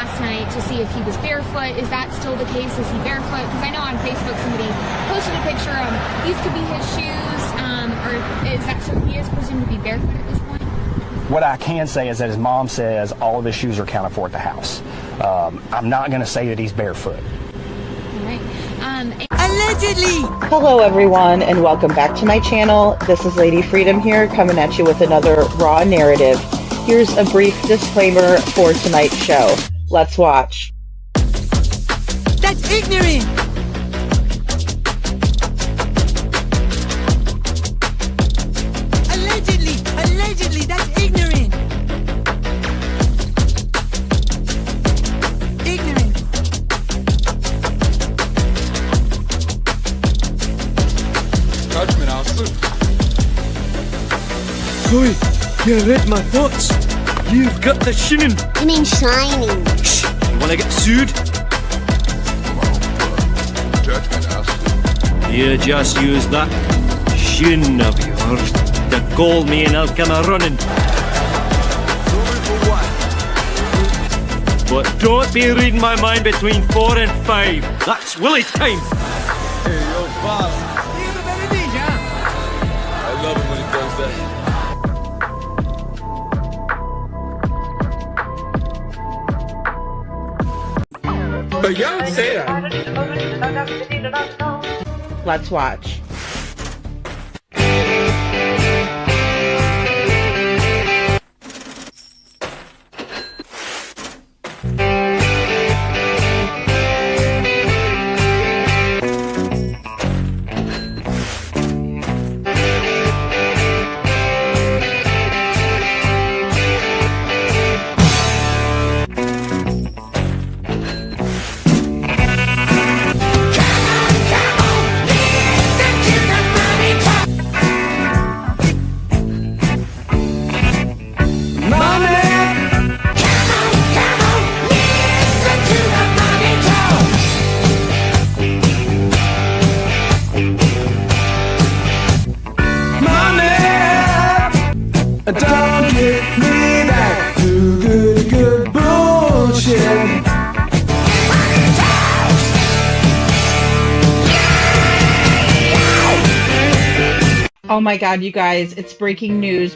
last night to see if he was barefoot. Is that still the case? Is he barefoot? Because I know on Facebook somebody posted a picture of these could be his shoes, or is that so he is presumed to be barefoot at this point? What I can say is that his mom says all of his shoes are accounted for at the house. I'm not going to say that he's barefoot. All right. Allegedly! Hello everyone and welcome back to my channel. This is Lady Freedom here coming at you with another raw narrative. Here's a brief disclaimer for tonight's show. Let's watch. That's ignorant! Allegedly, that's ignorant! Ignorant. Judgment, Alfred. Oi, you read my thoughts. You've got the shinin. You mean shining? Shh, you wanna get sued? Judgment, Alfred. You just use that shin of yours to call me and I'll come a running. Sorry for what? But don't be reading my mind between 4 and 5. That's Willie time. Hey, yo, boss. I love him when he does that. But y'all don't say that. Let's watch. Don't get me back to good bullshit. Oh my god, you guys, it's breaking news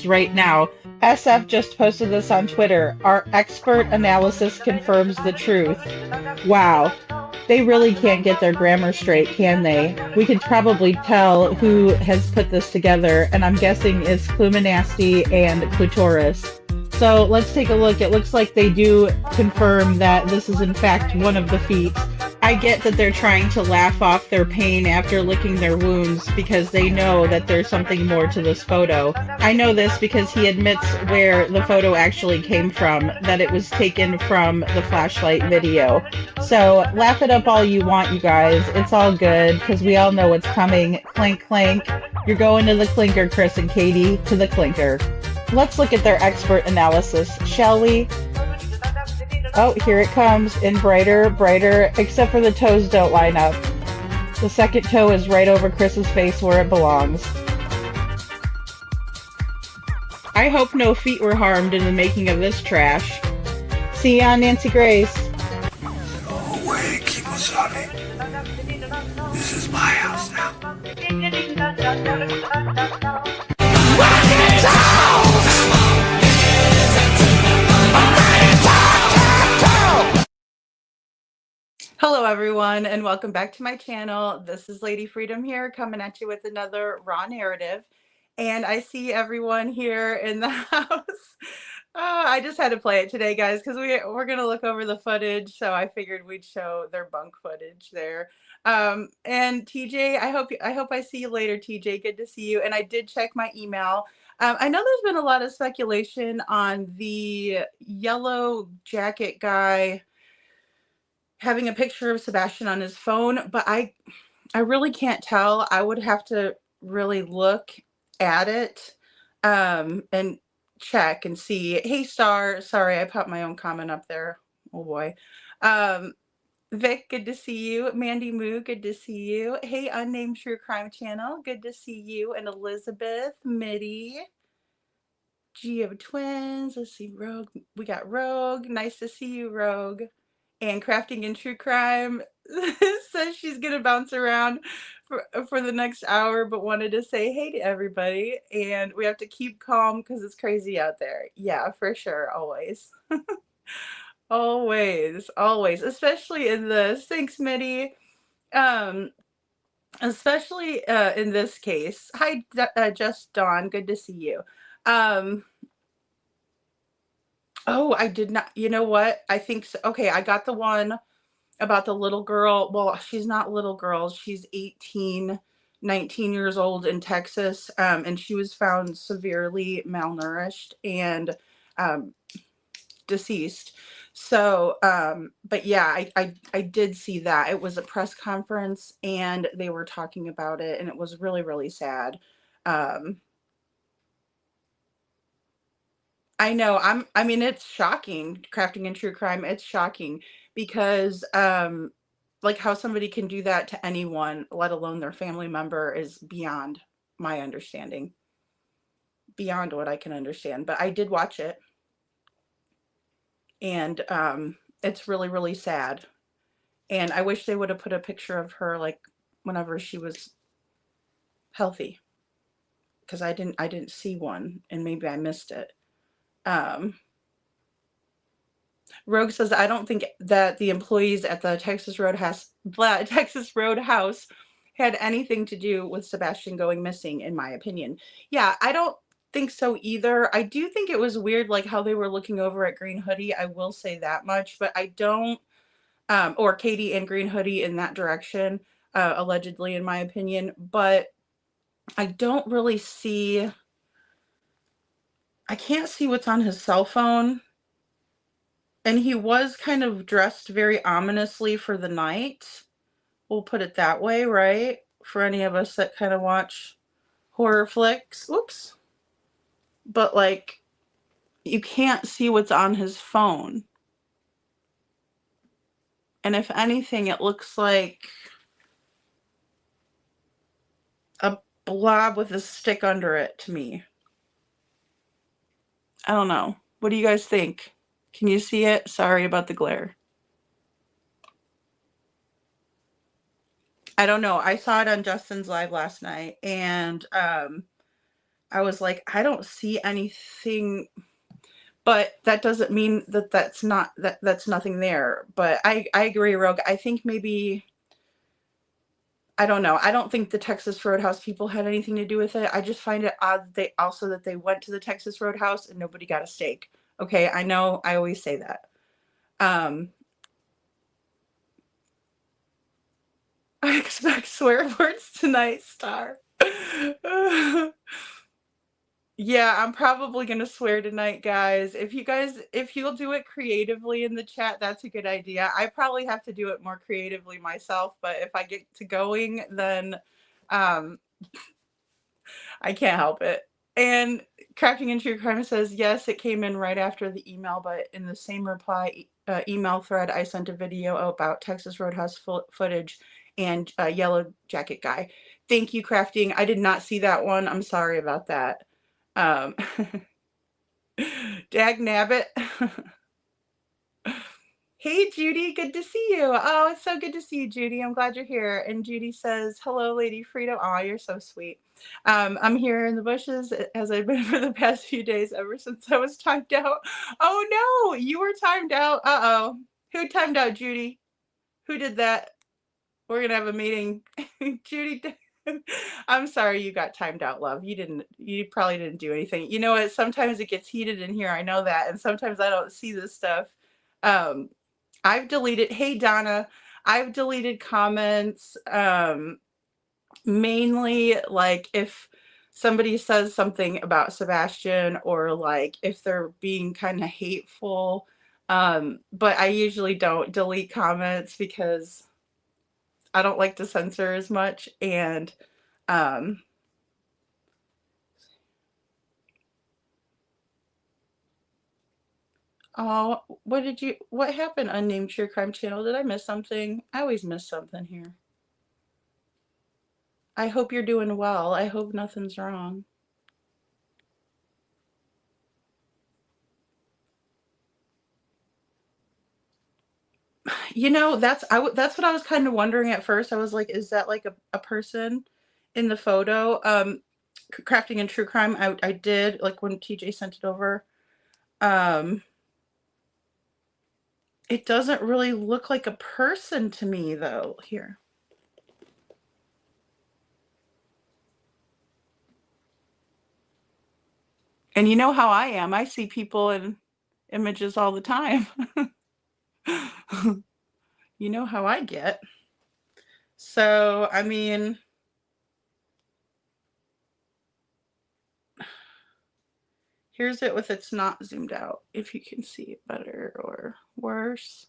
right now. SF just posted this on Twitter. Our expert analysis confirms the truth. Wow. They really can't get their grammar straight, can they? We could probably tell who has put this together, and I'm guessing it's Cluminasty and Clitoris. So let's take a look. It looks like they do confirm that this is in fact one of the feet. I get that they're trying to laugh off their pain after licking their wounds because they know that there's something more to this photo. I know this because he admits where the photo actually came from, that it was taken from the flashlight video. So laugh it up all you want, you guys. It's all good because we all know what's coming. Clank, clank. You're going to the clinker, Chris and Katie, to the clinker. Let's look at their expert analysis, shall we? Oh, here it comes in brighter, except for the toes don't line up. The second toe is right over Chris's face where it belongs. I hope no feet were harmed in the making of this trash. See ya, Nancy Grace. Oh, wait, Kimosabe. This is my house now. Hello everyone and welcome back to my channel. This is Lady Freedom here coming at you with another raw narrative. And I see everyone here in the house. I just had to play it today, guys, because we're going to look over the footage. So I figured we'd show their bunk footage there. And TJ, I hope I see you later, TJ. Good to see you. And I did check my email. I know there's been a lot of speculation on the yellow jacket guy having a picture of Sebastian on his phone, but I really can't tell. I would have to really look at it and check and see. Hey, Star. Sorry, I popped my own comment up there. Oh, boy. Vic, good to see you. Mandy Moo, good to see you. Hey, Unnamed True Crime Channel, good to see you. And Elizabeth, Mitty. G of twins. Let's see, Rogue. We got Rogue. Nice to see you, Rogue. And Crafting in True Crime says she's gonna bounce around for the next hour, but wanted to say hey to everybody. And we have to keep calm because it's crazy out there. Yeah, for sure, always. Always, always, especially in this. Thanks, Mitty. Um, especially in this case. Hi, Just Dawn. Good to see you. Oh, I did not. You know what? I think so. Okay, I got the one about the little girl. Well, she's not little girl. She's 18, 19 years old in Texas, and she was found severely malnourished and um, deceased. So, but yeah, I did see that. It was a press conference and they were talking about it, and it was really, really sad. Um, I know. I mean, it's shocking. Crafting in True Crime, it's shocking because like how somebody can do that to anyone, let alone their family member, is beyond my understanding. Beyond what I can understand. But I did watch it, and it's really, really sad. And I wish they would have put a picture of her like whenever she was healthy, because I didn't see one, and maybe I missed it. Um, Rogue says, I don't think that the employees at the Texas Roadhouse had anything to do with Sebastian going missing, in my opinion. Yeah, I don't think so either. I do think it was weird, like how they were looking over at Green Hoodie. I will say that much, but I don't, or Katie and Green Hoodie in that direction, allegedly, in my opinion. But I don't really see, I can't see what's on his cell phone. And he was kind of dressed very ominously for the night. We'll put it that way, right? For any of us that kind of watch horror flicks. Whoops. But like, you can't see what's on his phone. And if anything, it looks like a blob with a stick under it to me. I don't know. What do you guys think? Can you see it? Sorry about the glare. I don't know. I saw it on Justin's live last night, and I was like, I don't see anything, but that doesn't mean that that's nothing there. But I agree, Rogue. I think maybe, I don't know. I don't think the Texas Roadhouse people had anything to do with it. I just find it odd that they went to the Texas Roadhouse and nobody got a steak. Okay, I know I always say that. I expect swear words tonight, Star. Yeah, I'm probably gonna swear tonight, guys. If you'll do it creatively in the chat, that's a good idea. I probably have to do it more creatively myself, but if I get to going, then um, I can't help it. And Crafting in True Crime says, yes, it came in right after the email, but in the same reply email thread, I sent a video about Texas Roadhouse footage and Yellow Jacket guy. Thank you, Crafting. I did not see that one. I'm sorry about that. Dag nabbit. Hey, Judy, good to see you. Oh, it's so good to see you, Judy. I'm glad you're here. And Judy says, hello, Lady Freedom. Oh, you're so sweet. I'm here in the bushes, as I've been for the past few days, ever since I was timed out. Oh, no, you were timed out. Uh-oh. Who timed out, Judy? Who did that? We're going to have a meeting. Judy, I'm sorry you got timed out, love. You probably didn't do anything. You know what? Sometimes it gets heated in here. I know that. And sometimes I don't see this stuff. I've deleted, hey Donna, I've deleted comments, mainly like if somebody says something about Sebastian, or like if they're being kind of hateful. But I usually don't delete comments because I don't like to censor as much. And oh, what happened, Unnamed True Crime Channel? Did I miss something? I always miss something here. I hope you're doing well. I hope nothing's wrong. You know, that's what I was kind of wondering at first. I was like, is that like a person in the photo? Crafting and True Crime, I did, like, when TJ sent it over. It doesn't really look like a person to me, though. Here. And you know how I am. I see people in images all the time. You know how I get. So, I mean, here's it with it's not zoomed out, if you can see it better or worse.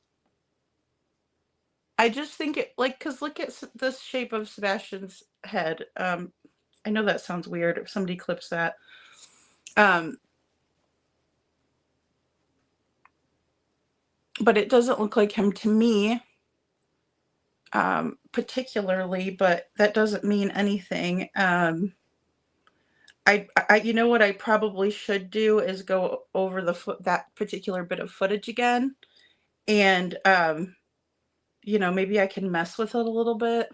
I just think it, like, because look at this shape of Sebastian's head. I know that sounds weird if somebody clips that. But it doesn't look like him to me, particularly, but that doesn't mean anything. You know what I probably should do is go over that particular bit of footage again, and you know, maybe I can mess with it a little bit.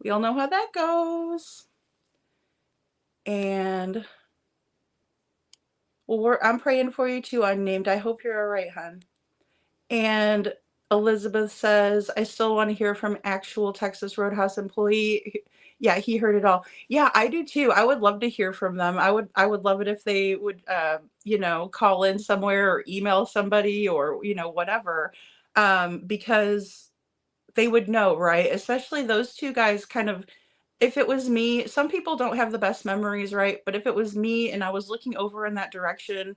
We all know how that goes. And well, I'm praying for you too, unnamed. I hope you're all right, hon. And Elizabeth says, I still want to hear from actual Texas Roadhouse employee. Yeah, he heard it all. Yeah, I do too. I would love to hear from them. I would love it if they would, you know, call in somewhere or email somebody or, you know, whatever, because they would know, right? Especially those two guys kind of, if it was me, some people don't have the best memories, right? But if it was me and I was looking over in that direction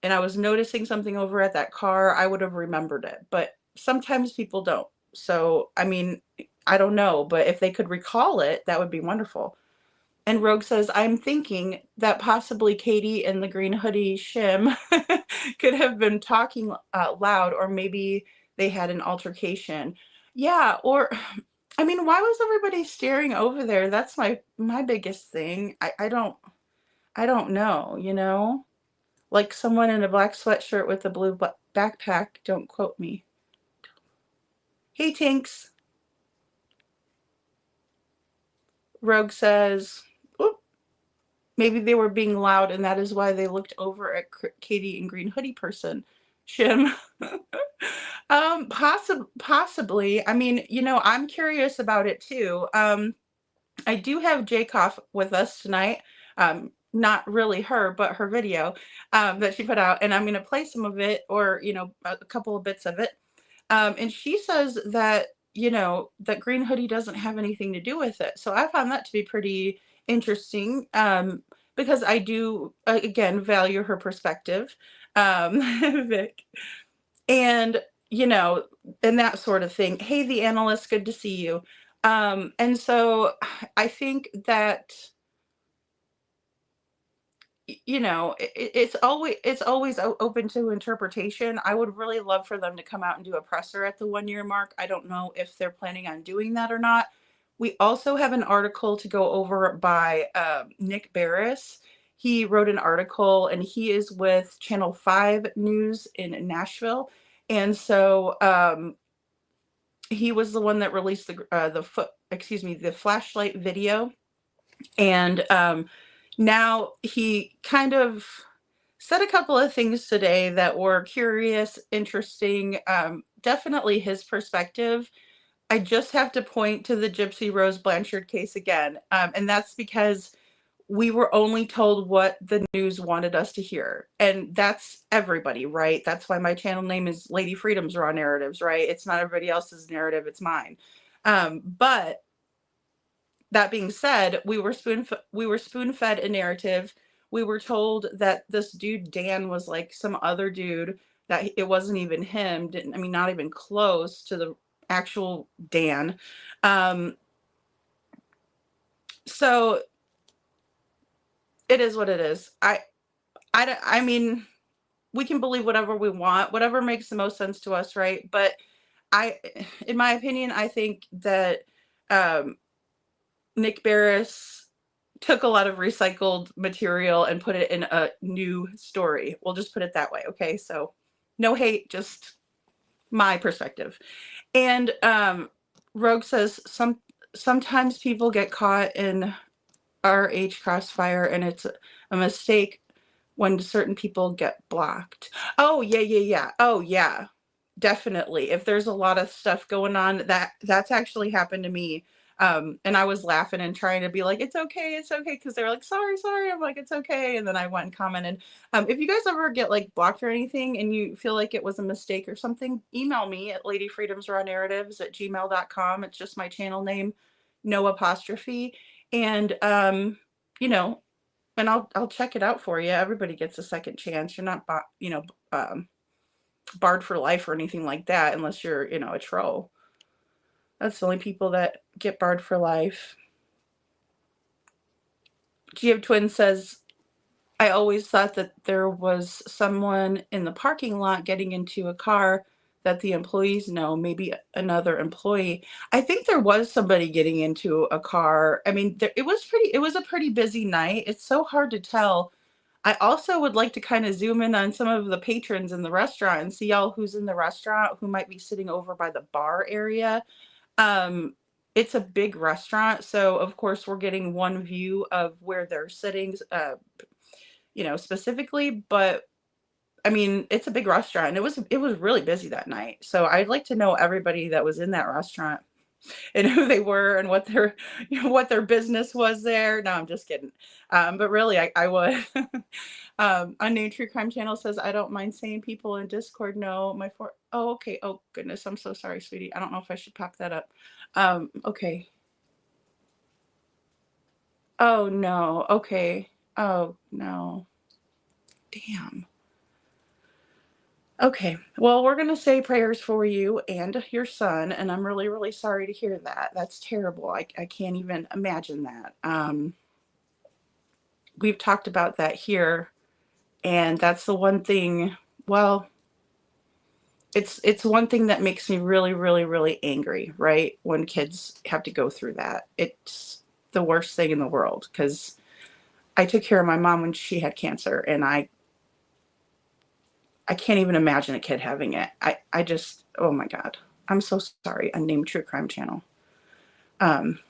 and I was noticing something over at that car, I would have remembered it. But sometimes people don't. So, I mean, I don't know, but if they could recall it, that would be wonderful. And Rogue says, I'm thinking that possibly Katie and the green hoodie Shim could have been talking loud, or maybe they had an altercation. Yeah, or I mean, why was everybody staring over there? That's my biggest thing. I don't know, you know? Like someone in a black sweatshirt with a blue backpack. Don't quote me. Hey, Tinks. Rogue says, oop, maybe they were being loud and that is why they looked over at Katie and Green Hoodie person. Shim. Possibly. I mean, you know, I'm curious about it too. I do have Jacoff with us tonight. Not really her, but her video that she put out, and I'm going to play some of it, or you know, a couple of bits of it. And she says that, you know, that Green Hoodie doesn't have anything to do with it. So I found that to be pretty interesting, because I do again value her perspective, Vic, and you know, and that sort of thing. Hey, the analyst, good to see you. And so I think that, you know, it's always open to interpretation. I would really love for them to come out and do a presser at the 1 year mark. I don't know if they're planning on doing that or not. We also have an article to go over by Nick Barris. He wrote an article, and he is with Channel 5 News in Nashville. And so he was the one that released the flashlight video. And now he kind of said a couple of things today that were curious, interesting, definitely his perspective. I just have to point to the Gypsy Rose Blanchard case again. And that's because we were only told what the news wanted us to hear. And that's everybody, right? That's why my channel name is Lady Freedom's Raw Narratives, right? It's not everybody else's narrative, it's mine. But that being said, we were spoon-fed a narrative. We were told that this dude Dan was like some other dude, that it wasn't even him. Not even close to the actual Dan. So it is what it is. I mean, we can believe whatever we want, whatever makes the most sense to us, right? But in my opinion, I think that Nick Barris took a lot of recycled material and put it in a new story. We'll just put it that way, okay? So no hate, just my perspective. And Rogue says sometimes people get caught in RH crossfire, and it's a mistake when certain people get blocked. Oh yeah. Oh yeah, definitely. If there's a lot of stuff going on, that's actually happened to me. And I was laughing and trying to be like, it's okay, because they're like, sorry. I'm like, it's okay. And then I went and commented. If you guys ever get like blocked or anything and you feel like it was a mistake or something, email me at ladyfreedomsrawnarratives@gmail.com. It's just my channel name, no apostrophe. And you know, and I'll check it out for you. Everybody gets a second chance. You're not barred for life or anything like that, unless you're, a troll. That's the only people that get barred for life. Gia Twin says, I always thought that there was someone in the parking lot getting into a car that the employees know, maybe another employee. I think there was somebody getting into a car. I mean, it was a pretty busy night. It's so hard to tell. I also would like to kind of zoom in on some of the patrons in the restaurant and see y'all who's in the restaurant, who might be sitting over by the bar area. It's a big restaurant, so of course we're getting one view of where they're sitting, specifically, but I mean, it's a big restaurant, and it was really busy that night. So I'd like to know everybody that was in that restaurant and who they were and what their what their business was there. No, I'm just kidding. But really, I would. Unnamed True Crime Channel says, I don't mind saying people in Discord know oh, okay. Oh goodness, I'm so sorry, sweetie. I don't know if I should pop that up. Okay. Oh no. Okay. Oh no. Damn. Okay. Well, we're going to say prayers for you and your son, and I'm really, really sorry to hear that. That's terrible. I can't even imagine that. We've talked about that here, and that's the one thing, well, it's one thing that makes me really, really, really angry, right? When kids have to go through that. It's the worst thing in the world, because I took care of my mom when she had cancer, and I can't even imagine a kid having it. I just, oh my God. I'm so sorry. Unnamed True Crime Channel. And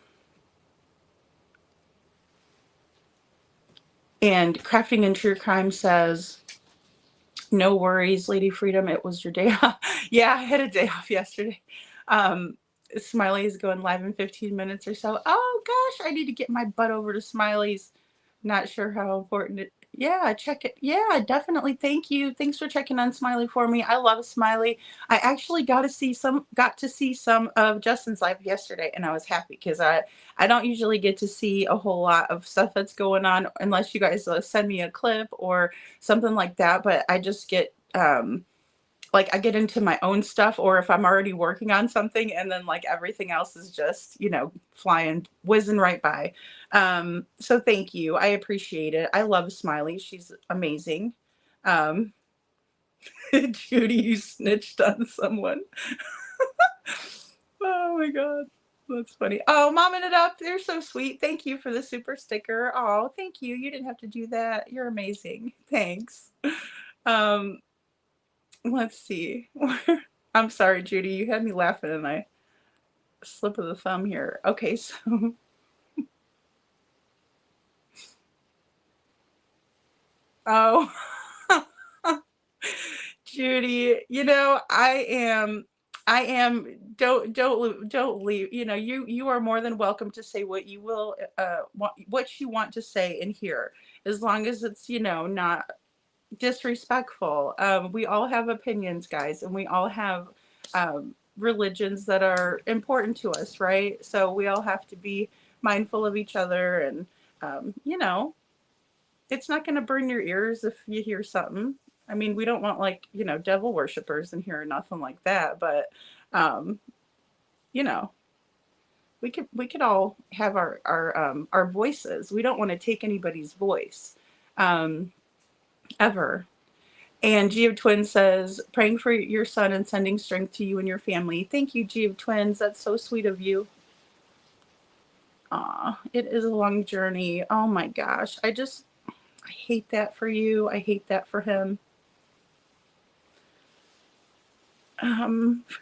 Crafting in True Crime says, no worries, Lady Freedom. It was your day off. Yeah, I had a day off yesterday. Smiley is going live in 15 minutes or so. Oh gosh, I need to get my butt over to Smiley's. Not sure how important it. Yeah, check it. Yeah, definitely. Thank you. Thanks for checking on Smiley for me. I love Smiley. I actually got to see some of Justin's live yesterday, and I was happy because I don't usually get to see a whole lot of stuff that's going on unless you guys send me a clip or something like that. But I just get like I get into my own stuff, or if I'm already working on something and then like everything else is just, whizzing right by. So thank you. I appreciate it. I love Smiley. She's amazing. Judy, you snitched on someone. Oh my God. That's funny. Oh, momming it up. They're so sweet. Thank you for the super sticker. Oh, thank you. You didn't have to do that. You're amazing. Thanks. Let's see. I'm sorry, Judy. You had me laughing and I slip of the thumb here. Okay, so oh Judy, don't leave. You are more than welcome to say what you will what you want to say in here, as long as it's, not disrespectful. We all have opinions, guys, and we all have religions that are important to us, right? So we all have to be mindful of each other, and it's not going to burn your ears if you hear something. I mean, we don't want devil worshippers in here or nothing like that, but you know, we could all have our voices. We don't want to take anybody's voice ever. And Geo Twin says, praying for your son and sending strength to you and your family. Thank you, Geo Twins. That's so sweet of you. Aw, it is a long journey. Oh my gosh. I hate that for you. I hate that for him.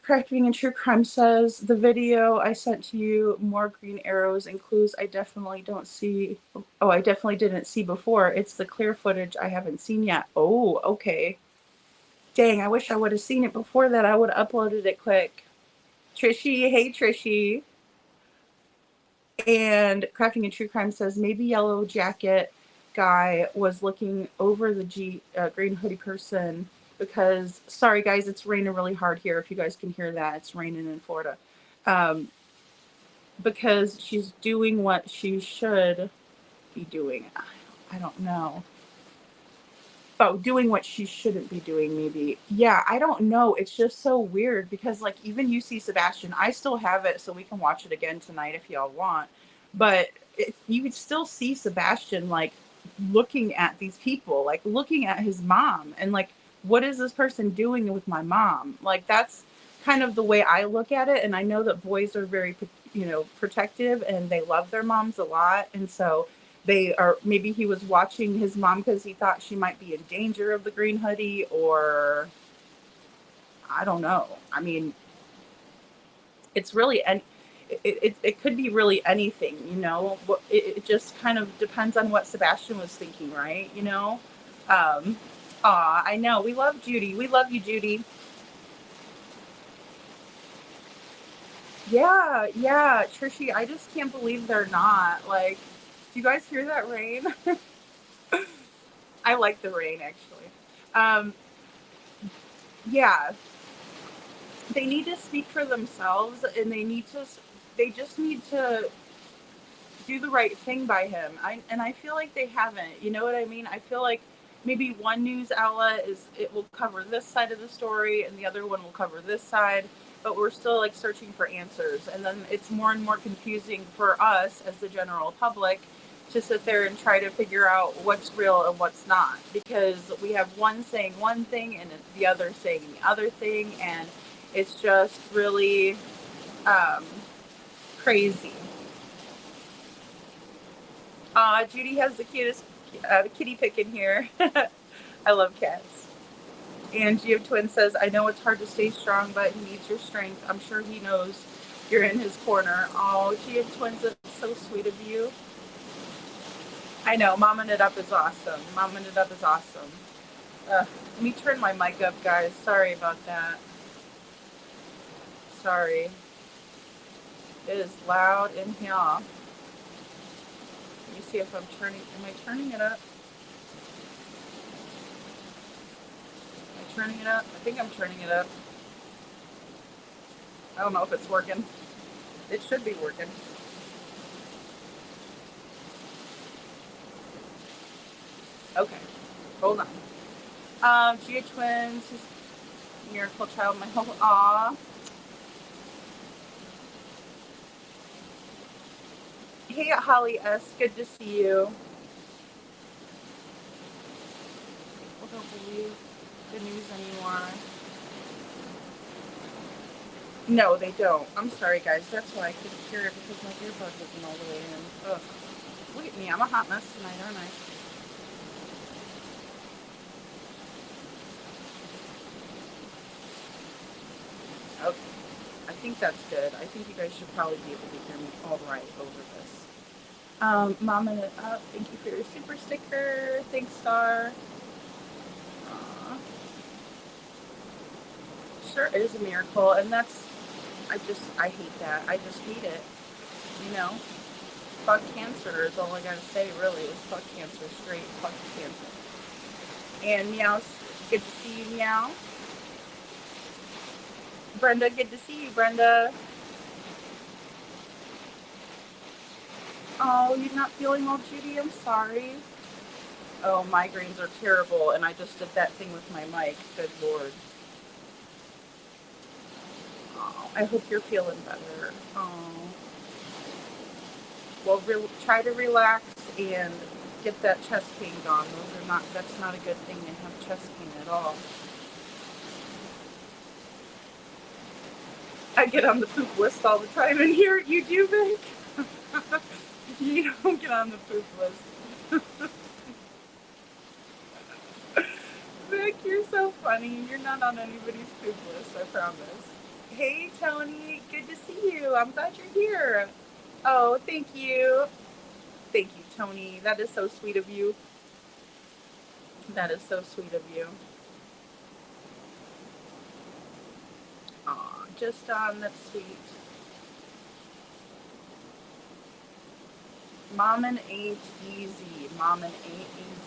Correcting and True Crime says the video I sent to you, more green arrows and clues I definitely don't see. Oh, I definitely didn't see before. It's the clear footage I haven't seen yet. Oh, okay. Dang, I wish I would have seen it before that. I would have uploaded it quick. Trishy, hey Trishy. And Crafting and True Crime says maybe Yellow Jacket guy was looking over the green hoodie person because, sorry guys, it's raining really hard here. If you guys can hear that, it's raining in Florida. Because she's doing what she should be doing. I don't know. Oh, doing what she shouldn't be doing, maybe. Yeah, I don't know. It's just so weird because, like, even you see Sebastian, I still have it so we can watch it again tonight if y'all want. But you could still see Sebastian, like, looking at these people, like, looking at his mom and, like, what is this person doing with my mom? Like, that's kind of the way I look at it. And I know that boys are very, protective and they love their moms a lot. And so maybe he was watching his mom because he thought she might be in danger of the green hoodie, or I don't know. I mean, it's really, it could be really anything, it just kind of depends on what Sebastian was thinking, right? I know. We love Judy. We love you, Judy. Yeah, Trishy, I just can't believe they're not. Like, do you guys hear that rain? I like the rain, actually. Yeah, they need to speak for themselves, and they just need to do the right thing by him. I feel like they haven't. You know what I mean? I feel like maybe one news outlet it will cover this side of the story, and the other one will cover this side. But we're still like searching for answers, and then it's more and more confusing for us as the general public to sit there and try to figure out what's real and what's not, because we have one saying one thing and the other saying the other thing, and it's just really crazy. Judy has the cutest kitty pic in here. I love cats. And Geo Twin says, I know it's hard to stay strong, but he needs your strength. I'm sure he knows you're in his corner. Oh, Geo Twins, that's so sweet of you. I know, momming it up is awesome. Momming it up is awesome. Let me turn my mic up, guys. Sorry about that. Sorry. It is loud in here. Let me see if am I turning it up? Am I turning it up? I think I'm turning it up. I don't know if it's working. It should be working. Okay, hold on. Gia Twins, Miracle Child, my whole aw. Hey, Holly S, good to see you. People don't believe the news anymore. No, they don't. I'm sorry, guys. That's why I couldn't hear it, because my earbud wasn't all the way in. Ugh. Look at me. I'm a hot mess tonight, aren't I? Okay. I think that's good. I think you guys should probably be able to hear me all right over this. Momming it up. Thank you for your super sticker. Thanks, Star. Aww. Sure is a miracle, and that's, I hate that. I just hate it. Fuck cancer is all I gotta say, really, is fuck cancer, straight fuck cancer. And Meow, good to see you, Meow. Brenda, good to see you, Brenda. Oh, you're not feeling well, Judy? I'm sorry. Oh, migraines are terrible, and I just did that thing with my mic. Good Lord. Oh, I hope you're feeling better. Oh. Well, try to relax and get that chest pain gone. That's not a good thing to have chest pain at all. I get on the poop list all the time in here. You do, Vic? You don't get on the poop list. Vic, you're so funny. You're not on anybody's poop list, I promise. Hey, Tony. Good to see you. I'm glad you're here. Oh, thank you. Thank you, Tony. That is so sweet of you. That is so sweet of you. Aw, just that's sweet. Mommin' ain't easy. Mommin' ain't easy.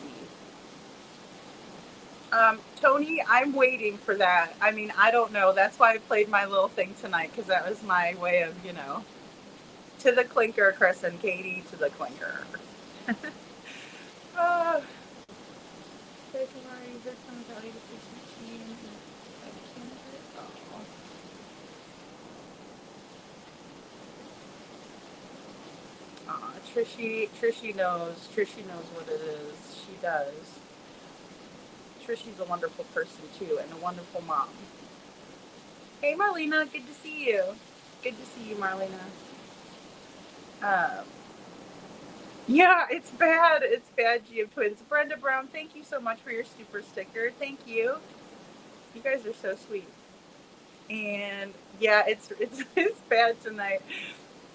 Tony, I'm waiting for that. I mean, I don't know. That's why I played my little thing tonight, because that was my way of, to the clinker, Chris and Katie, to the clinker. Oh. Trishy knows what it is. She does. Trishy's a wonderful person too, and a wonderful mom. Hey Marlena, good to see you. Good to see you, Marlena. Yeah, it's bad. It's bad, Gia Twins. Brenda Brown, thank you so much for your super sticker. Thank you. You guys are so sweet. And yeah, it's bad tonight.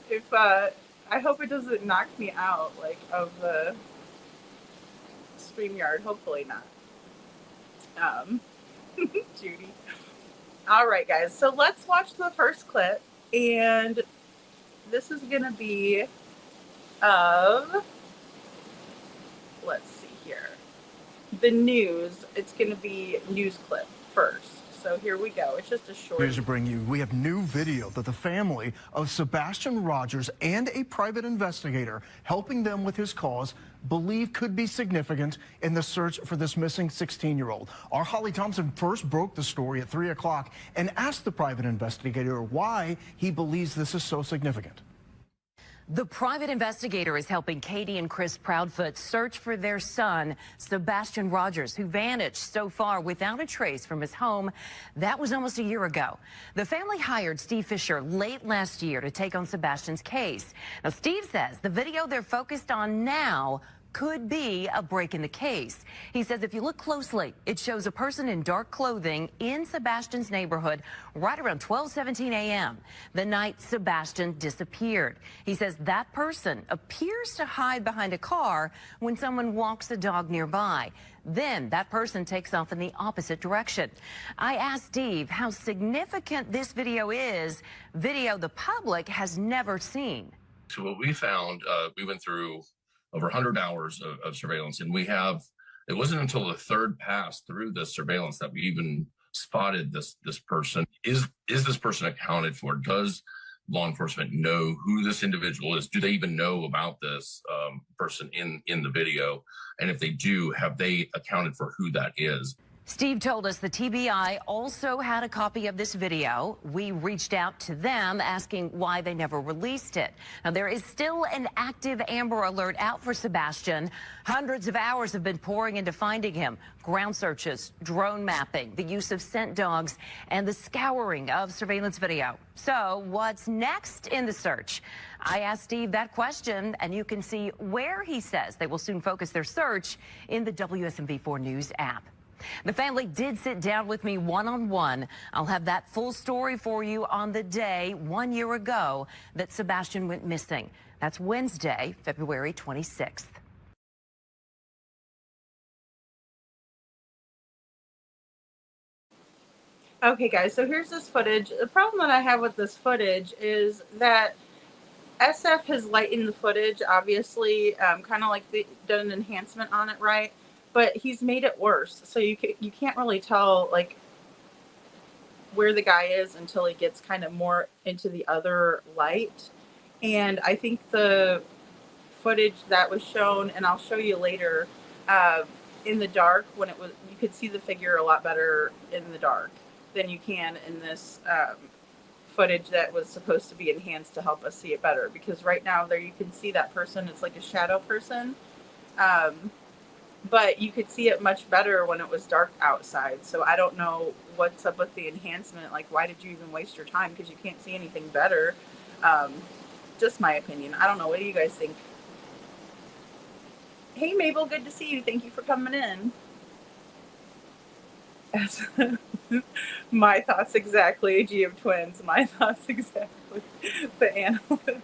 If I hope it doesn't knock me out of the StreamYard. Hopefully not. Judy. All right, guys. So let's watch the first clip, and this is gonna be of, let's see here, the news. It's gonna be news clip first. So here we go. It's just a short. Here's to bring you, we have new video that the family of Sebastian Rogers and a private investigator helping them with his cause believe could be significant in the search for this missing 16-year-old. Our Holly Thompson first broke the story at 3 o'clock and asked the private investigator why he believes this is so significant. The private investigator is helping Katie and Chris Proudfoot search for their son, Sebastian Rogers, who vanished so far without a trace from his home. That was almost a year ago. The family hired Steve Fisher late last year to take on Sebastian's case. Now, Steve says the video they're focused on now could be a break in the case. He says if you look closely, it shows a person in dark clothing in Sebastian's neighborhood right around 12:17 a.m. the night Sebastian disappeared. He says that person appears to hide behind a car when someone walks the dog nearby. Then that person takes off in the opposite direction. I asked Steve how significant this video is, video the public has never seen. So what we found, we went through over 100 hours of surveillance, and it wasn't until the third pass through the surveillance that we even spotted this person. Is this person accounted for? Does law enforcement know who this individual is? Do they even know about this person in the video? And if they do, have they accounted for who that is? Steve told us the TBI also had a copy of this video. We reached out to them asking why they never released it. Now, there is still an active Amber Alert out for Sebastian. Hundreds of hours have been pouring into finding him. Ground searches, drone mapping, the use of scent dogs, and the scouring of surveillance video. So what's next in the search? I asked Steve that question, and you can see where he says they will soon focus their search in the WSMV4 News app. The family did sit down with me one-on-one. I'll have that full story for you on the day 1 year ago that Sebastian went missing. That's Wednesday, February 26th. Okay, guys, so here's this footage. The problem that I have with this footage is that SF has lightened the footage, obviously, kind of like done an enhancement on it, right? But he's made it worse, so you can't really tell where the guy is until he gets kind of more into the other light. And I think the footage that was shown, and I'll show you later, in the dark, when you could see the figure a lot better in the dark than you can in this footage that was supposed to be enhanced to help us see it better. Because right now there you can see that person, it's like a shadow person. But you could see it much better when it was dark outside. So I don't know what's up with the enhancement. Like, why did you even waste your time? Because you can't see anything better. Just my opinion. I don't know. What do you guys think? Hey, Mabel. Good to see you. Thank you for coming in. As my thoughts exactly, G of Twins, my thoughts exactly, the analyst.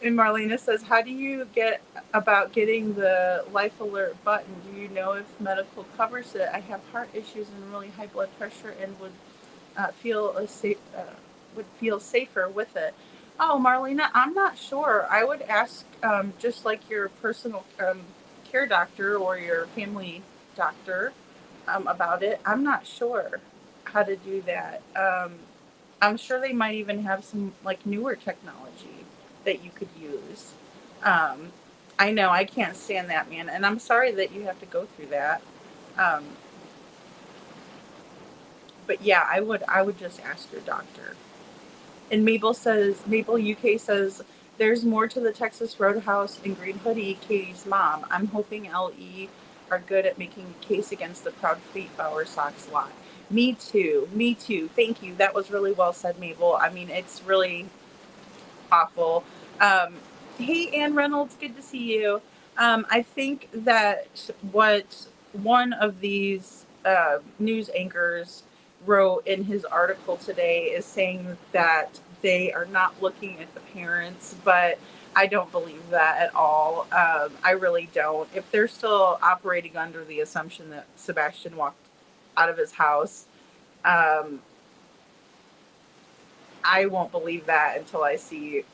And Marlena says, how do you get about getting the life alert button? Do you know if medical covers it? I have heart issues and really high blood pressure and would would feel safer with it. Oh, Marlena, I'm not sure. I would ask just like your personal care doctor or your family doctor about it. I'm not sure how to do that. I'm sure they might even have some like newer technology that you could use. Um, I know I can't stand that, man, and I'm sorry that you have to go through that. Um, but yeah, I would just ask your doctor. And Mabel UK says there's more to the Texas Roadhouse and Green Hoodie. Katie's mom. I'm hoping LE are good at making a case against the Proud Fleet Bower Sox lot. Me too. Me too. Thank you. That was really well said, Mabel. I mean, it's really awful. Um, hey, Ann Reynolds, good to see you. I think that what one of these news anchors wrote in his article today is saying that they are not looking at the parents, but I don't believe that at all. I really don't. If they're still operating under the assumption that Sebastian walked out of his house, um, I won't believe that until I see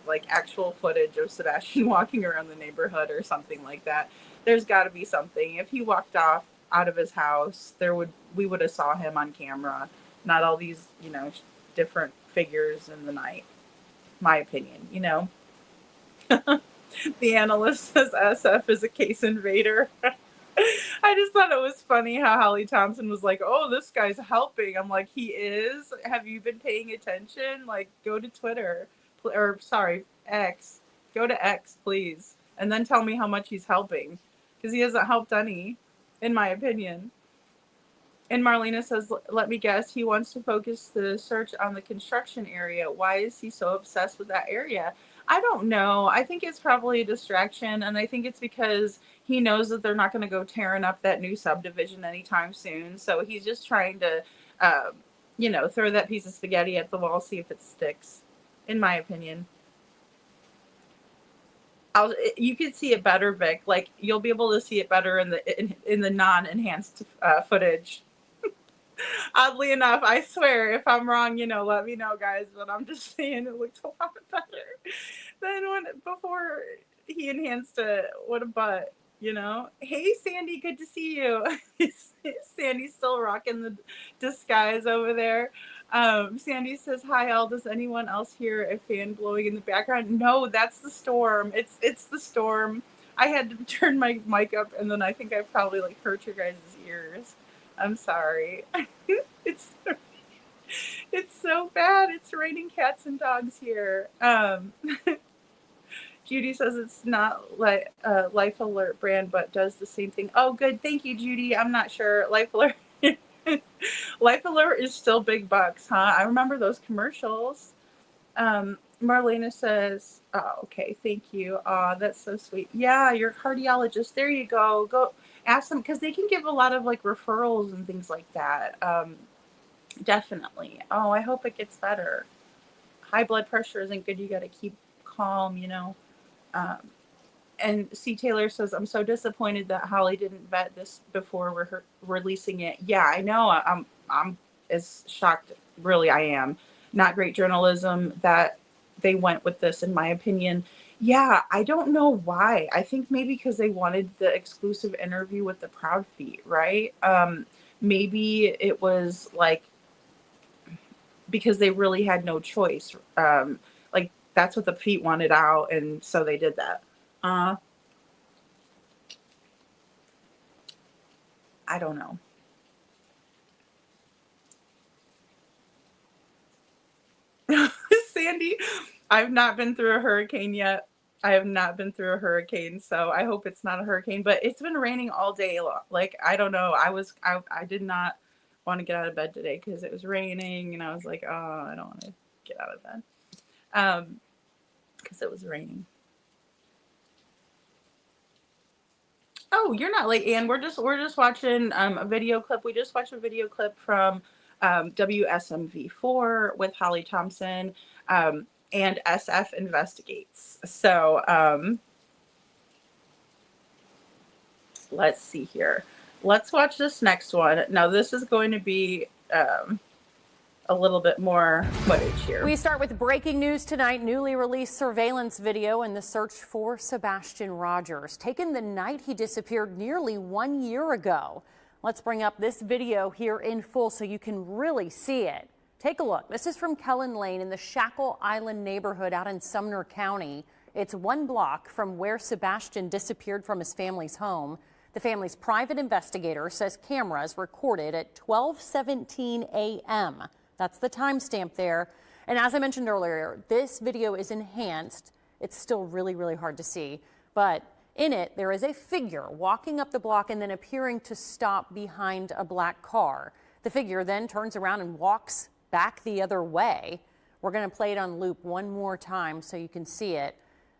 like actual footage of Sebastian walking around the neighborhood or something like that. There's got to be something. If he walked off out of his house, we would have saw him on camera, not all these, different figures in the night. My opinion. The analyst says SF is a case invader. I just thought it was funny how Holly Thompson was like, "Oh, this guy's helping." I'm like, "He is? Have you been paying attention? Like, go to Twitter, or sorry, X. Go to X, please, and then tell me how much he's helping, because he hasn't helped any, in my opinion." And Marlena says, let me guess, he wants to focus the search on the construction area. Why is he so obsessed with that area? I don't know. I think it's probably a distraction. And I think it's because he knows that they're not going to go tearing up that new subdivision anytime soon. So he's just trying to, throw that piece of spaghetti at the wall, see if it sticks, in my opinion. You could see it better, Vic. Like, you'll be able to see it better in the non-enhanced footage. Oddly enough, I swear, if I'm wrong, let me know, guys. But I'm just saying it looks a lot better than before he enhanced it. What a butt. Hey, Sandy, good to see you. Sandy's still rocking the disguise over there. Sandy says, "Hi, all. Does anyone else hear a fan blowing in the background?" No, that's the storm. It's the storm. I had to turn my mic up, and then I think I probably hurt your guys' ears. I'm sorry. it's it's so bad. It's raining cats and dogs here. Judy says it's not like Life Alert brand, but does the same thing. Oh, good. Thank you, Judy. I'm not sure. Life Alert. Life Alert is still big bucks, huh? I remember those commercials. Marlena says, "Oh, okay, thank you. That's so sweet. Yeah, your cardiologist. There you go. Go ask them, because they can give a lot of referrals and things like that. Definitely. Oh, I hope it gets better. High blood pressure isn't good. You got to keep calm. Um, and C. Taylor says, I'm so disappointed that Holly didn't vet this before releasing it. Yeah, I know. I'm as shocked. Really, I am. Not great journalism that they went with this, in my opinion. Yeah, I don't know why. I think maybe because they wanted the exclusive interview with the Proud Feet, right? Maybe it was because they really had no choice. That's what the feet wanted out, and so they did that. I don't know. Sandy, I've not been through a hurricane yet. I have not been through a hurricane, so I hope it's not a hurricane. But it's been raining all day. I don't know. I did not want to get out of bed today because it was raining, and I was like, oh, I don't want to get out of bed because it was raining. Oh, you're not late, Ann. We're just watching a video clip. We just watched a video clip from WSMV4 with Holly Thompson and SF Investigates. So let's see here. Let's watch this next one. Now, this is going to be a little bit more footage here. We start with breaking news tonight. Newly released surveillance video in the search for Sebastian Rogers, taken the night he disappeared nearly 1 year ago. Let's bring up this video here in full so you can really see it. Take a look. This is from Kellen Lane in the Shackle Island neighborhood out in Sumner County. It's 1 block from where Sebastian disappeared from his family's home. The family's private investigator says cameras recorded at 12:17 a.m. That's the timestamp there. And as I mentioned earlier, this video is enhanced. It's still really, really hard to see. But in it, there is a figure walking up the block and then appearing to stop behind a black car. The figure then turns around and walks back the other way. We're going to play it on loop one more time so you can see it.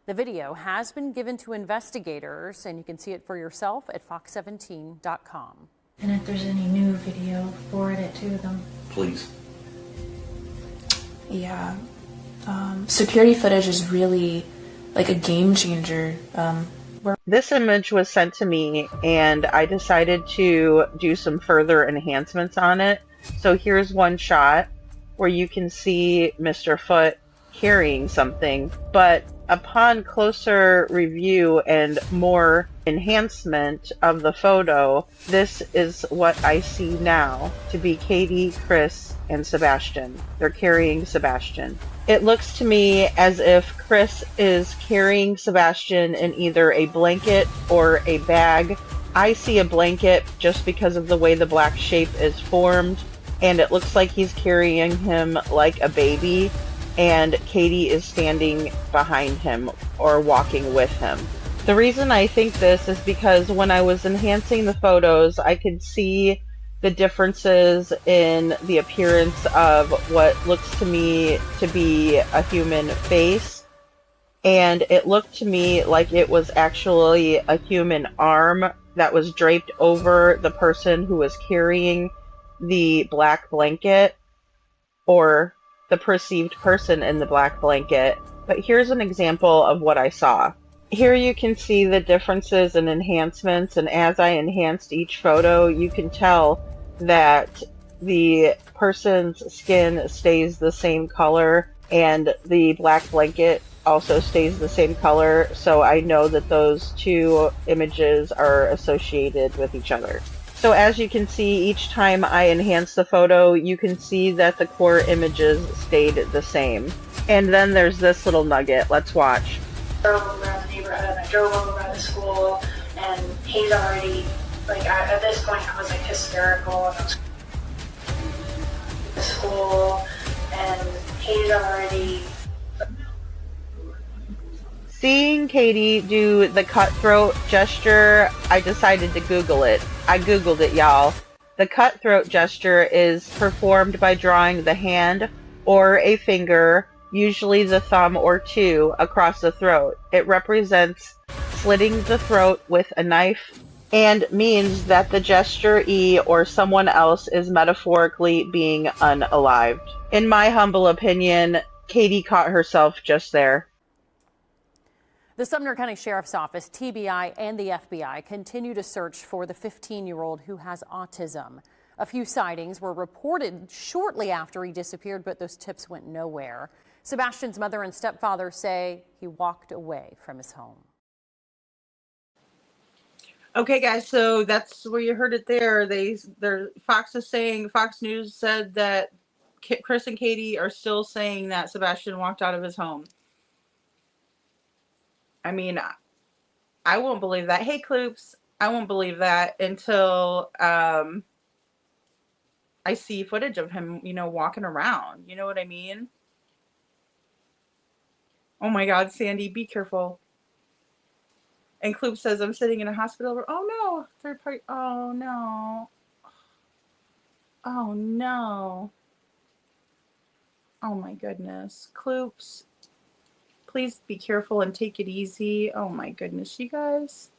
The video has been given to investigators, and you can see it for yourself at fox17.com. And if there's any new video, forward it to them. Please. Yeah. Security footage is really like a game changer. This image was sent to me, and I decided to do some further enhancements on it. So here's one shot where you can see Mr. Foot carrying something, but upon closer review and more enhancement of the photo, this is what I see now to be Katie, Chris, and Sebastian. They're carrying Sebastian. It looks to me as if Chris is carrying Sebastian in either a blanket or a bag. I see a blanket just because of the way the black shape is formed, and it looks like he's carrying him like a baby, and Katie is standing behind him or walking with him. The reason I think this is because when I was enhancing the photos, I could see the differences in the appearance of what looks to me to be a human face, and it looked to me like it was actually a human arm that was draped over the person who was carrying the black blanket, or the perceived person in the black blanket. But here's an example of what I saw. Here you can see the differences and enhancements, and as I enhanced each photo, you can tell that the person's skin stays the same color and the black blanket also stays the same color, so I know that those two images are associated with each other. So as you can see, each time I enhance the photo, you can see that the core images stayed the same. And then there's this little nugget. Let's watch. I drove around the neighborhood and I drove over by the school, and he's already, like, at this point I was like hysterical, and I was at the school, and he's already... Seeing Katie do the cutthroat gesture, I decided to Google it. I Googled it, y'all. The cutthroat gesture is performed by drawing the hand or a finger, usually the thumb or two, across the throat. It represents slitting the throat with a knife and means that the gesturee or someone else is metaphorically being unalived. In my humble opinion, Katie caught herself just there. The Sumner County Sheriff's Office, TBI, and the FBI continue to search for the 15-year-old who has autism. A few sightings were reported shortly after he disappeared, but those tips went nowhere. Sebastian's mother and stepfather say he walked away from his home. Okay, guys, so that's where you heard it there. Fox News said that Chris and Katie are still saying that Sebastian walked out of his home. I mean, I won't believe that. Hey, Kloops, I won't believe that until I see footage of him, walking around. You know what I mean? Oh my God, Sandy, be careful. And Kloops says, I'm sitting in a hospital room. Oh no, third party. Oh no. Oh no. Oh my goodness. Kloops. Please be careful and take it easy. Oh my goodness, you guys.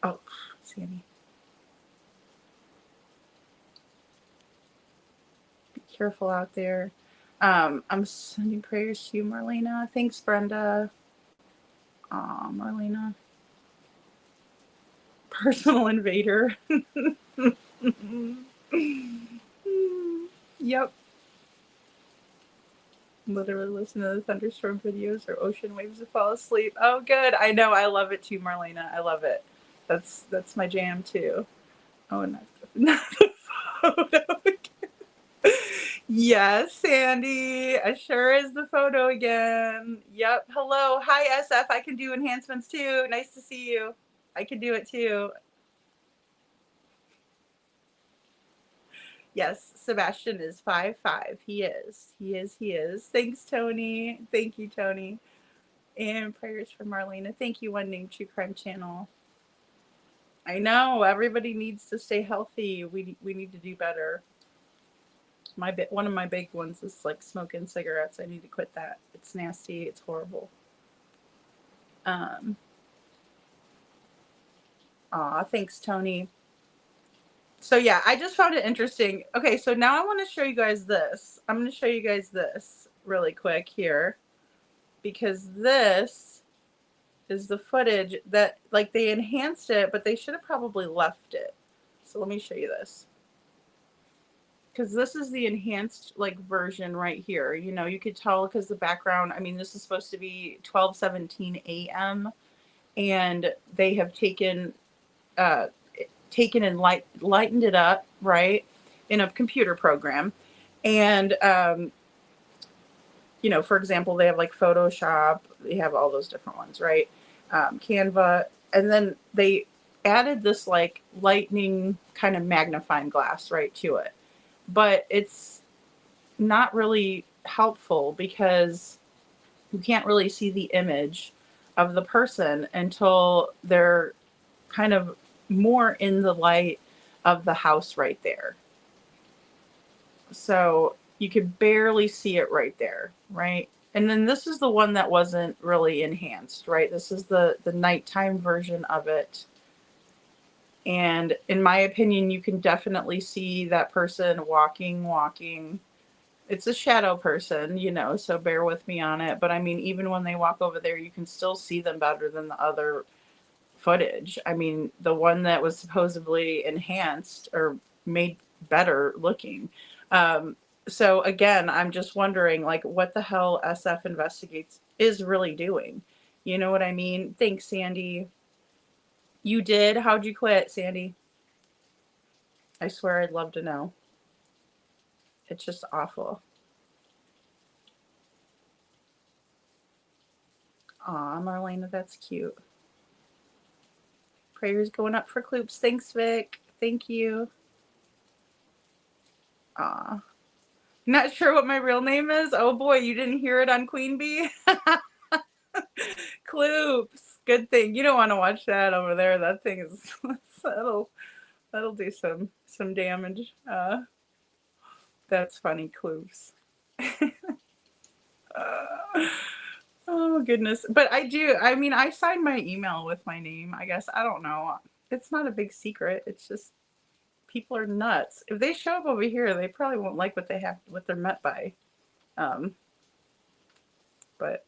Oh, Sandy. Be careful out there. I'm sending prayers to you, Marlena. Thanks, Brenda. Aw, Marlena. Personal invader. Yep. Literally listen to the thunderstorm videos or ocean waves to fall asleep. Oh, good. I know. I love it too, Marlena. I love it. That's my jam too. Oh, not the photo. Yes, Sandy. Sure is the photo again. Yep. Hello. Hi, SF. I can do enhancements too. Nice to see you. I can do it too. Yes, Sebastian is 5'5". He is. He is. He is. Thanks, Tony. Thank you, Tony. And prayers for Marlena. Thank you, One Name True Crime Channel. I know. Everybody needs to stay healthy. We need to do better. One of my big ones is like smoking cigarettes. I need to quit that. It's nasty. It's horrible. Thanks, Tony. So yeah, I just found it interesting. Okay, so now I want to show you guys this. I'm going to show you guys this really quick here, because this is the footage that, like, they enhanced it, but they should have probably left it. So let me show you this. Because this is the enhanced, like, version right here. You know, you could tell because the background, I mean, this is supposed to be 12:17 a.m. and they have taken and lightened it up, right, in a computer program. And, you know, for example, they have like Photoshop, they have all those different ones, right? Canva. And then they added this like lightning kind of magnifying glass right to it. But it's not really helpful because you can't really see the image of the person until they're kind of more in the light of the house right there. So you could barely see it right there, right? And then this is the one that wasn't really enhanced, right? This is the nighttime version of it. And in my opinion, you can definitely see that person walking. It's a shadow person, you know, so bear with me on it. But I mean, even when they walk over there, you can still see them better than the other footage. I mean, the one that was supposedly enhanced or made better looking. So again, I'm just wondering, like, what the hell SF Investigates is really doing. You know what I mean? Thanks, Sandy. You did? How'd you quit, Sandy? I swear I'd love to know. It's just awful. Aw, Marlena, that's cute. Prayers going up for Kloops. Thanks, Vic. Thank you. Aw. Not sure what my real name is? Oh boy, you didn't hear it on Queen Bee? Kloops. Good thing. You don't want to watch that over there. That thing is that'll do some damage. That's funny, Kloops. Oh goodness. But I mean, I signed my email with my name, I guess. I don't know. It's not a big secret. It's just people are nuts. If they show up over here, they probably won't like what they're met by. But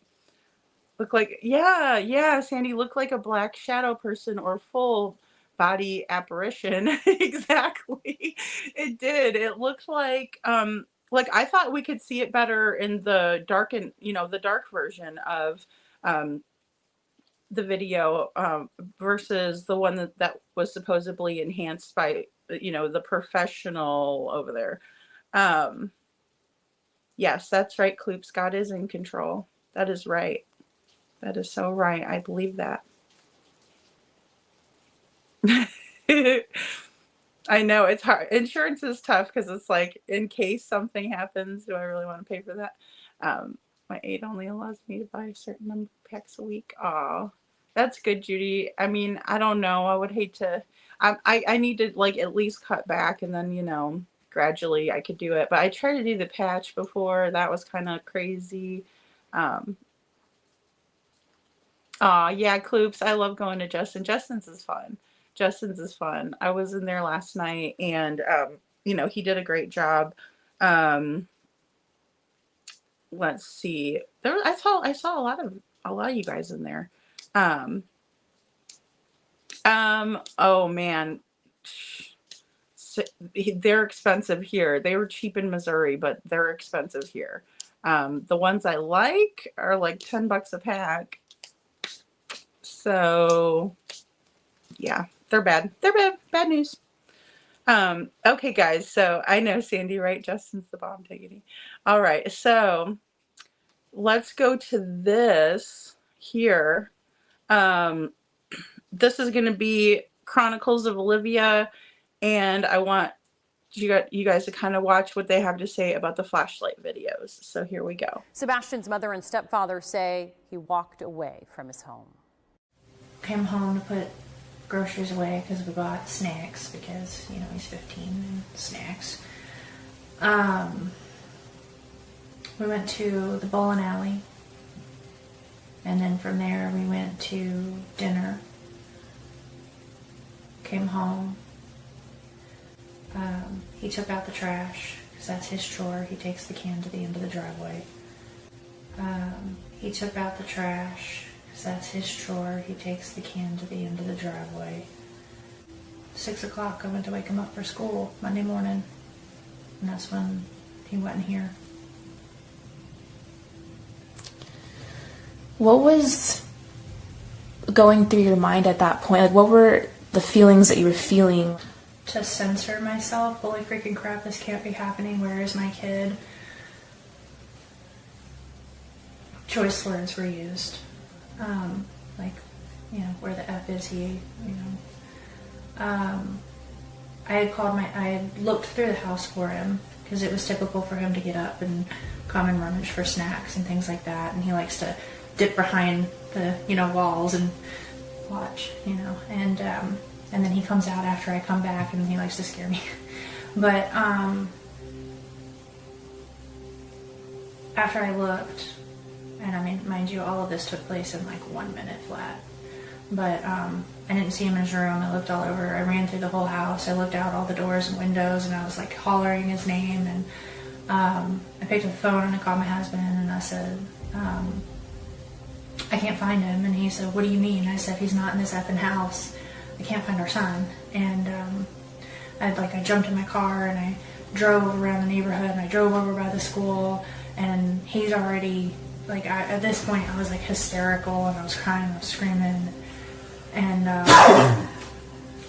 look like, yeah, Sandy, look like a black shadow person or full body apparition. Exactly. It did. It looked like I thought we could see it better in the the dark version of the video versus the one that was supposedly enhanced by, the professional over there. Yes, that's right, Kloops. God is in control. That is right. That is so right. I believe that. I know it's hard. Insurance is tough because it's like, in case something happens, do I really want to pay for that? My aid only allows me to buy a certain number of packs a week. Oh, that's good, Judy. I mean, I don't know. I would hate to. I need to like at least cut back, and then gradually I could do it. But I tried to do the patch before. That was kind of crazy. Yeah, Kloops. I love going to Justin. Justin's is fun. Justin's is fun. I was in there last night, and he did a great job. Let's see. I saw a lot of you guys in there. Oh man. They're expensive here. They were cheap in Missouri, but they're expensive here. The ones I like are like $10 a pack. So yeah, they're bad. They're bad. Bad news. Okay, guys. So I know Sandy, right? Justin's the bomb, diggity. All right. So let's go to this here. This is going to be Chronicles of Olivia, and I want you guys to kind of watch what they have to say about the flashlight videos. So here we go. Sebastian's mother and stepfather say he walked away from his home. Came home to put groceries away because we bought snacks because, he's 15 and snacks. We went to the bowling alley, and then from there we went to dinner. Came home. He took out the trash because that's his chore. He takes the can to the end of the driveway. He took out the trash because that's his chore. He takes the can to the end of the driveway. 6 o'clock, I went to wake him up for school Monday morning, and that's when he went in here. What was going through your mind at that point? Like, what were the feelings that you were feeling? To censor myself. Holy freaking crap, this can't be happening. Where is my kid? Choice words were used. Where the F is he, I had looked through the house for him because it was typical for him to get up and come and rummage for snacks and things like that. And he likes to dip behind the, walls and watch, and then he comes out after I come back and he likes to scare me. But after I looked, and mind you, all of this took place in like 1 minute flat. But I didn't see him in his room. I looked all over. I ran through the whole house. I looked out all the doors and windows, and I was like hollering his name. And I picked up the phone and I called my husband and I said, I can't find him. And he said, what do you mean? I said, he's not in this effing house. I can't find our son. And I jumped in my car and I drove around the neighborhood and I drove over by the school, and he's already at this point I was like hysterical and I was crying, I was screaming, and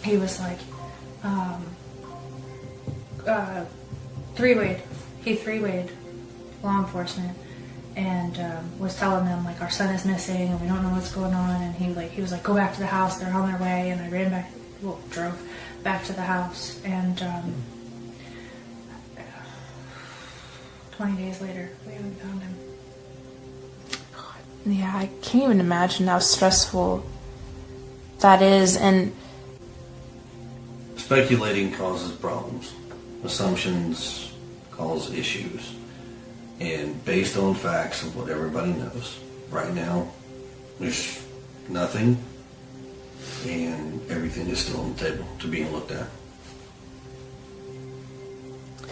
he was like three-wayed law enforcement and was telling them our son is missing and we don't know what's going on, and he was like, go back to the house, they're on their way. And I drove back to the house, and 20 days later we haven't found him. Yeah, I can't even imagine how stressful that is. And speculating causes problems. Assumptions cause issues. And based on facts of what everybody knows, right now, there's nothing, and everything is still on the table to being looked at.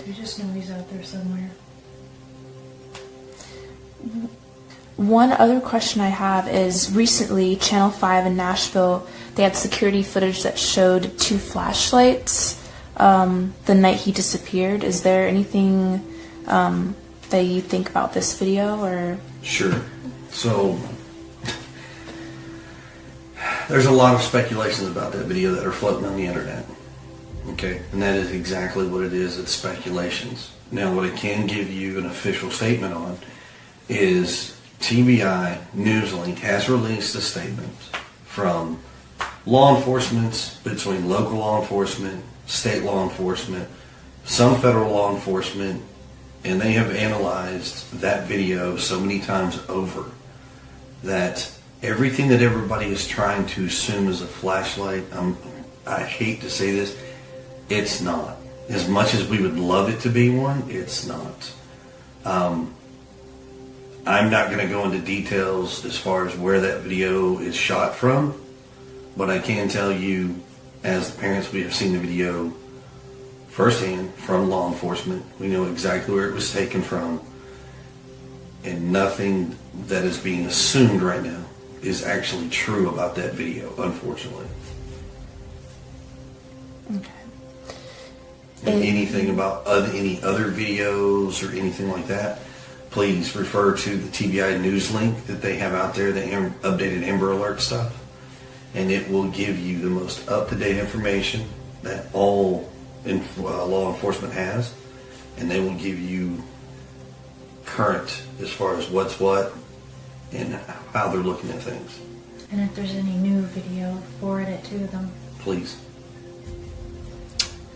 You just know he's out there somewhere. One other question I have is, recently Channel 5 in Nashville, they had security footage that showed 2 flashlights the night he disappeared. Is there anything that you think about this video? Or Sure. So there's a lot of speculations about that video that are floating on the internet. Okay, and that is exactly what it is. It's speculations. Now, what I can give you an official statement on is TBI Newslink has released a statement from law enforcement, between local law enforcement, state law enforcement, some federal law enforcement, and they have analyzed that video so many times over that everything that everybody is trying to assume is a flashlight, I hate to say this, it's not. As much as we would love it to be one, it's not. I'm not going to go into details as far as where that video is shot from, but I can tell you As the parents, we have seen the video firsthand from law enforcement. We know exactly where it was taken from, and nothing that is being assumed right now is actually true about that video, unfortunately. Okay. And anything about any other videos or anything like that, please refer to the TBI news link that they have out there, the updated Amber Alert stuff, and it will give you the most up-to-date information that all law enforcement has, and they will give you current as far as what's what and how they're looking at things. And if there's any new video, forward it to them. Please.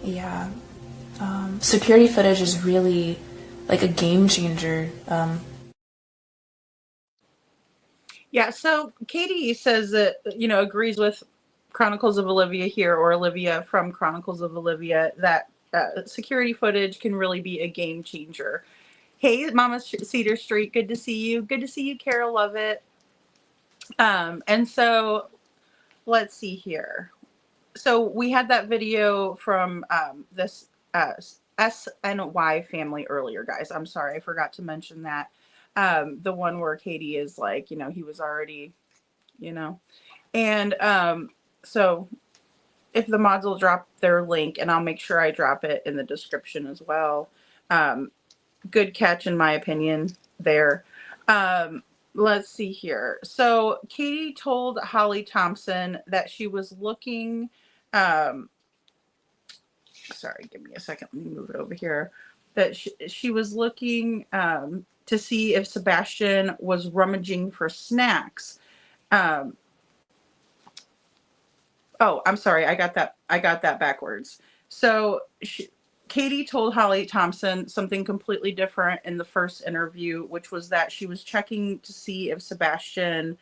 Yeah. Security footage is really like a game changer. Yeah, so Katie says that, agrees with Chronicles of Olivia here, or Olivia from Chronicles of Olivia, that security footage can really be a game changer. Hey, Mama Cedar Street, good to see you. Good to see you, Carol. Love it. And so let's see here. So we had that video from this SNY family earlier, guys. I'm sorry, I forgot to mention that. The one where Katie is like, he was already, and so if the mods will drop their link, and I'll make sure I drop it in the description as well. Good catch, in my opinion, there. Let's see here. So Katie told Holly Thompson that she was looking, sorry, give me a second. Let me move it over here. That she was looking to see if Sebastian was rummaging for snacks. Oh, I'm sorry. I got that backwards. So Katie told Holly Thompson something completely different in the first interview, which was that she was checking to see if Sebastian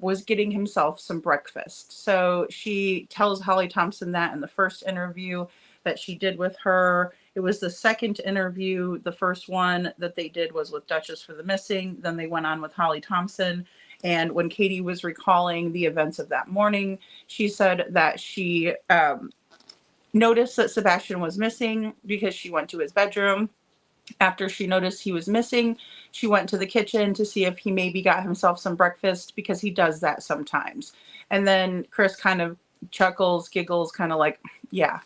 was getting himself some breakfast. So she tells Holly Thompson that in the first interview that she did with her. It was the second interview. The first one that they did was with Duchess for the Missing. Then they went on with Holly Thompson. And when Katie was recalling the events of that morning, she said that she noticed that Sebastian was missing because she went to his bedroom. After she noticed he was missing, she went to the kitchen to see if he maybe got himself some breakfast, because he does that sometimes. And then Chris kind of chuckles, giggles, kind of like, yeah,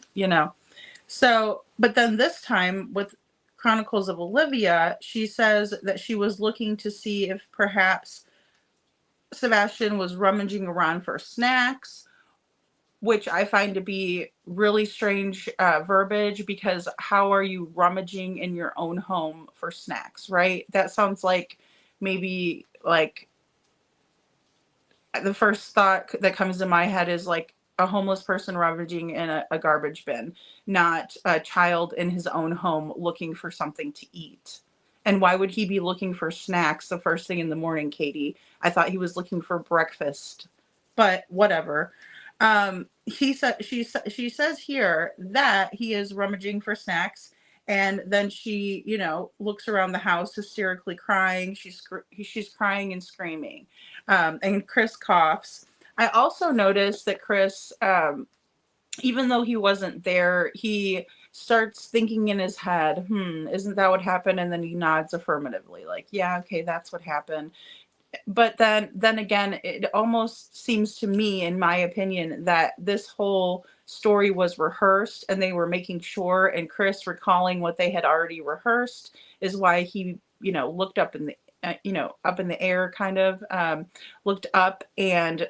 So, but then this time with Chronicles of Olivia, she says that she was looking to see if perhaps Sebastian was rummaging around for snacks, which I find to be really strange verbiage, because how are you rummaging in your own home for snacks, right? That sounds like maybe like the first thought that comes to my head is like a homeless person rummaging in a garbage bin, not a child in his own home looking for something to eat. And why would he be looking for snacks the first thing in the morning, Katie? I thought he was looking for breakfast, but whatever. She says here that he is rummaging for snacks, and then she, looks around the house hysterically crying. She's crying and screaming, and Chris coughs. I also noticed that Chris, even though he wasn't there, he starts thinking in his head, isn't that what happened? And then he nods affirmatively, like, yeah, okay, that's what happened. But then again, it almost seems to me, in my opinion, that this whole story was rehearsed, and they were making sure, and Chris recalling what they had already rehearsed is why he, looked up in the, up in the air, kind of, looked up and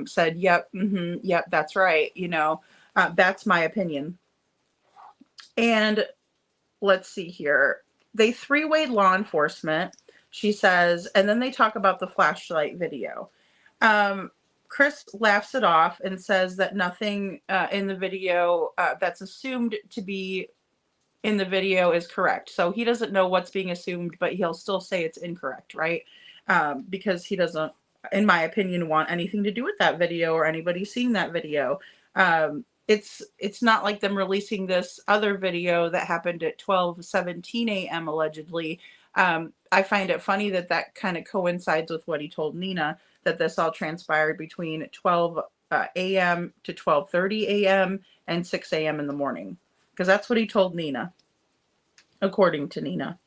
said, yep, yep, that's right. That's my opinion. And let's see here. They three-wayed law enforcement, she says, and then they talk about the flashlight video. Chris laughs it off and says that nothing in the video that's assumed to be in the video is correct. So he doesn't know what's being assumed, but he'll still say it's incorrect, right? Because he doesn't, in my opinion, want anything to do with that video or anybody seeing that video. It's not like them releasing this other video that happened at 12:17 a.m. allegedly. I find it funny that kind of coincides with what he told Nina, that this all transpired between 12 a.m. to 12:30 a.m. and 6 a.m. in the morning, because that's what he told Nina, according to Nina.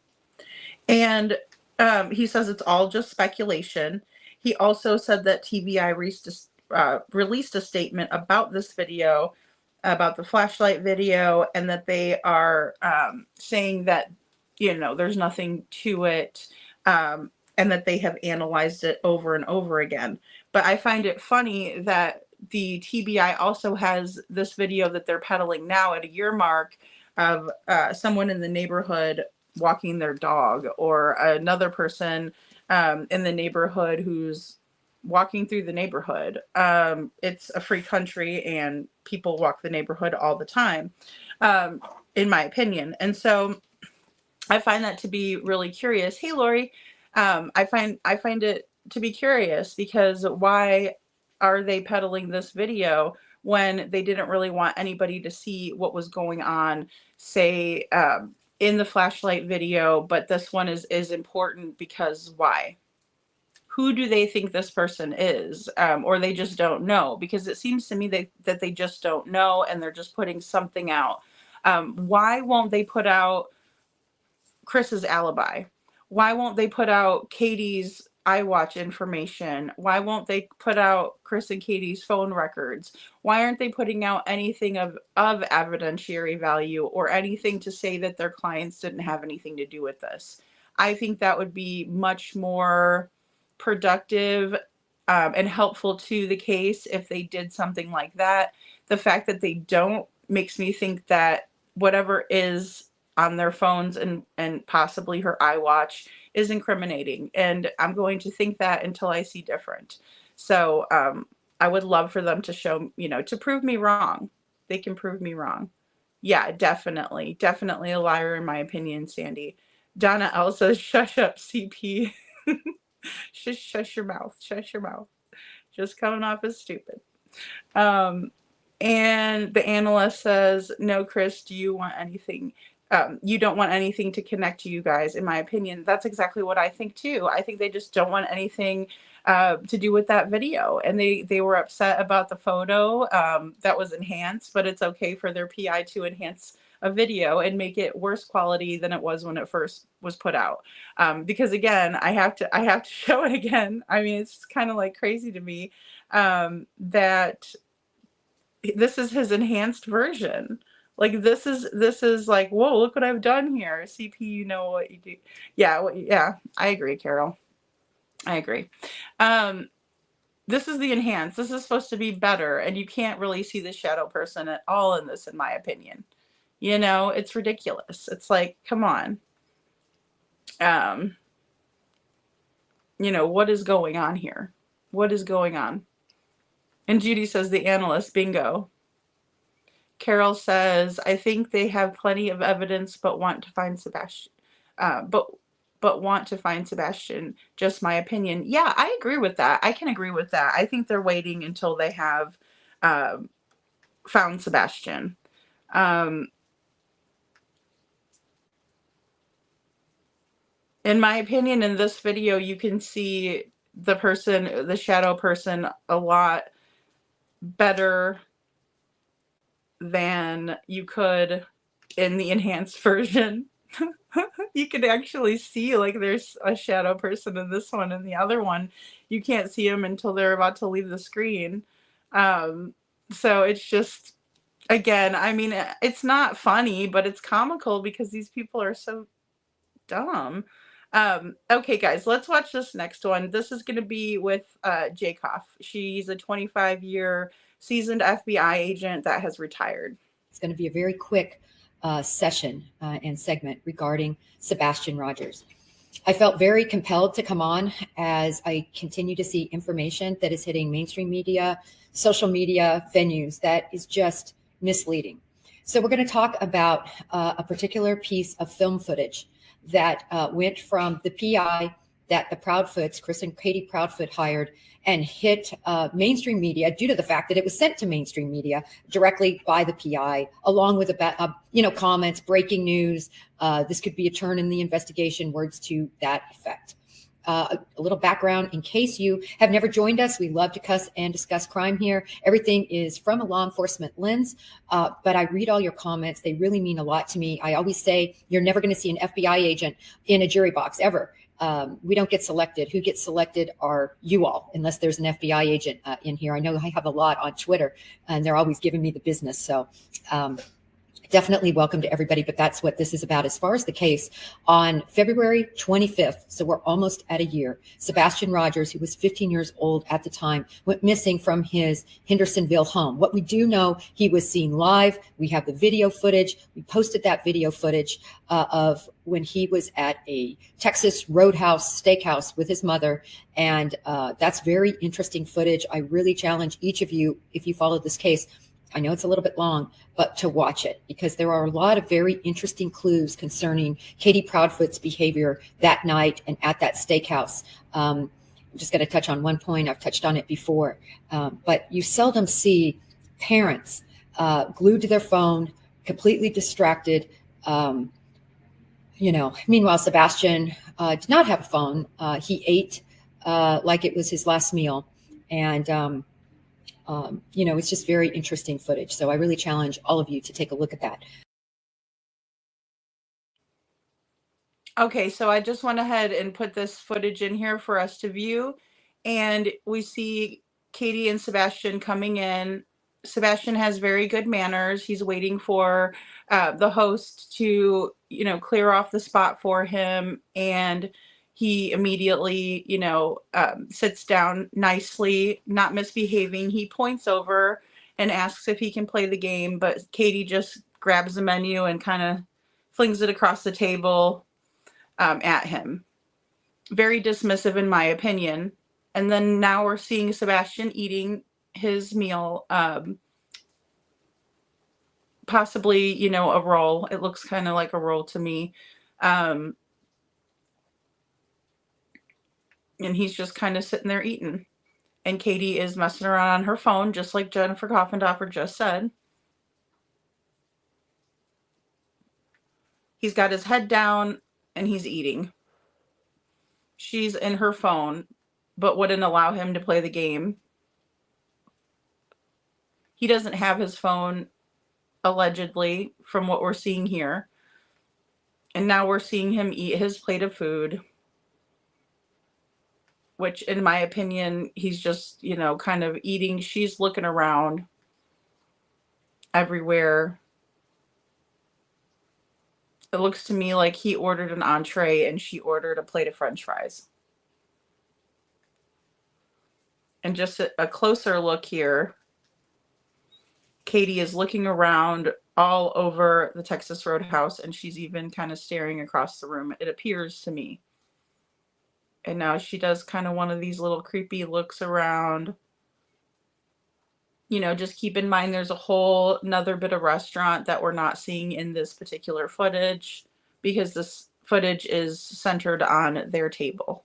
And he says it's all just speculation. He also said that TBI released a statement about this video, about the flashlight video, and that they are saying that, there's nothing to it, and that they have analyzed it over and over again. But I find it funny that the TBI also has this video that they're peddling now at a year mark of someone in the neighborhood walking their dog, or another person in the neighborhood who's walking through the neighborhood. It's a free country and people walk the neighborhood all the time, in my opinion. And so I find that to be really curious. Hey, Lori, I find it to be curious, because why are they peddling this video when they didn't really want anybody to see what was going on, say, in the flashlight video, but this one is important because why? Who do they think this person is? Or they just don't know? Because it seems to me that they just don't know, and they're just putting something out. Why won't they put out Chris's alibi? Why won't they put out Katie's iWatch information? Why won't they put out Chris and Katie's phone records? Why aren't they putting out anything of evidentiary value, or anything to say that their clients didn't have anything to do with this? I think that would be much more productive and helpful to the case if they did something like that. The fact that they don't makes me think that whatever is on their phones and possibly her iWatch is incriminating. And I'm going to think that until I see different. So I would love for them to show, to prove me wrong. They can prove me wrong. Yeah, definitely. Definitely a liar in my opinion, Sandy. Donna L says, shush up, CP. Shush your mouth. Shush your mouth. Just coming off as stupid. And the analyst says, no, Chris, do you want anything? You don't want anything to connect to you guys, in my opinion. That's exactly what I think too. I think they just don't want anything to do with that video. And they were upset about the photo that was enhanced, but it's okay for their PI to enhance a video and make it worse quality than it was when it first was put out. Because again, I have to show it again. I mean, it's kind of like crazy to me that this is his enhanced version. Like this is like, whoa, look what I've done here. CP, you know what you do. Yeah, I agree, Carol. I agree. This is the enhanced. This is supposed to be better, and you can't really see the shadow person at all in this, in my opinion. It's ridiculous. It's like, come on. What is going on here? What is going on? And Judy says the analyst, bingo. Carol says, I think they have plenty of evidence, but want to find Sebastian. But want to find Sebastian. Just my opinion. Yeah, I agree with that. I can agree with that. I think they're waiting until they have found Sebastian. In my opinion, in this video, you can see the shadow person, a lot better than you could in the enhanced version. You could actually see like there's a shadow person in this one, and the other one you can't see them until they're about to leave the screen. So it's just, again, I mean, it's not funny, but it's comical because these people are so dumb. Okay, guys, let's watch this next one. This is going to be with Jacoff. She's a 25-year seasoned FBI agent that has retired. It's going to be a very quick session and segment regarding Sebastian Rogers. I felt very compelled to come on as I continue to see information that is hitting mainstream media, social media venues that is just misleading. So we're going to talk about a particular piece of film footage that went from the PI that the Proudfoots, Chris and Katie Proudfoot, hired and hit mainstream media due to the fact that it was sent to mainstream media directly by the PI, along with comments, breaking news. This could be a turn in the investigation, words to that effect. a little background in case you have never joined us. We love to cuss and discuss crime here. Everything is from a law enforcement lens, but I read all your comments. They really mean a lot to me. I always say you're never going to see an FBI agent in a jury box ever. We don't get selected. Who gets selected are you all, unless there's an FBI agent in here. I know I have a lot on Twitter, and they're always giving me the business. So definitely welcome to everybody, but that's what this is about. As far as the case, on February 25th, so we're almost at a year, Sebastian Rogers, who was 15 years old at the time, went missing from his Hendersonville home. What we do know, he was seen live. We have the video footage. We posted that video footage of when he was at a Texas Roadhouse steakhouse with his mother. And that's very interesting footage. I really challenge each of you, if you follow this case, I know it's a little bit long, but to watch it, because there are a lot of very interesting clues concerning Katie Proudfoot's behavior that night and at that steakhouse. I'm just going to touch on one point. I've touched on it before, but you seldom see parents glued to their phone, completely distracted. Meanwhile, Sebastian did not have a phone. He ate like it was his last meal. And it's just very interesting footage. So I really challenge all of you to take a look at that. Okay, so I just went ahead and put this footage in here for us to view. And we see Katie and Sebastian coming in. Sebastian has very good manners. He's waiting for the host to, clear off the spot for him. And he immediately, sits down nicely, not misbehaving. He points over and asks if he can play the game, but Katie just grabs the menu and kind of flings it across the table at him. Very dismissive, in my opinion. And then now we're seeing Sebastian eating his meal, possibly, a roll. It looks kind of like a roll to me. And he's just kind of sitting there eating. And Katie is messing around on her phone, just like Jennifer Coffendorfer just said. He's got his head down and he's eating. She's in her phone, but wouldn't allow him to play the game. He doesn't have his phone, allegedly, from what we're seeing here. And now we're seeing him eat his plate of food, which, in my opinion, he's just, kind of eating. She's looking around everywhere. It looks to me like he ordered an entree and she ordered a plate of French fries. And just a closer look here, Katie is looking around all over the Texas Roadhouse, and she's even kind of staring across the room, it appears to me. And now she does kind of one of these little creepy looks around. Just keep in mind there's a whole another bit of restaurant that we're not seeing in this particular footage, because this footage is centered on their table.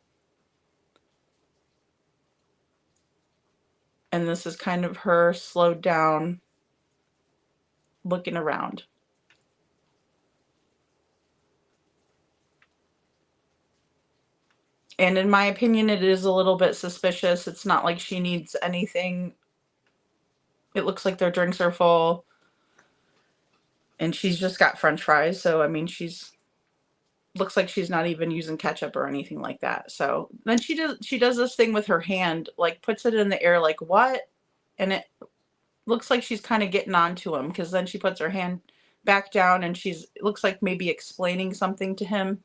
And this is kind of her slowed down, looking around. And in my opinion, it is a little bit suspicious. It's not like she needs anything. It looks like their drinks are full. And she's just got French fries. So, I mean, looks like she's not even using ketchup or anything like that. So then she does this thing with her hand, like puts it in the air, like, what? And it looks like she's kind of getting on to him, because then she puts her hand back down and it looks like maybe explaining something to him.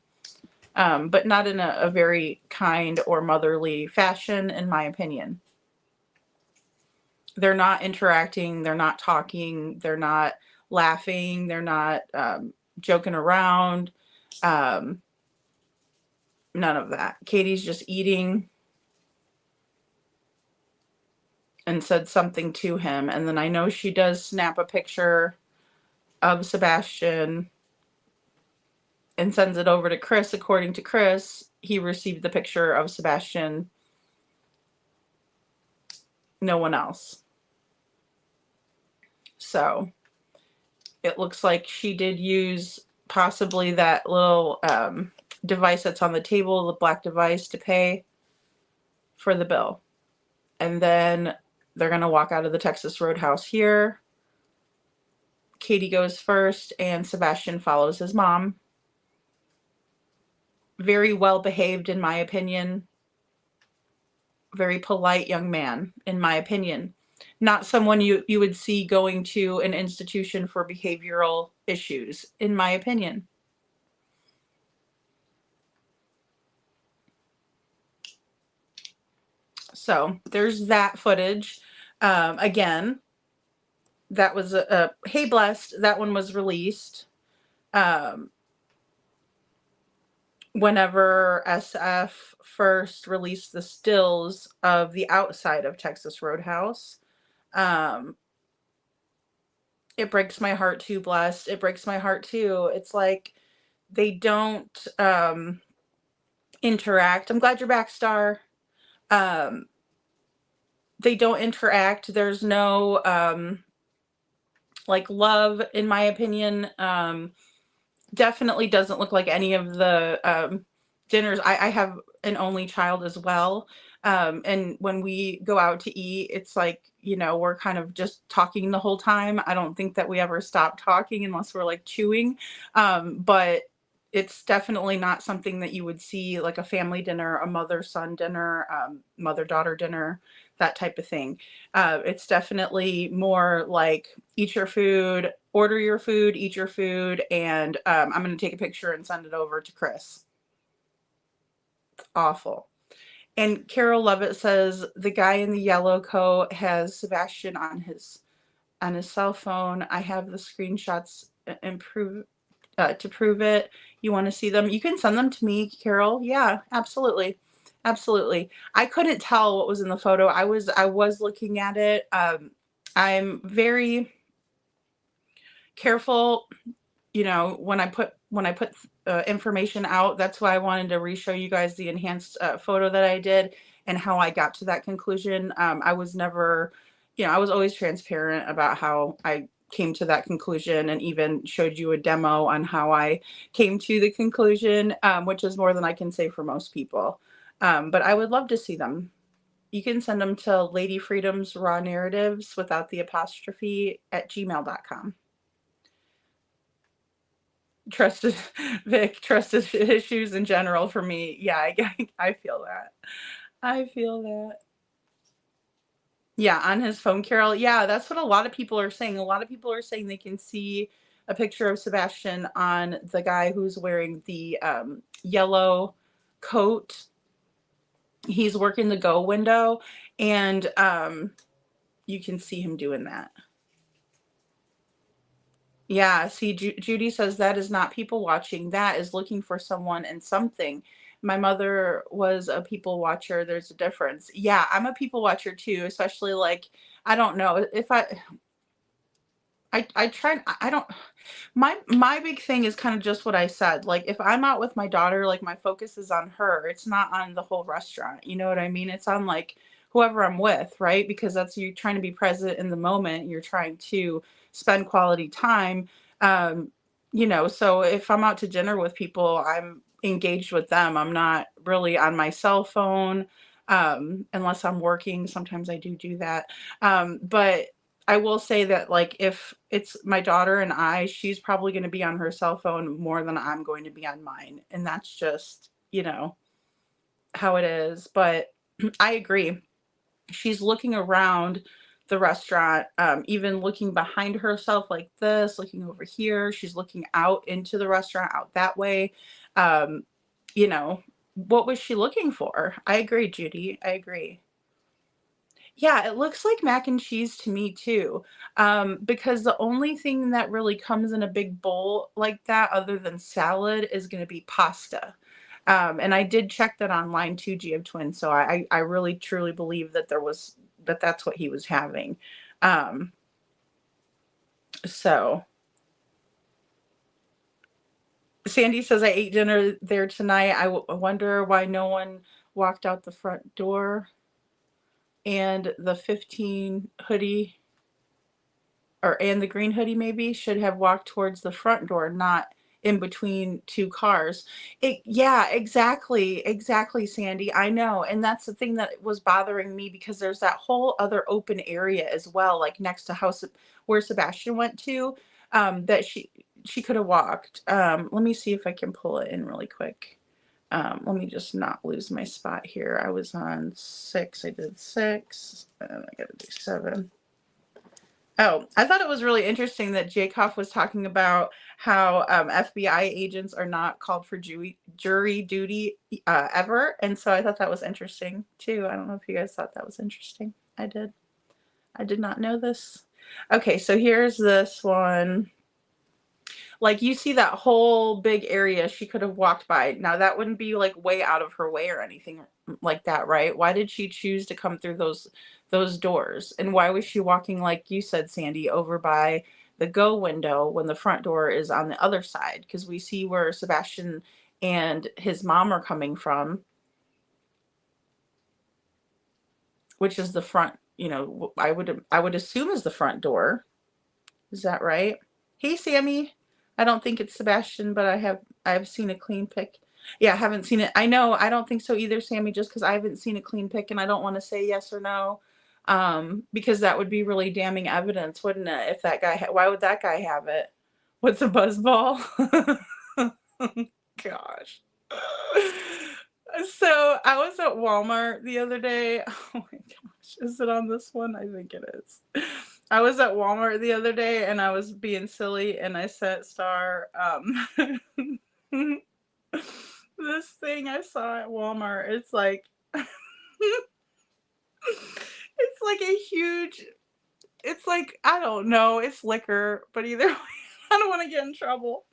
But not in a very kind or motherly fashion, in my opinion. They're not interacting. They're not talking. They're not laughing. They're not joking around. None of that. Katie's just eating and said something to him. And then I know she does snap a picture of Sebastian and sends it over to Chris. According to Chris, he received the picture of Sebastian. No one else. So it looks like she did use possibly that little device that's on the table, the black device, to pay for the bill. And then they're going to walk out of the Texas Roadhouse here. Katie goes first, and Sebastian follows his mom. Very well behaved, in my opinion. Very polite young man, in my opinion. Not someone you would see going to an institution for behavioral issues, in my opinion. So there's that footage. Again, that was Hey Blessed, that one was released whenever SF first released the stills of the outside of Texas Roadhouse. It breaks my heart too, Blessed. It breaks my heart too. It's like they don't interact. I'm glad you're back, Star. They don't interact. There's no like love, in my opinion. Definitely doesn't look like any of the dinners. I have an only child as well. And when we go out to eat, it's like, you know, we're kind of just talking the whole time. I don't think that we ever stop talking unless we're like chewing. But it's definitely not something that you would see like a family dinner, a mother-son dinner, mother-daughter dinner, that type of thing. It's definitely more like eat your food, order your food, eat your food, and I'm going to take a picture and send it over to Chris. It's awful. And Carol Lovett says the guy in the yellow coat has Sebastian on his cell phone. I have the screenshots and to prove it. You want to see them? You can send them to me, Carol. Yeah, absolutely. Absolutely. I couldn't tell what was in the photo. I was looking at it. I'm very careful, you know, when I put information out. That's why I wanted to re-show you guys the enhanced photo that I did and how I got to that conclusion. I was never, you know, I was always transparent about how I came to that conclusion, and even showed you a demo on how I came to the conclusion, which is more than I can say for most people. But I would love to see them. You can send them to Lady Freedom's Raw Narratives without the apostrophe at gmail.com. Trusted Vic, trusted issues in general for me. Yeah, I feel that. I feel that. Yeah, on his phone, Carol. Yeah, that's what a lot of people are saying. A lot of people are saying they can see a picture of Sebastian on the guy who's wearing the yellow coat. He's working the go window, and you can see him doing that. Yeah, see, Judy says that is not people watching. That is looking for someone and something. My mother was a people watcher. There's a difference. Yeah, I'm a people watcher too, especially like, I don't know if I try, I don't, my big thing is kind of just what I said. Like if I'm out with my daughter, like my focus is on her. It's not on the whole restaurant. You know what I mean? It's on like whoever I'm with, right? Because that's, you trying to be present in the moment. You're trying to spend quality time. You know, so if I'm out to dinner with people, I'm engaged with them. I'm not really on my cell phone, unless I'm working. Sometimes I do that. But I will say that, like, if it's my daughter and I, she's probably going to be on her cell phone more than I'm going to be on mine. And that's just, you know, how it is. But I agree. She's looking around the restaurant, even looking behind herself like this, looking over here. She's looking out into the restaurant, out that way. You know, what was she looking for? I agree, Judy. I agree. Yeah, it looks like mac and cheese to me too, because the only thing that really comes in a big bowl like that other than salad is going to be pasta. And I did check that online too, G of Twins, so I really truly believe that that's what he was having. So Sandy says, I ate dinner there tonight. I wonder why no one walked out the front door. And the 15 hoodie, and the green hoodie maybe, should have walked towards the front door, not in between two cars. Yeah, exactly, Sandy. I know. And that's the thing that was bothering me, because there's that whole other open area as well, like next to house where Sebastian went to, that she could have walked. Let me see if I can pull it in really quick. Let me just not lose my spot here. I was on 6. I did 6. And I got to do 7. Oh, I thought it was really interesting that Jacob was talking about how FBI agents are not called for jury duty ever. And so I thought that was interesting too. I don't know if you guys thought that was interesting. I did. I did not know this. Okay, so here's this one. Like, you see that whole big area she could have walked by. Now, that wouldn't be like way out of her way or anything like that, right? Why did she choose to come through those doors? And why was she walking, like you said, Sandy, over by the go window when the front door is on the other side? Because we see where Sebastian and his mom are coming from, which is the front, you know, I would assume is the front door. Is that right? Hey, Sammy. I don't think it's Sebastian, but I've seen a clean pic. Yeah, I haven't seen it. I know. I don't think so either, Sammy, just because I haven't seen a clean pic and I don't want to say yes or no, because that would be really damning evidence, wouldn't it? If that guy, why would that guy have it? What's a buzzball? Gosh. So I was at Walmart the other day. Oh my gosh, is it on this one? I think it is. I was at Walmart the other day and I was being silly and I said star this thing I saw at Walmart. It's like it's like a huge, it's like, I don't know, it's liquor, but either way, I don't want to get in trouble.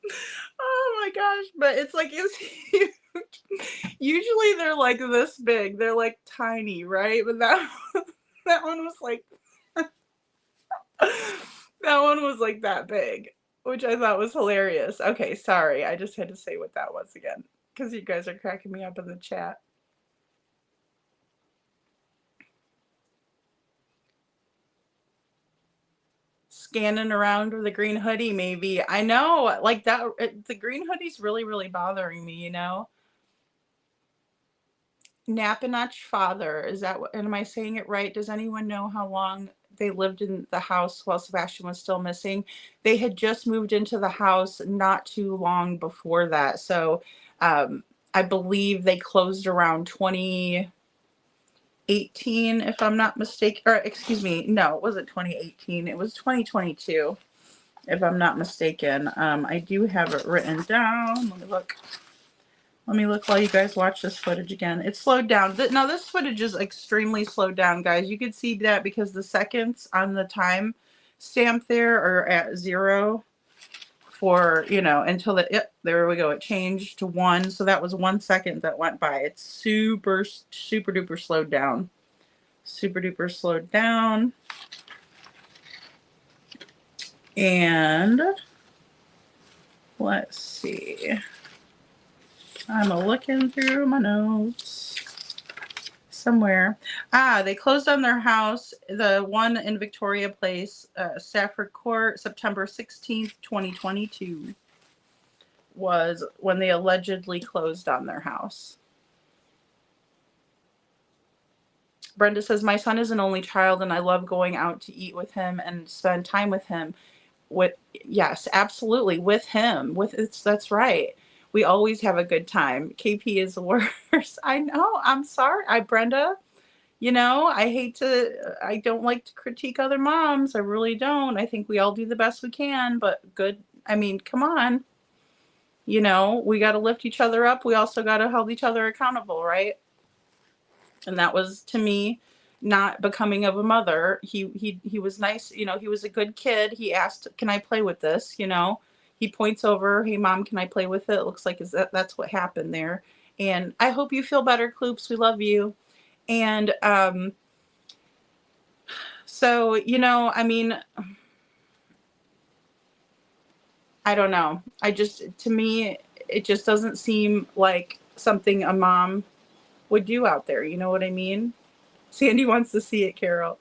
Oh my gosh, but it's like, it's huge. Usually they're like this big. They're like tiny, right? But that one was like that one was like that big, which I thought was hilarious. Okay, sorry. I just had to say what that was again, because you guys are cracking me up in the chat. Scanning around with the green hoodie, maybe. I know, like that. The green hoodie's really, really bothering me, you know? Napinach father. Is that what, am I saying it right? Does anyone know how long they lived in the house while Sebastian was still missing? They had just moved into the house not too long before that. So I believe they closed around 2018, if I'm not mistaken. Or excuse me, no, it wasn't 2018. It was 2022, if I'm not mistaken. I do have it written down. Let me look. Let me look while you guys watch this footage again. It's slowed down. Now, this footage is extremely slowed down, guys. You can see that because the seconds on the time stamp there are at 0 for, you know, until yep, there we go. It changed to 1. So that was 1 second that went by. It's super, super duper slowed down. Super duper slowed down. And let's see. I'm looking through my notes somewhere. They closed on their house, the one in Victoria Place, Stafford Court, September 16th, 2022 was when they allegedly closed on their house. Brenda says, my son is an only child and I love going out to eat with him and spend time with him. Yes, absolutely, with him. That's right. We always have a good time. KP is the worst. I know. I'm sorry. Brenda, you know, I don't like to critique other moms. I really don't. I think we all do the best we can, but I mean, come on. You know, we got to lift each other up. We also got to hold each other accountable, right? And that was, to me, not becoming of a mother. He was nice. You know, he was a good kid. He asked, can I play with this? You know, he points over, hey, Mom, can I play with it? It looks like that's what happened there. And I hope you feel better, Kloops. We love you. And so, you know, I mean, I don't know. To me, it just doesn't seem like something a mom would do out there. You know what I mean? Sandy wants to see it, Carol.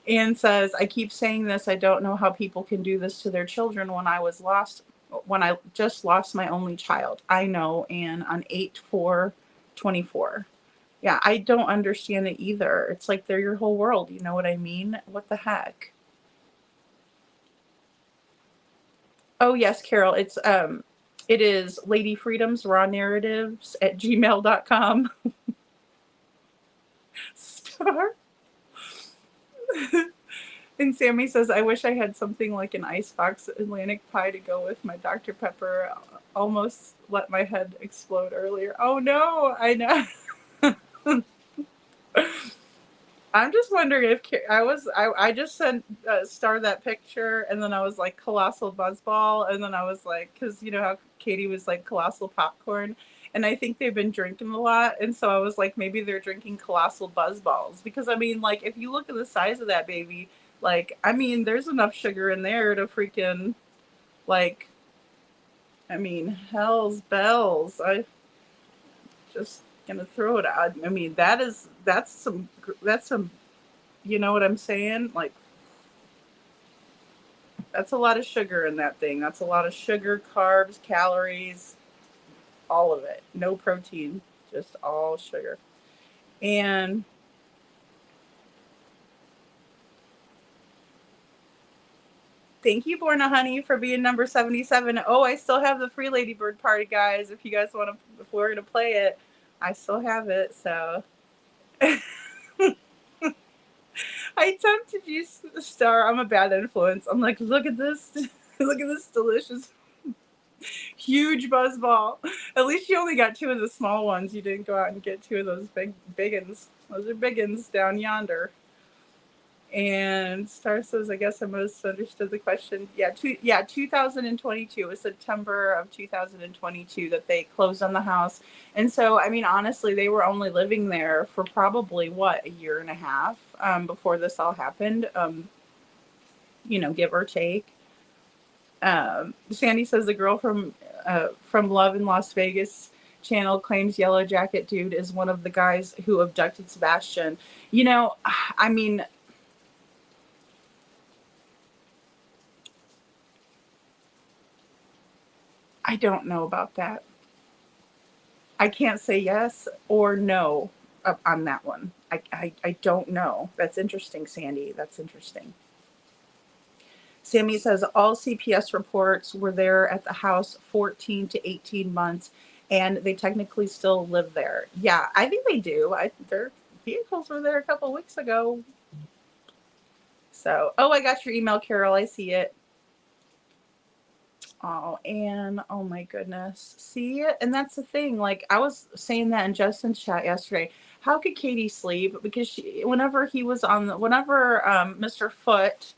Anne says, I keep saying this. I don't know how people can do this to their children. When I was lost, when I just lost my only child. I know, and on 8/4/24. Yeah, I don't understand it either. It's like they're your whole world. You know what I mean? What the heck? Oh yes, Carol. It is Lady Freedom's Raw Narratives at gmail.com. Star. And Sammy says, I wish I had something like an icebox Atlantic pie to go with my Dr. Pepper. Almost let my head explode earlier. Oh no, I know. I'm just wondering if I just sent Star that picture, and then I was like colossal buzzball, and then I was like, because you know how Katie was like colossal popcorn, and I think they've been drinking a lot, and so I was like, maybe they're drinking colossal buzzballs, because I mean, like, if you look at the size of that baby, like, I mean, there's enough sugar in there to freaking, like, I mean, hell's bells. I just gonna throw it out. I mean, that's some, you know what I'm saying? Like, that's a lot of sugar in that thing. That's a lot of sugar, carbs, calories, all of it. No protein, just all sugar. And thank you, Borna Honey, for being number 77. Oh, I still have the free Ladybird party, guys. If you guys want to, if we're going to play it, I still have it. So I tempted you, Star. I'm a bad influence. I'm like, look at this. Look at this delicious, huge buzz ball. At least you only got two of the small ones. You didn't go out and get two of those biggins. Those are biggins down yonder. And Star says, I guess I misunderstood the question. Yeah, 2022. It was September of 2022 that they closed on the house. And so, I mean, honestly, they were only living there for probably, what, a year and a half before this all happened, you know, give or take. Sandy says the girl from Love in Las Vegas channel claims Yellow Jacket Dude is one of the guys who abducted Sebastian. You know, I mean, I don't know about that. I can't say yes or no on that one. I don't know. That's interesting, Sandy. That's interesting. Sammy says all CPS reports were there at the house 14 to 18 months, and they technically still live there. Yeah, I think they do. Their vehicles were there a couple weeks ago. So, oh, I got your email, Carol. I see it. Oh, and oh my goodness. See, and that's the thing. Like, I was saying that in Justin's chat yesterday. How could Katie sleep? Because whenever Mr. Foote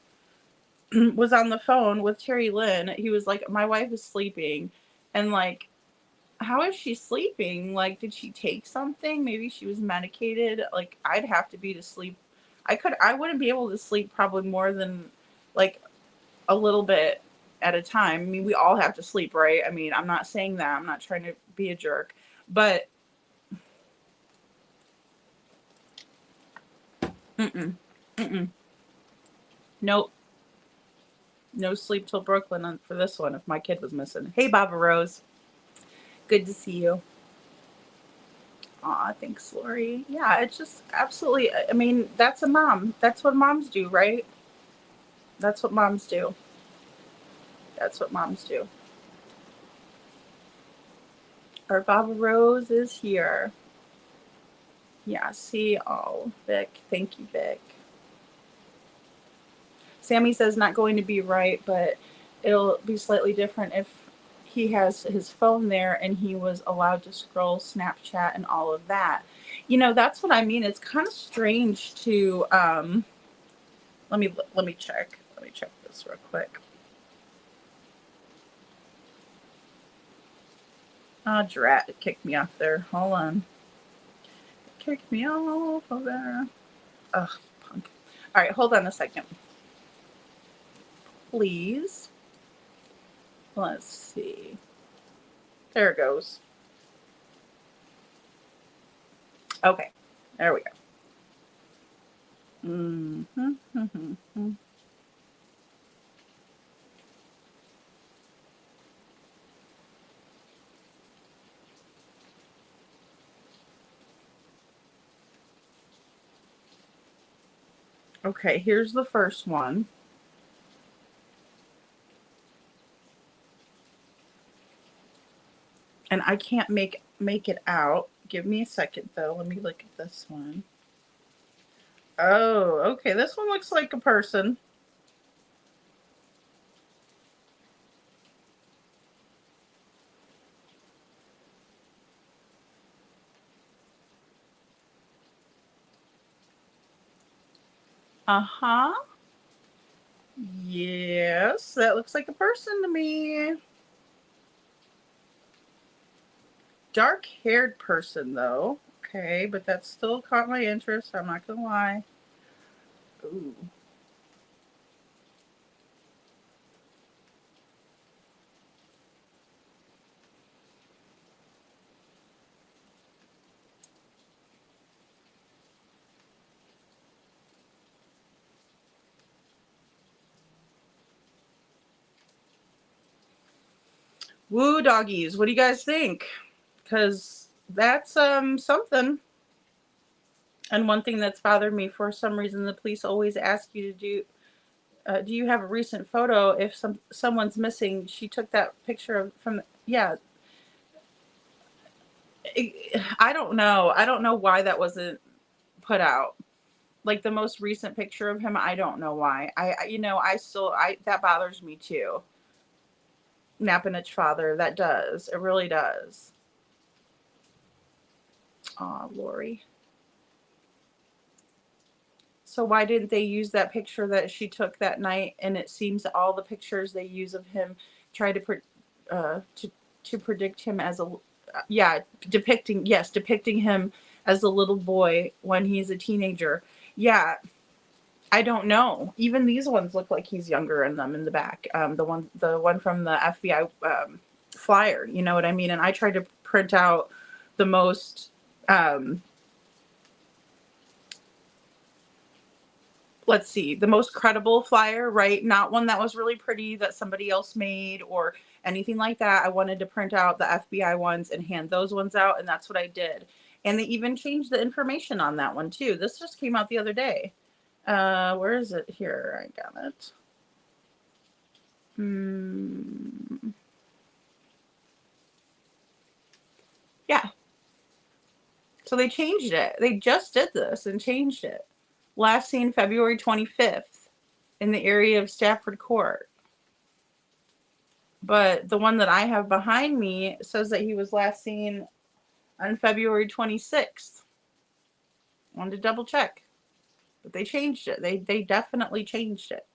was on the phone with Terry Lynn, he was like, my wife is sleeping. And like, how is she sleeping? Like, did she take something? Maybe she was medicated. Like, I'd have to be to sleep. I wouldn't be able to sleep probably more than like a little bit at a time. I mean, we all have to sleep, right? I mean, I'm not saying that. I'm not trying to be a jerk, but nope. No sleep till Brooklyn for this one if my kid was missing. Hey, Baba Rose. Good to see you. Aw, thanks, Lori. Yeah, it's just absolutely, I mean, that's a mom. That's what moms do, right? That's what moms do. That's what moms do. Our Baba Rose is here. Yeah, see, oh, Vic. Thank you, Vic. Sammy says not going to be right, but it'll be slightly different if he has his phone there and he was allowed to scroll Snapchat and all of that. You know, that's what I mean. It's kind of strange to let me check. Let me check this real quick. Oh, drat, it kicked me off there. Hold on. It kicked me off of there. Ugh, punk. All right, hold on a second. Please. Let's see. There it goes. Okay, there we go. Okay, here's the first one. And I can't make it out. Give me a second though. Let me look at this one. Oh, okay. This one looks like a person. Uh-huh. Yes, that looks like a person to me. Dark-haired person, though. Okay, but that still caught my interest. I'm not gonna lie. Ooh. Woo doggies. What do you guys think? Because that's something. And one thing that's bothered me, for some reason, the police always ask you to do you have a recent photo if someone's missing? She took that picture from, yeah. I don't know. I don't know why that wasn't put out. Like the most recent picture of him, I don't know why. That bothers me too. Napanich father, that does. It really does. Aw, Lori. So why didn't they use that picture that she took that night? And it seems all the pictures they use of him try to predict him as depicting him as a little boy when he's a teenager. Yeah, I don't know. Even these ones look like he's younger in them in the back. The one from the FBI flyer. You know what I mean? And I tried to print out the most. Let's see, the most credible flyer, right? Not one that was really pretty that somebody else made or anything like that. I wanted to print out the FBI ones and hand those ones out, and that's what I did. And they even changed the information on that one too. This just came out the other day. Where is it? Here, I got it. Yeah. So they changed it. They just did this and changed it. Last seen February 25th in the area of Stafford Court. But the one that I have behind me says that he was last seen on February 26th. Wanted to double check. But they changed it. They definitely changed it.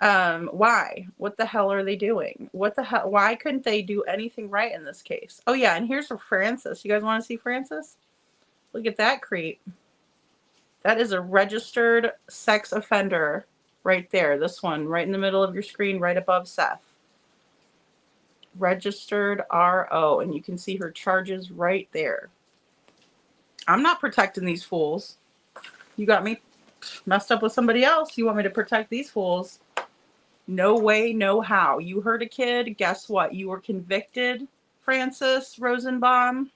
Why? What the hell are they doing? What the hell? Why couldn't they do anything right in this case? Oh yeah, and here's for Francis. You guys want to see Francis? Look at that creep. That is a registered sex offender right there. This one, right in the middle of your screen, right above Seth. Registered RO, and you can see her charges right there. I'm not protecting these fools. You got me messed up with somebody else. You want me to protect these fools? No way, no how. You hurt a kid. Guess what? You were convicted, Francis Rosenbaum.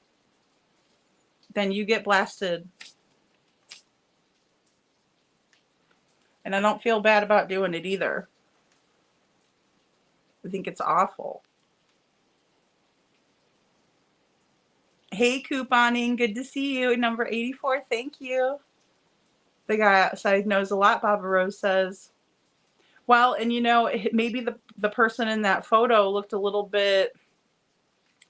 Then you get blasted. And I don't feel bad about doing it either. I think it's awful. Hey, couponing. Good to see you. Number 84. Thank you. The guy outside knows a lot, Baba Rose says. Well, and maybe the person in that photo looked a little bit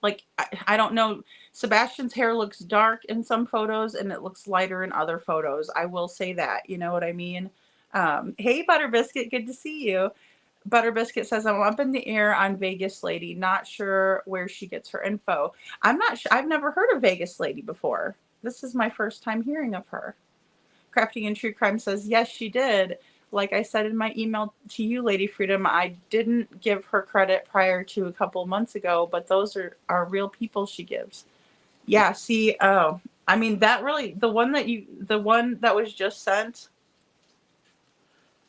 like, I don't know. Sebastian's hair looks dark in some photos and it looks lighter in other photos. I will say that. You know what I mean? Hey, Butter Biscuit. Good to see you. Butter Biscuit says, I'm up in the air on Vegas Lady. Not sure where she gets her info. I'm not sure. I've never heard of Vegas Lady before. This is my first time hearing of her. Crafting and True Crime says, yes, she did. Like I said in my email to you, Lady Freedom, I didn't give her credit prior to a couple months ago, but those are real people she gives. Yeah, see, I mean, that really, the one that was just sent,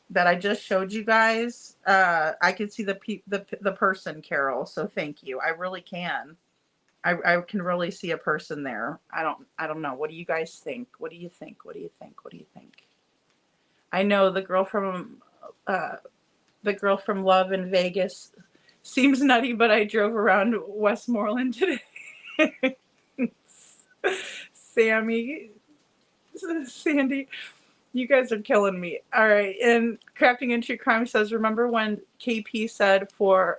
that I just showed you guys, I can see the person, Carol. So thank you. I really can. I can really see a person there. I don't know. What do you guys think? What do you think? What do you think? What do you think? I know the girl from Love in Vegas seems nutty, but I drove around Westmoreland today. Sandy, you guys are killing me. All right, and Crafting into Crime says, remember when KP said,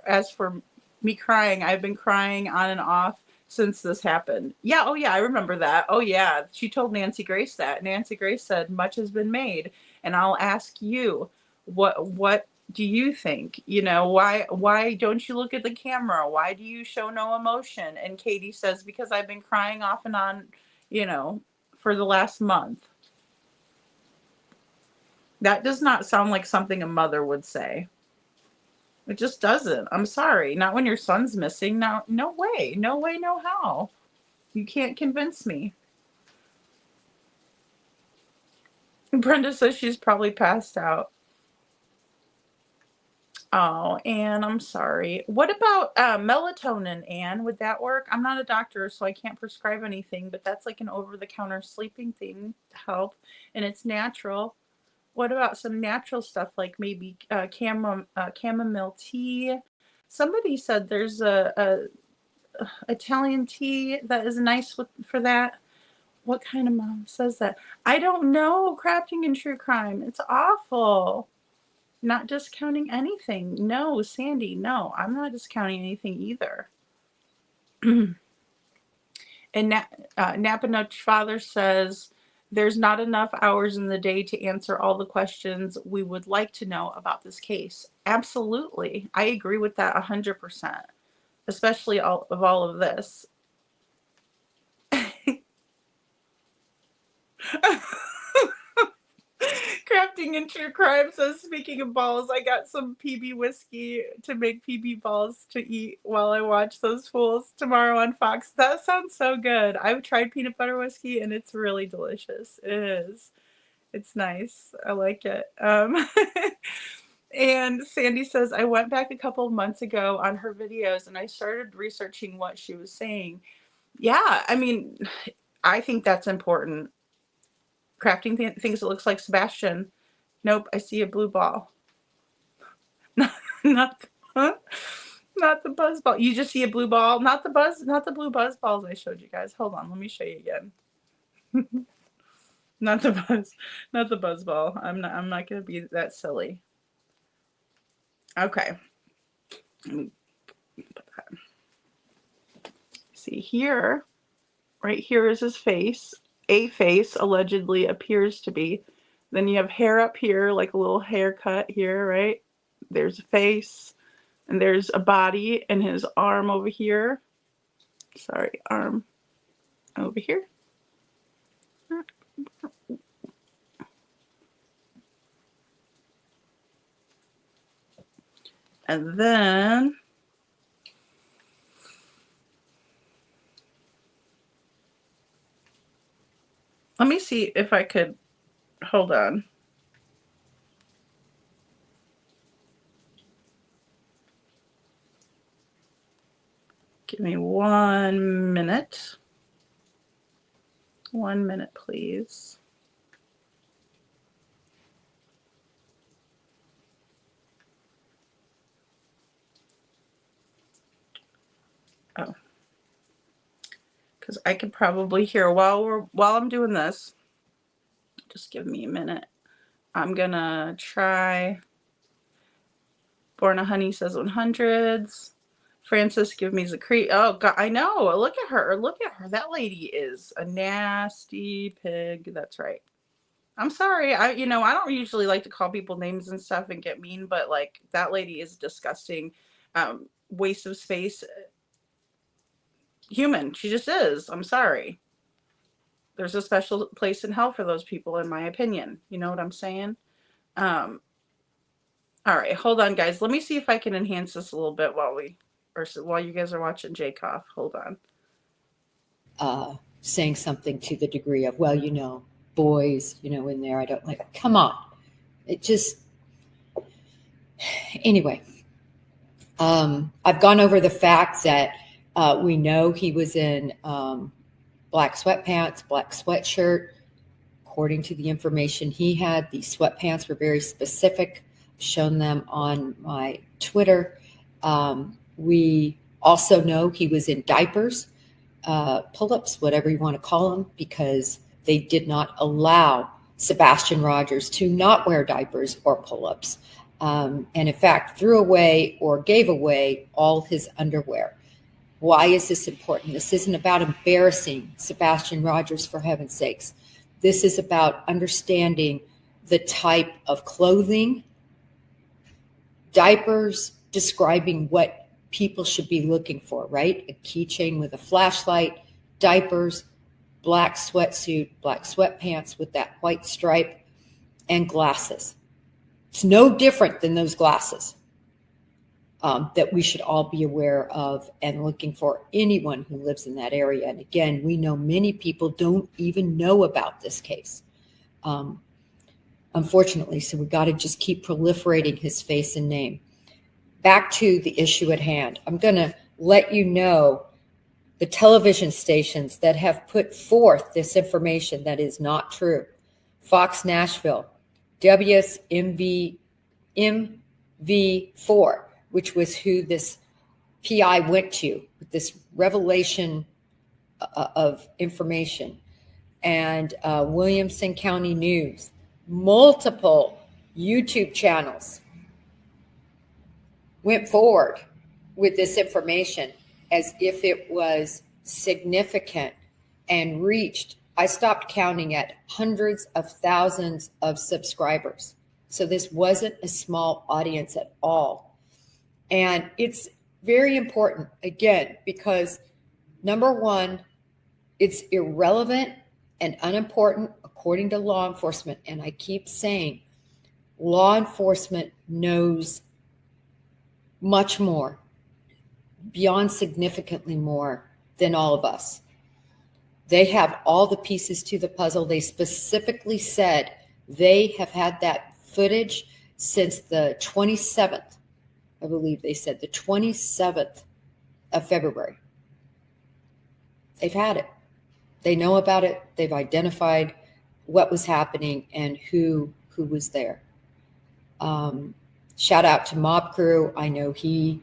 as for me crying, I've been crying on and off since this happened. Yeah, oh yeah, I remember that. Oh yeah, she told Nancy Grace that. Nancy Grace said, much has been made, and I'll ask you, what do you think? You know, why don't you look at the camera? Why do you show no emotion? And Katie says, because I've been crying off and on, you know, for the last month. That does not sound like something a mother would say. It just doesn't. I'm sorry. Not when your son's missing. No way. No way, no how. You can't convince me. Brenda says she's probably passed out. Oh, Anne, I'm sorry. What about melatonin, Anne? Would that work? I'm not a doctor, so I can't prescribe anything, but that's like an over-the-counter sleeping thing to help, and it's natural. What about some natural stuff like maybe chamomile tea? Somebody said there's a Italian tea that is nice for that. What kind of mom says that? I don't know. Crafting in True Crime. It's awful. Not discounting anything. No, Sandy, no. I'm not discounting anything either. And Napanoch Father says, there's not enough hours in the day to answer all the questions we would like to know about this case. Absolutely. I agree with that 100%, especially all of this. Crafting in True Crime says, speaking of balls, I got some PB whiskey to make PB balls to eat while I watch those fools tomorrow on Fox. That sounds so good. I've tried peanut butter whiskey and it's really delicious. It is. It's nice. I like it. And Sandy says, I went back a couple of months ago on her videos and I started researching what she was saying. Yeah, I mean, I think that's important. Crafting things that looks like Sebastian. Nope, I see a blue ball. Not the buzz ball. You just see a blue ball. Not the blue buzz balls I showed you guys. Hold on, let me show you again. Not the buzz ball. I'm not gonna be that silly. Okay. Let me put that. See here, right here is his face. A face allegedly appears to be. Then you have hair up here, like a little haircut here, right? There's a face, and there's a body, and his arm over here. Sorry, arm over here. And then let me see if I could, hold on. Give me 1 minute. 1 minute, please. Oh, because I could probably hear while I'm doing this. Just give me a minute. I'm gonna try. Born a Honey says 100s. Francis, give me Zacree. Oh God, I know. Look at her. Look at her. That lady is a nasty pig. That's right. I'm sorry. I don't usually like to call people names and stuff and get mean, but like that lady is disgusting. Waste of space. Human. She just is. I'm sorry. There's a special place in hell for those people, in my opinion. You know what I'm saying? All right, hold on, guys. Let me see if I can enhance this a little bit while you guys are watching J-Coff. Hold on. Saying something to the degree of, well, boys, in there, I don't like, come on. It just, anyway. I've gone over the fact that we know he was in black sweatpants, black sweatshirt, according to the information he had, the sweatpants were very specific. Shown them on my Twitter. We also know he was in diapers, pull-ups, whatever you want to call them, because they did not allow Sebastian Rogers to not wear diapers or pull-ups. And in fact, threw away or gave away all his underwear. Why is this important? This isn't about embarrassing Sebastian Rogers, for heaven's sakes. This is about understanding the type of clothing, diapers, describing what people should be looking for, right? A keychain with a flashlight, diapers, black sweatsuit, black sweatpants with that white stripe, and glasses. It's no different than those glasses that we should all be aware of and looking for anyone who lives in that area. And again, we know many people don't even know about this case. Unfortunately, so we got to just keep proliferating his face and name. Back to the issue at hand. I'm going to let you know the television stations that have put forth this information that is not true. Fox Nashville, WSMV4, which was who this PI went to with this revelation of information, and Williamson County News. Multiple YouTube channels went forward with this information as if it was significant and reached, I stopped counting, at hundreds of thousands of subscribers. So this wasn't a small audience at all. And it's very important, again, because number one, it's irrelevant and unimportant according to law enforcement. And I keep saying, law enforcement knows much more, beyond significantly more than all of us. They have all the pieces to the puzzle. They specifically said they have had that footage since the 27th, I believe they said the 27th of February. They've had it. They know about it. They've identified what was happening and who was there. Shout out to Mob Crew. I know he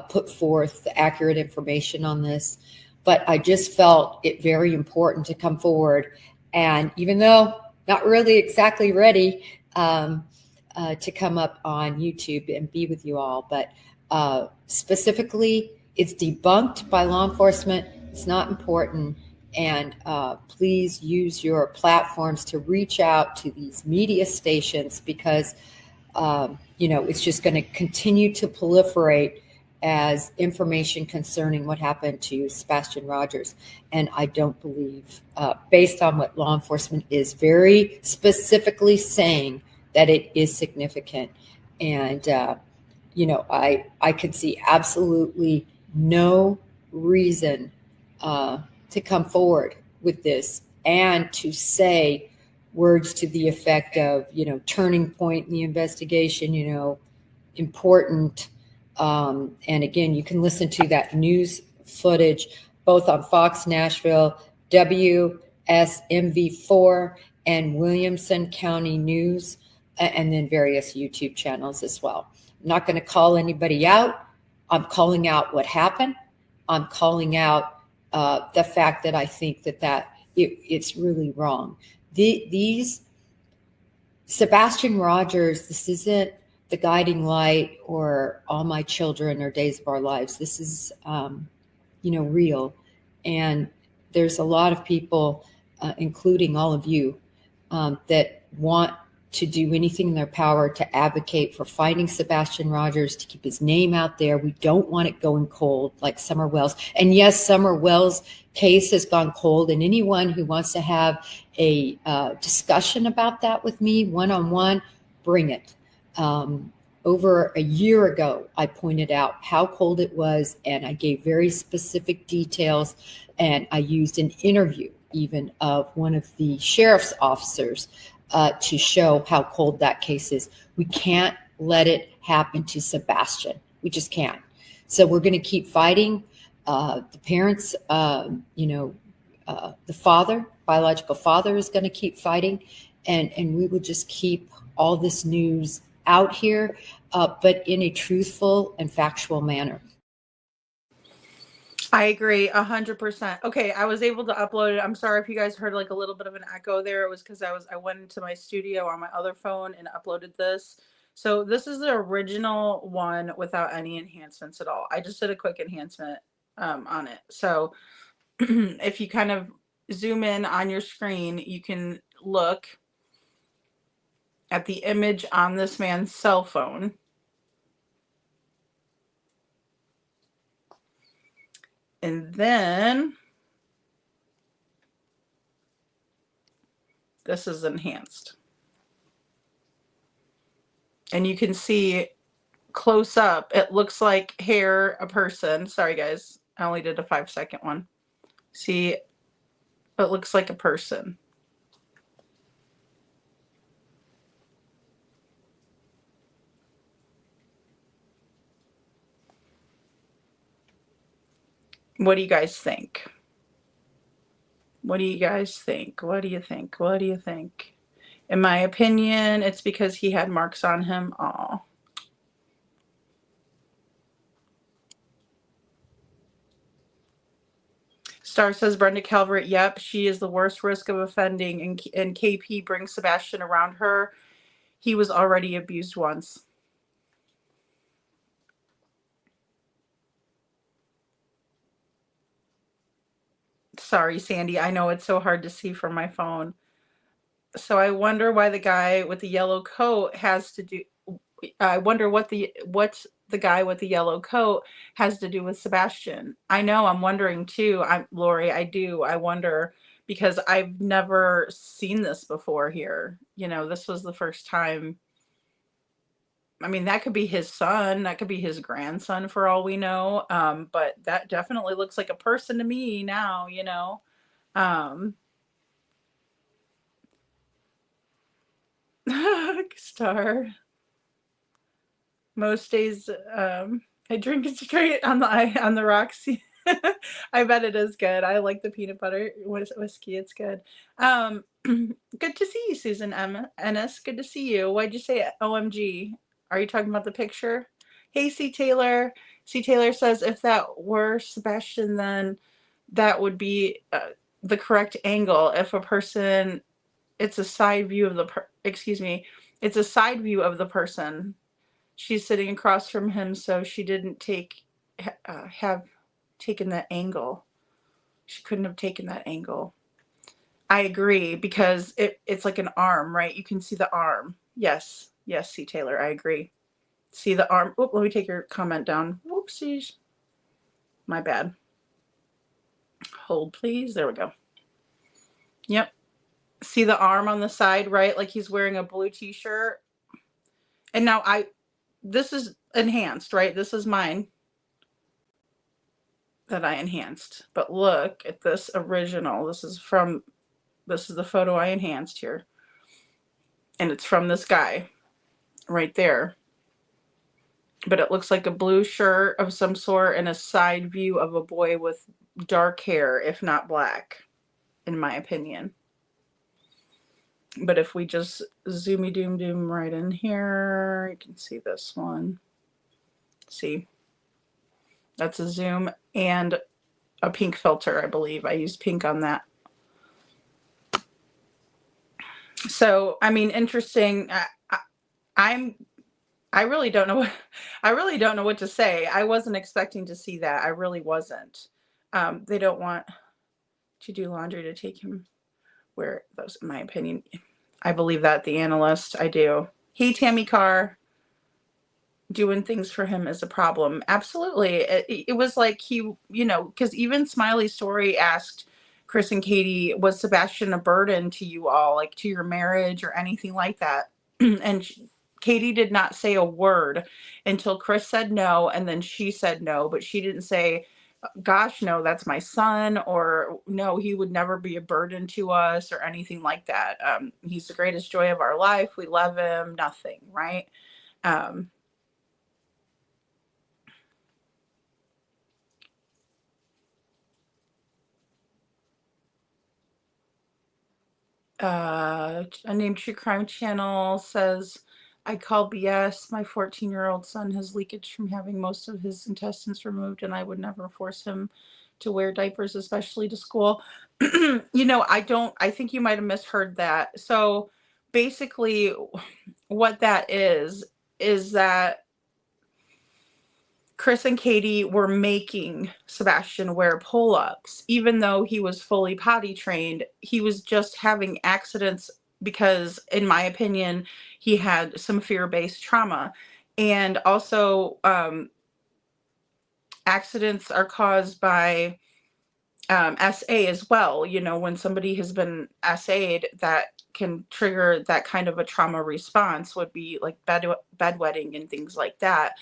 put forth the accurate information on this, but I just felt it very important to come forward. And even though not really exactly ready to come up on YouTube and be with you all, but specifically, it's debunked by law enforcement. It's not important. And please use your platforms to reach out to these media stations, because it's just going to continue to proliferate as information concerning what happened to Sebastian Rogers. And I don't believe, based on what law enforcement is very specifically saying, that it is significant. And, I could see absolutely no reason to come forward with this and to say words to the effect of, turning point in the investigation, important. And again, you can listen to that news footage both on Fox Nashville, WSMV4, and Williamson County News, and then various YouTube channels as well. I'm not going to call anybody out. I'm calling out what happened. I'm calling out the fact that I think that it's really wrong. These Sebastian Rogers, this isn't The Guiding Light or All My Children or Days of Our Lives. This is, real. And there's a lot of people, including all of you, that want to do anything in their power to advocate for finding Sebastian Rogers, to keep his name out there. We don't want it going cold like Summer Wells. And yes, Summer Wells' case has gone cold. And anyone who wants to have a discussion about that with me one-on-one, bring it. Over a year ago, I pointed out how cold it was, and I gave very specific details, and I used an interview even of one of the sheriff's officers to show how cold that case is. We can't let it happen to Sebastian. We just can't. So we're going to keep fighting. The parents, the father biological father is going to keep fighting, and we will just keep all this news out here, but in a truthful and factual manner. I agree 100%. Okay, I was able to upload it. I'm sorry if you guys heard like a little bit of an echo there. It was because I went into my studio on my other phone and uploaded this. So this is the original one without any enhancements at all. I just did a quick enhancement on it. So if you kind of zoom in on your screen, you can look at the image on this man's cell phone. And then this is enhanced. And you can see close up, it looks like hair, a person. Sorry guys, I only did a 5-second one. See, it looks like a person. What do you guys think? What do you guys think? What do you think? What do you think? In my opinion, it's because he had marks on him. Aw. Star says Brenda Calvert, yep, she is the worst risk of offending, and KP brings Sebastian around her. He was already abused once. Sorry, Sandy, I know it's so hard to see from my phone. So I wonder why the guy with the yellow coat has to do, I wonder what's the guy with the yellow coat has to do with Sebastian. I know, I'm wondering too. Lori, I do. I wonder because I've never seen this before here. You know, this was the first time. I mean, that could be his son, that could be his grandson for all we know. But that definitely looks like a person to me now, you know. Star. Most days, I drink it straight on the rocks. I bet it is good. I like the peanut butter whiskey. It's good. Good to see you, Susan Ennis. Good to see you. Why'd you say OMG? Are you talking about the picture? Hey, C. Taylor. C. Taylor says if that were Sebastian, then that would be the correct angle. If a person, it's a side view of the excuse me, it's a side view of the person. She's sitting across from him, so she didn't have taken that angle. She couldn't have taken that angle. I agree, because it's like an arm, right? You can see the arm. Yes, yes, C. Taylor, I agree. See the arm. Oop, let me take your comment down. Whoopsies. My bad. Hold, please. There we go. Yep. See the arm on the side, right? Like he's wearing a blue t-shirt. And now this is enhanced, right? This is mine that I enhanced. But look at this original. This is the photo I enhanced here. And it's from this guy right there. But it looks like a blue shirt of some sort and a side view of a boy with dark hair, if not black, in my opinion. But if we just zoomy doom right in here, you can see this one. See? That's a zoom and a pink filter, I believe. I used pink on that. So, I mean, interesting. I really don't know what to say. I wasn't expecting to see that. I really wasn't. They don't want to do laundry to take him where those, in my opinion. I believe that, the analyst. I do. Hey, Tammy Carr. Doing things for him is a problem. Absolutely. It was like he, you know, because even Smiley Story asked Chris and Katie, was Sebastian a burden to you all, like to your marriage or anything like that? And Katie did not say a word until Chris said no, and then she said no, but she didn't say, gosh, no, that's my son, or no, he would never be a burden to us or anything like that. He's the greatest joy of our life. We love him. Nothing, right? A named True Crime Channel says, I call BS. My 14-year-old son has leakage from having most of his intestines removed, and I would never force him to wear diapers, especially to school. I think you might have misheard that. So basically, what that is that Chris and Katie were making Sebastian wear pull-ups. Even though he was fully potty trained, he was just having accidents because, in my opinion, he had some fear-based trauma. And also, accidents are caused by SA as well. When somebody has been SA'd, that can trigger that kind of a trauma response, would be like bedwetting and things like that.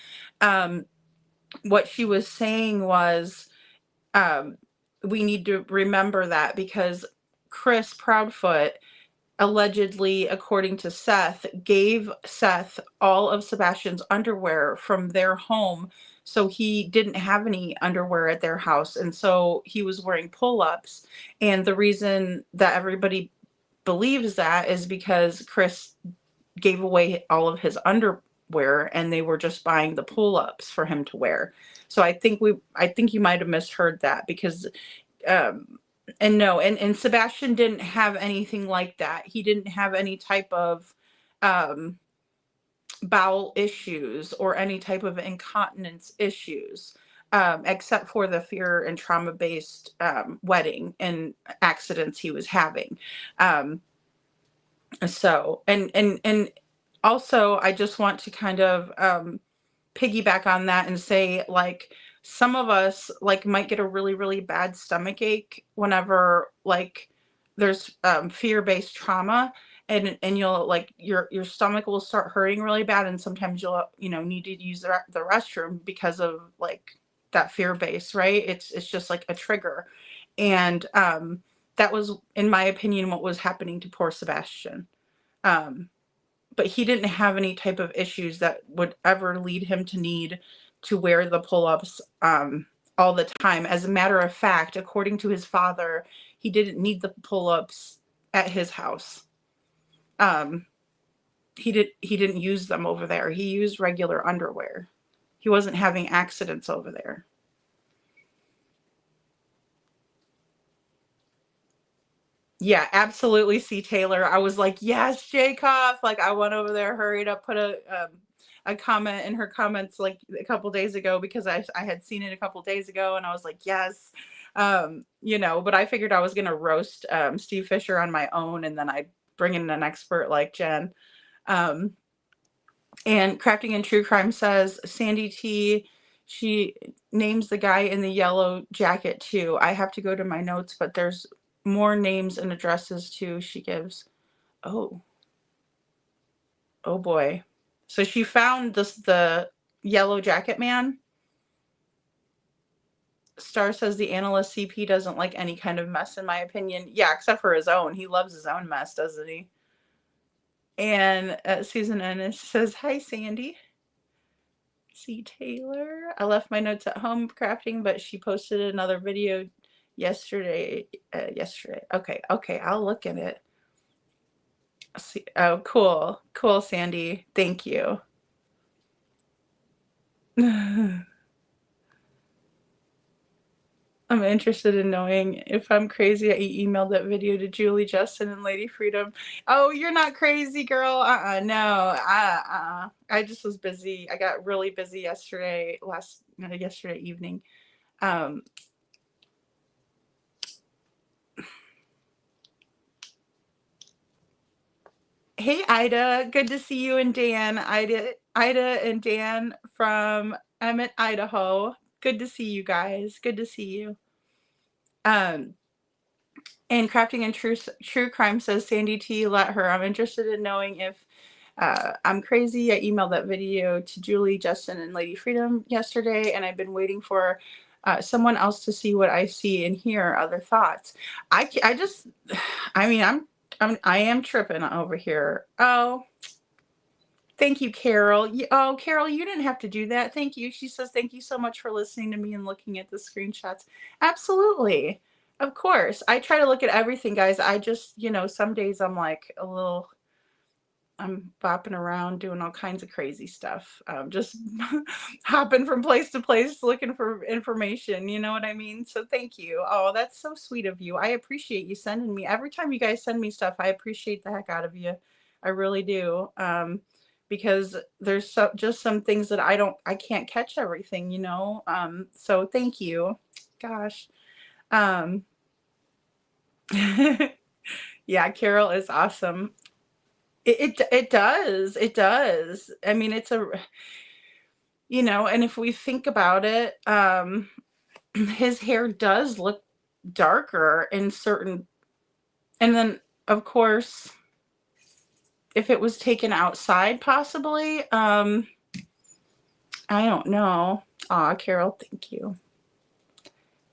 What she was saying was, we need to remember that because Chris Proudfoot allegedly, according to Seth, gave Seth all of Sebastian's underwear from their home. So he didn't have any underwear at their house. And so he was wearing pull-ups. And the reason that everybody believes that is because Chris gave away all of his underwear and they were just buying the pull-ups for him to wear. So I think you might have misheard that because and Sebastian didn't have anything like that. He didn't have any type of bowel issues or any type of incontinence issues, except for the fear and trauma-based wetting and accidents he was having. So, and also, I just want to kind of piggyback on that and say, like, some of us might get a really, really bad stomach ache whenever there's fear-based trauma, and you'll your stomach will start hurting really bad, and sometimes you'll need to use the restroom because of that fear base, right? It's just like a trigger, and that was, in my opinion, what was happening to poor Sebastian. But he didn't have any type of issues that would ever lead him to need to wear the pull-ups all the time. As a matter of fact, according to his father, he didn't need the pull-ups at his house. He didn't use them over there. He used regular underwear. He wasn't having accidents over there. Yeah, absolutely. C. Taylor. I was like, yes, Jacob. I went over there, hurried up, put a comment in her comments a couple days ago because I had seen it a couple days ago, and I was like, yes. But I figured I was gonna roast Steve Fisher on my own, and then I'd bring in an expert like Jen. And Crafting in True Crime says Sandy T. She names the guy in the yellow jacket too. I have to go to my notes, but there's more names and addresses too she gives. Oh boy. So she found the yellow jacket man. Star says the analyst CP doesn't like any kind of mess, in my opinion. Yeah, except for his own. He loves his own mess, doesn't he? And Susan Ennis says, hi, Sandy. C. Taylor. I left my notes at home crafting, but she posted another video yesterday. Okay, I'll look at it. See. Oh, cool, Sandy. Thank you. I'm interested in knowing if I'm crazy. I emailed that video to Julie, Justin, and Lady Freedom. Oh, you're not crazy, girl. No. I just was busy. I got really busy yesterday evening. Hey, Ida. Good to see you and Dan. Ida and Dan from Emmett, Idaho. Good to see you guys. Good to see you. And Crafting in True Crime says, Sandy T, let her. I'm interested in knowing if I'm crazy. I emailed that video to Julie, Justin, and Lady Freedom yesterday, and I've been waiting for someone else to see what I see and hear other thoughts. I am tripping over here. Oh, thank you, Carol. Oh, Carol, you didn't have to do that. Thank you. She says, thank you so much for listening to me and looking at the screenshots. Absolutely. Of course. I try to look at everything, guys. I just, some days I'm like I'm bopping around doing all kinds of crazy stuff. Just hopping from place to place looking for information. You know what I mean? So thank you. Oh, that's so sweet of you. I appreciate you sending me. Every time you guys send me stuff, I appreciate the heck out of you. I really do. Because there's just some things that I can't catch everything, so thank you. Gosh. Um, yeah, Carol is awesome. It does. It does. I mean, and if we think about it, his hair does look darker in certain, and then of course, if it was taken outside, possibly, I don't know. Aw, Carol, thank you.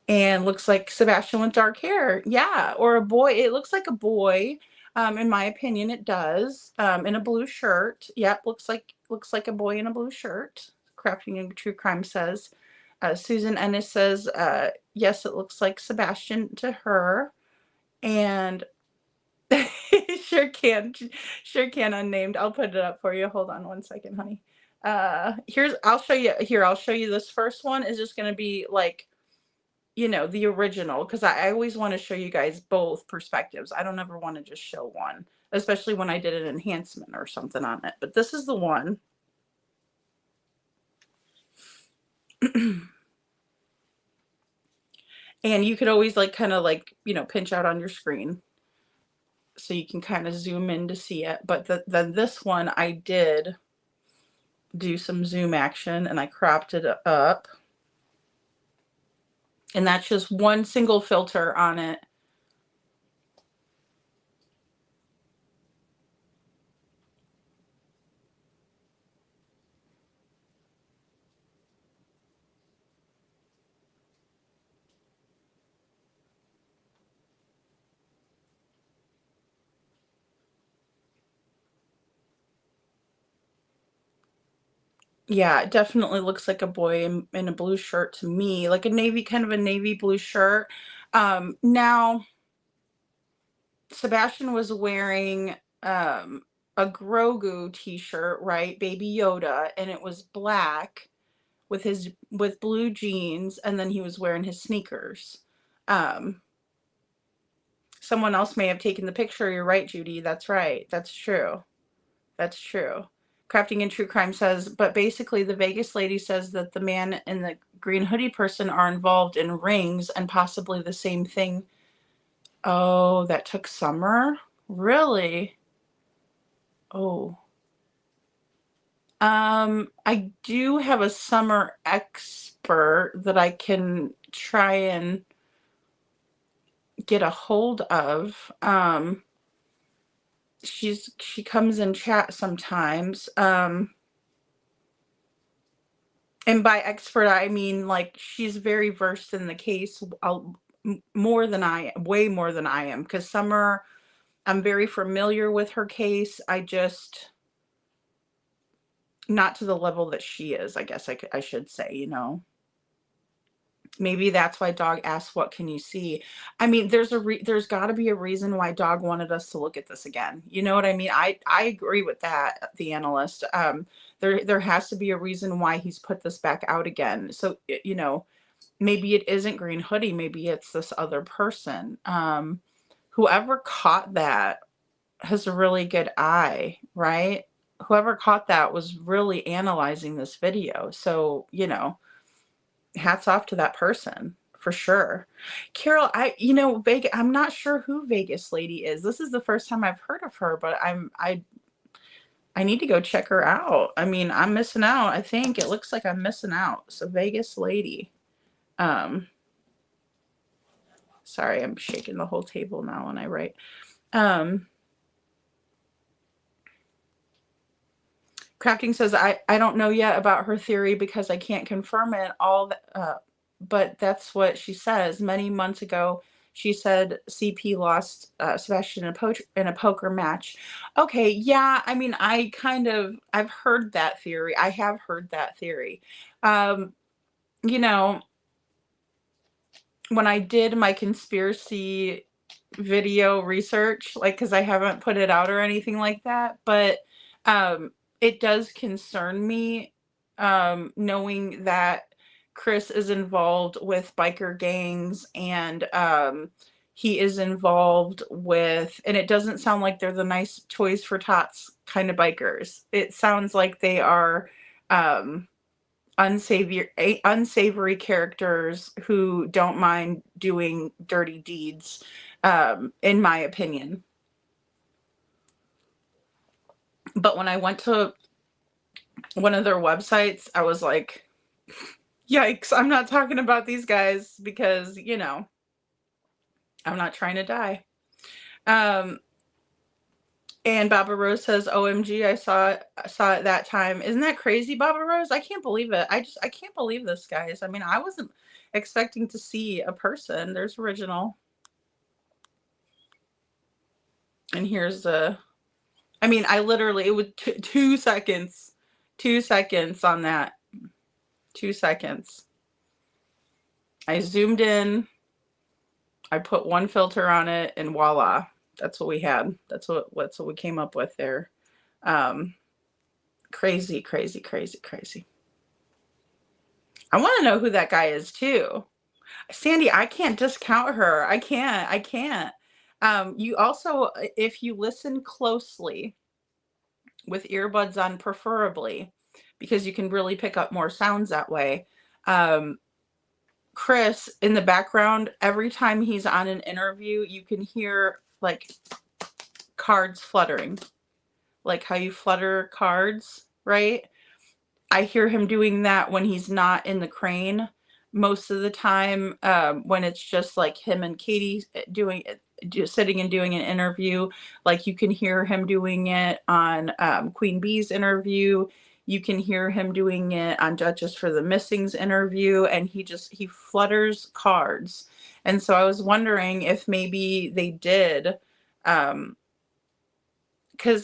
And looks like Sebastian with dark hair. Yeah, or a boy. It looks like a boy. In my opinion, it does. In a blue shirt. Yep, looks like a boy in a blue shirt. Crafting a True Crime says. Susan Ennis says, yes, it looks like Sebastian to her. And sure can unnamed. I'll put it up for you. Hold on one second, honey. I'll show you this first one is just going to be like, the original, because I always want to show you guys both perspectives. I don't ever want to just show one, especially when I did an enhancement or something on it. But this is the one. And you could always kind of pinch out on your screen so you can kind of zoom in to see it. But then this one, I did do some zoom action and I cropped it up. And that's just one single filter on it. Yeah, it definitely looks like a boy in a blue shirt to me, like kind of a navy blue shirt. Now, Sebastian was wearing a Grogu t-shirt, right? Baby Yoda, and it was black with blue jeans, and then he was wearing his sneakers. Someone else may have taken the picture. You're right, Judy. That's right. That's true. That's true. Crafting in True Crime says, but basically the Vegas lady says that the man and the green hoodie person are involved in rings and possibly the same thing. Oh, that took Summer? Really? Oh. I do have a Summer expert that I can try and get a hold of. She comes in chat sometimes. And by expert, I mean she's very versed in the case, way more than I am, because Summer, I'm very familiar with her case. I just not to the level that she is, I guess I should say, Maybe that's why Dog asked, what can you see? I mean, there's got to be a reason why Dog wanted us to look at this again. You know what I mean? I agree with that, the analyst. There has to be a reason why he's put this back out again. So, maybe it isn't Green Hoodie. Maybe it's this other person. Whoever caught that has a really good eye, right? Whoever caught that was really analyzing this video. So, hats off to that person for sure. Carol, Vegas, I'm not sure who Vegas lady is. This is the first time I've heard of her, but I need to go check her out. I mean, I'm missing out. I think it looks like I'm missing out. So Vegas lady. Sorry, I'm shaking the whole table now when I write. Crafting says, I don't know yet about her theory because I can't confirm it all, but that's what she says. Many months ago, she said CP lost Sebastian in a poker match. Okay, yeah, I mean, I've heard that theory. I have heard that theory. when I did my conspiracy video research, like, because I haven't put it out or anything like that, but it does concern me knowing that Chris is involved with biker gangs, and he is involved with, and it doesn't sound like they're the nice Toys for Tots kind of bikers. It sounds like they are unsavory characters who don't mind doing dirty deeds, in my opinion. But when I went to one of their websites, I was like, yikes, I'm not talking about these guys because, you know, I'm not trying to die. And Baba Rose says, OMG, I saw it that time. Isn't that crazy, Baba Rose? I can't believe it. I can't believe this, guys. I mean, I wasn't expecting to see a person. There's Original. And here's the, I mean, I literally, it was 2 seconds. 2 seconds on that. 2 seconds. I zoomed in. I put one filter on it, and voila. That's what we had. That's what we came up with there. Crazy, crazy, crazy, crazy. I want to know who that guy is too. Sandy, I can't discount her. I can't. You also, if you listen closely with earbuds on, preferably, because you can really pick up more sounds that way. Chris, in the background, every time he's on an interview, you can hear like cards fluttering, like how you flutter cards, right? I hear him doing that when he's not in the crane. Most of the time, when it's just like him and Katie sitting and doing an interview, like you can hear him doing it on Queen Bee's interview. You can hear him doing it on Judges for the Missing's interview, and he flutters cards. And so I was wondering if maybe they did, because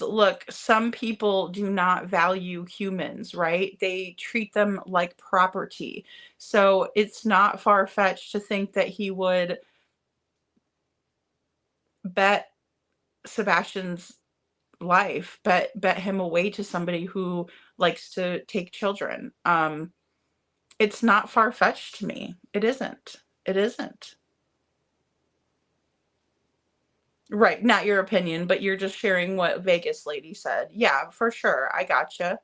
look, some people do not value humans, right? They treat them like property. So it's not far-fetched to think that he would bet Sebastian's life, bet him away to somebody who likes to take children. It's not far-fetched to me. It isn't. It isn't. Right, not your opinion, but you're just sharing what Vegas lady said. Yeah, for sure. I gotcha.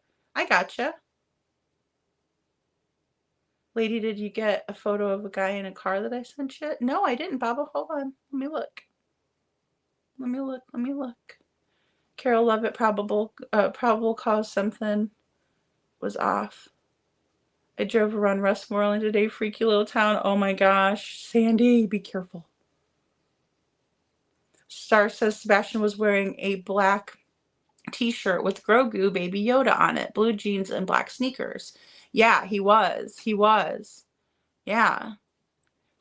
Lady, did you get a photo of a guy in a car that I sent you? No, I didn't, Baba. Hold on. Let me look. Carol Lovett, probable cause something was off. I drove around Westmoreland today, freaky little town. Oh my gosh. Sandy, be careful. Star says Sebastian was wearing a black t-shirt with Grogu Baby Yoda on it, blue jeans and black sneakers. Yeah, he was. Yeah.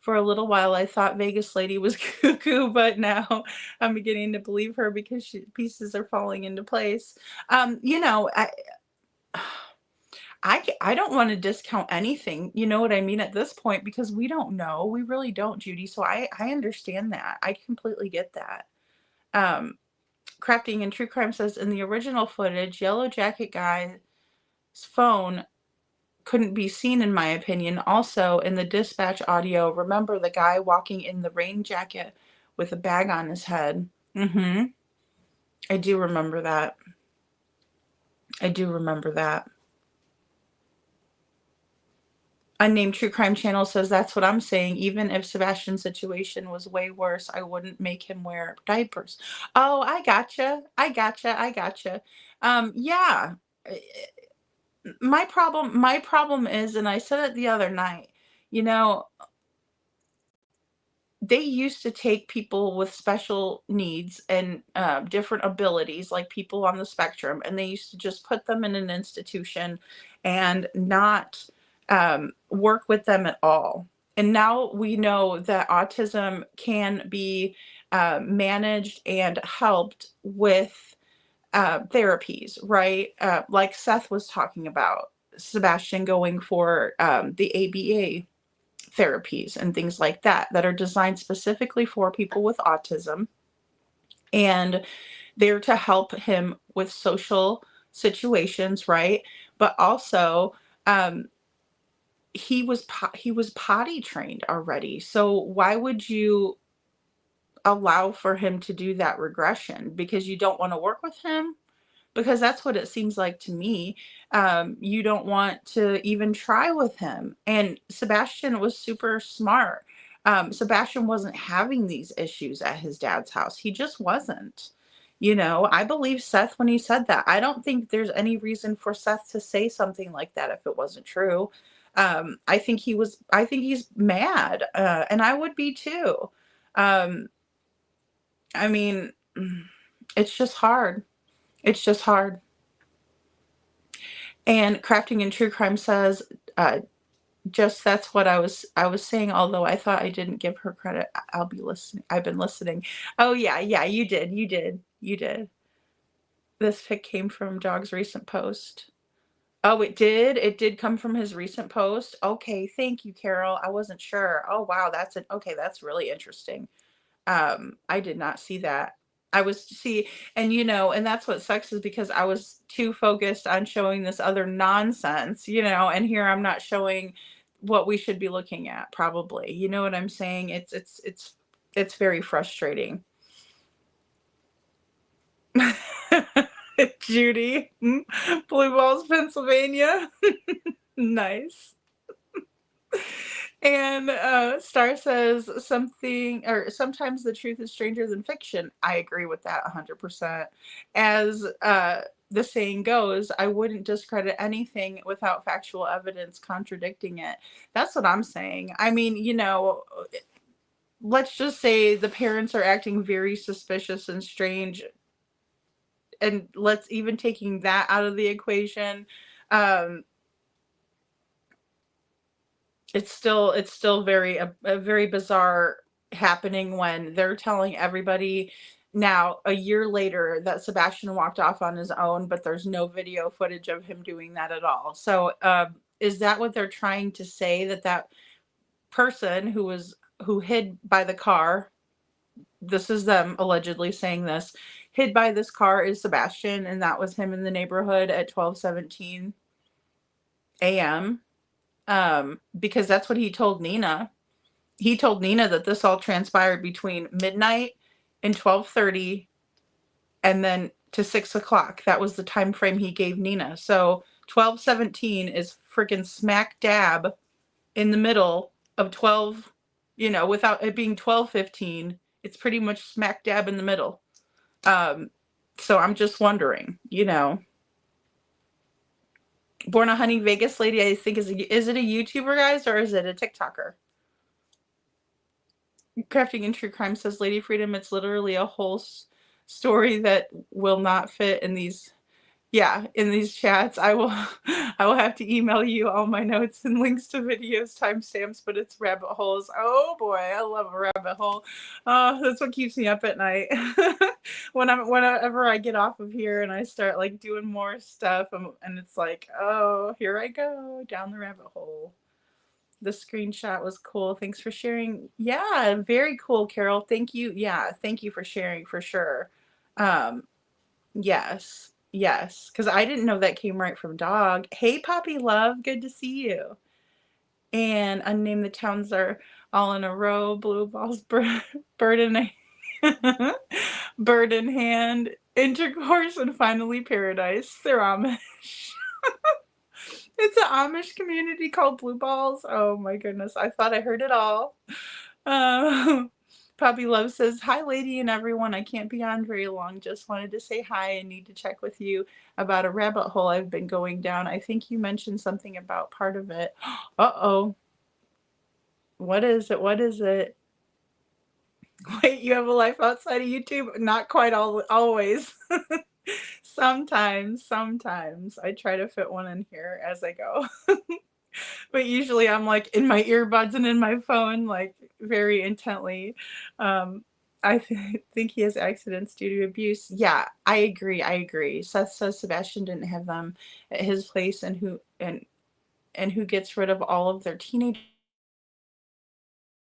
For a little while, I thought Vegas lady was cuckoo, but now I'm beginning to believe her because pieces are falling into place. You know, I don't want to discount anything, you know what I mean, at this point, because we don't know. We really don't, Judy. So I understand that. I completely get that. Crafting and True Crime says, in the original footage, Yellow Jacket guy's phone couldn't be seen, in my opinion. Also, in the dispatch audio, remember the guy walking in the rain jacket with a bag on his head? I do remember that. Unnamed True Crime Channel says, that's what I'm saying. Even if Sebastian's situation was way worse, I wouldn't make him wear diapers. Oh, I gotcha. Yeah. My problem is, and I said it the other night, you know, they used to take people with special needs and different abilities, like people on the spectrum, and they used to just put them in an institution and not work with them at all. And now we know that autism can be managed and helped with therapies, right? Like Seth was talking about, Sebastian going for the ABA therapies and things like that that are designed specifically for people with autism, and they're to help him with social situations, right? But also, he was potty trained already. So why would you allow for him to do that regression? Because you don't want to work with him? Because that's what it seems like to me. You don't want to even try with him. And Sebastian was super smart. Sebastian wasn't having these issues at his dad's house. He just wasn't. I believe Seth when he said that. I don't think there's any reason for Seth to say something like that if it wasn't true. I think he's mad, and I would be too. I mean, it's just hard. It's just hard. And Crafting in True Crime says, just that's what I was saying, although I thought I didn't give her credit. I'll be listening. I've been listening. Oh yeah, you did. This pic came from Dog's recent post. Oh, it did come from his recent post. Okay, thank you, Carol. I wasn't sure. Oh wow, okay, that's really interesting. I did not see that. And that's what sucks, is because I was too focused on showing this other nonsense, and here I'm not showing what we should be looking at, probably. You know what I'm saying? It's very frustrating. Judy, Blue Balls, Pennsylvania. Nice. And Star says something, or sometimes the truth is stranger than fiction. I agree with that 100%. As the saying goes, I wouldn't discredit anything without factual evidence contradicting it. That's what I'm saying. I mean, let's just say the parents are acting very suspicious and strange, and let's even taking that out of the equation. It's still very a very bizarre happening when they're telling everybody now a year later that Sebastian walked off on his own, but there's no video footage of him doing that at all. So is that what they're trying to say, that person who hid by the car, this is them allegedly saying this, hid by this car is Sebastian, and that was him in the neighborhood at 12:17 a.m.? Because that's what he told Nina. He told Nina that this all transpired between midnight and 12:30, and then to 6 o'clock. That was the time frame he gave Nina. So 12:17 is freaking smack dab in the middle of 12. Without it being 12:15, it's pretty much smack dab in the middle. So I'm just wondering, Born a Honey Vegas lady, I think is it a YouTuber, guys, or is it a TikToker? Crafting in True Crime says, Lady Freedom, it's literally a whole story that will not fit in these chats. I will have to email you all my notes and links to videos, timestamps, but it's rabbit holes. Oh boy, I love a rabbit hole. Oh, that's what keeps me up at night. Whenever I get off of here and I start like doing more stuff, and it's like, oh, here I go down the rabbit hole. The screenshot was cool. Thanks for sharing. Yeah, very cool, Carol. Thank you. Yeah, thank you for sharing, for sure. Yes, because I didn't know that came right from Dog. Hey, Poppy Love, good to see you. And Unnamed, the towns are all in a row. Blue Balls, bird in bird in hand, intercourse, and finally paradise. They're Amish. It's an Amish community called Blue Balls. Oh my goodness, I thought I heard it all. Poppy Love says, hi, lady and everyone. I can't be on very long. Just wanted to say hi and need to check with you about a rabbit hole I've been going down. I think you mentioned something about part of it. Uh-oh. What is it? What is it? Wait, you have a life outside of YouTube? Not quite always. Sometimes I try to fit one in here as I go. But usually I'm like in my earbuds and in my phone, like very intently. I think he has accidents due to abuse. Yeah, I agree. Seth says Sebastian didn't have them at his place, and who gets rid of all of their teenage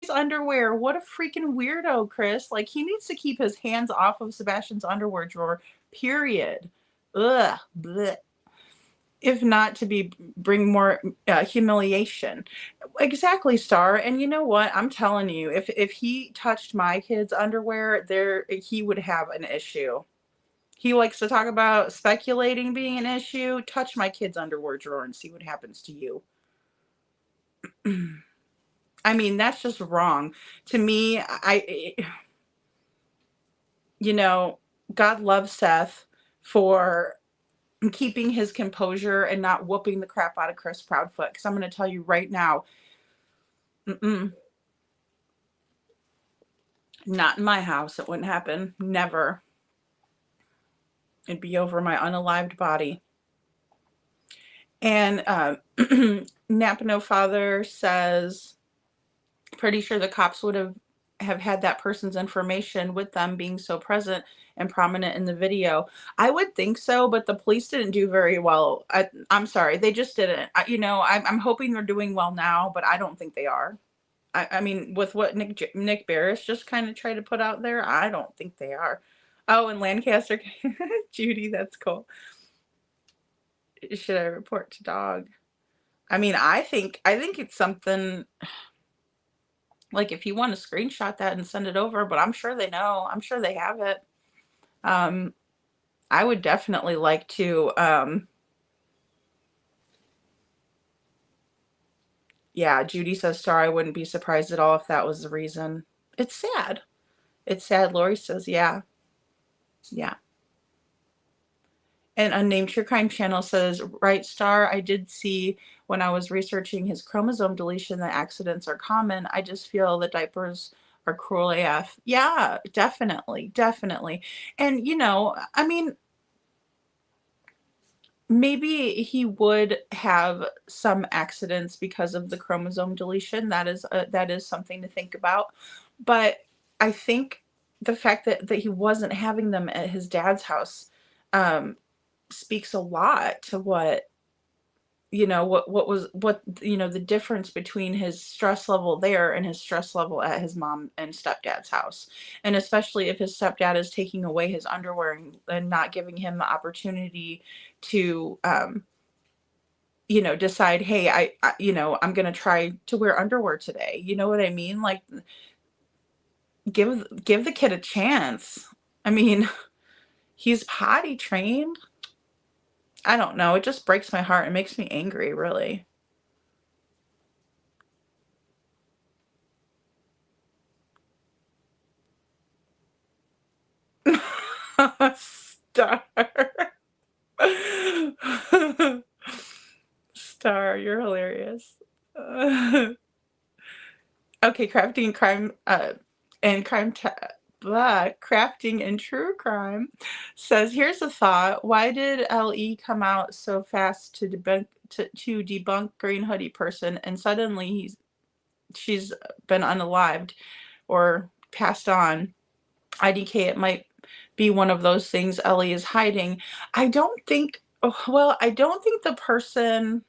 underwear. What a freaking weirdo, Chris. Like, he needs to keep his hands off of Sebastian's underwear drawer, period. Ugh. Blech. If not to bring more humiliation. Exactly, Star. And you know what? I'm telling you, if he touched my kids' underwear, he would have an issue. He likes to talk about speculating being an issue. Touch my kids' underwear drawer and see what happens to you. I mean, that's just wrong. To me, God loves Seth for keeping his composure and not whooping the crap out of Chris Proudfoot. Because I'm going to tell you right now, not in my house. It wouldn't happen. Never. It'd be over my unalived body. And Napano Father says, pretty sure the cops would have had that person's information with them being so present and prominent in the video. I would think so, but the police didn't do very well. I'm sorry, they just didn't. I'm hoping they're doing well now, but I don't think they are. I mean, with what Nick Barris just kind of tried to put out there, I don't think they are. Oh, and Lancaster, Judy, that's cool. Should I report to dog? I mean, I think it's something. Like, if you want to screenshot that and send it over, but I'm sure they know. I'm sure they have it. I would definitely like to, yeah, Judy says, Star, I wouldn't be surprised at all if that was the reason. It's sad. It's sad. Lori says, yeah. Yeah. And Unnamed True Crime Channel says, right, Star, I did see when I was researching his chromosome deletion that accidents are common. I just feel the diapers are cruel AF. Yeah, definitely. Definitely. And, I mean, maybe he would have some accidents because of the chromosome deletion. That is something to think about. But I think the fact that he wasn't having them at his dad's house, speaks a lot to what the difference between his stress level there and his stress level at his mom and stepdad's house. And especially if his stepdad is taking away his underwear and not giving him the opportunity to decide, hey, I'm going to try to wear underwear today. You know what I mean? Like, give the kid a chance. I mean, he's potty trained. I don't know. It just breaks my heart. It makes me angry, really. Star. Star, you're hilarious. Okay, crafting crime and crime crafting and true crime says, here's a thought. Why did LE come out so fast to debunk Green Hoodie person, and suddenly she's been unalived or passed on? IDK, it might be one of those things Ellie is hiding. I don't think the person,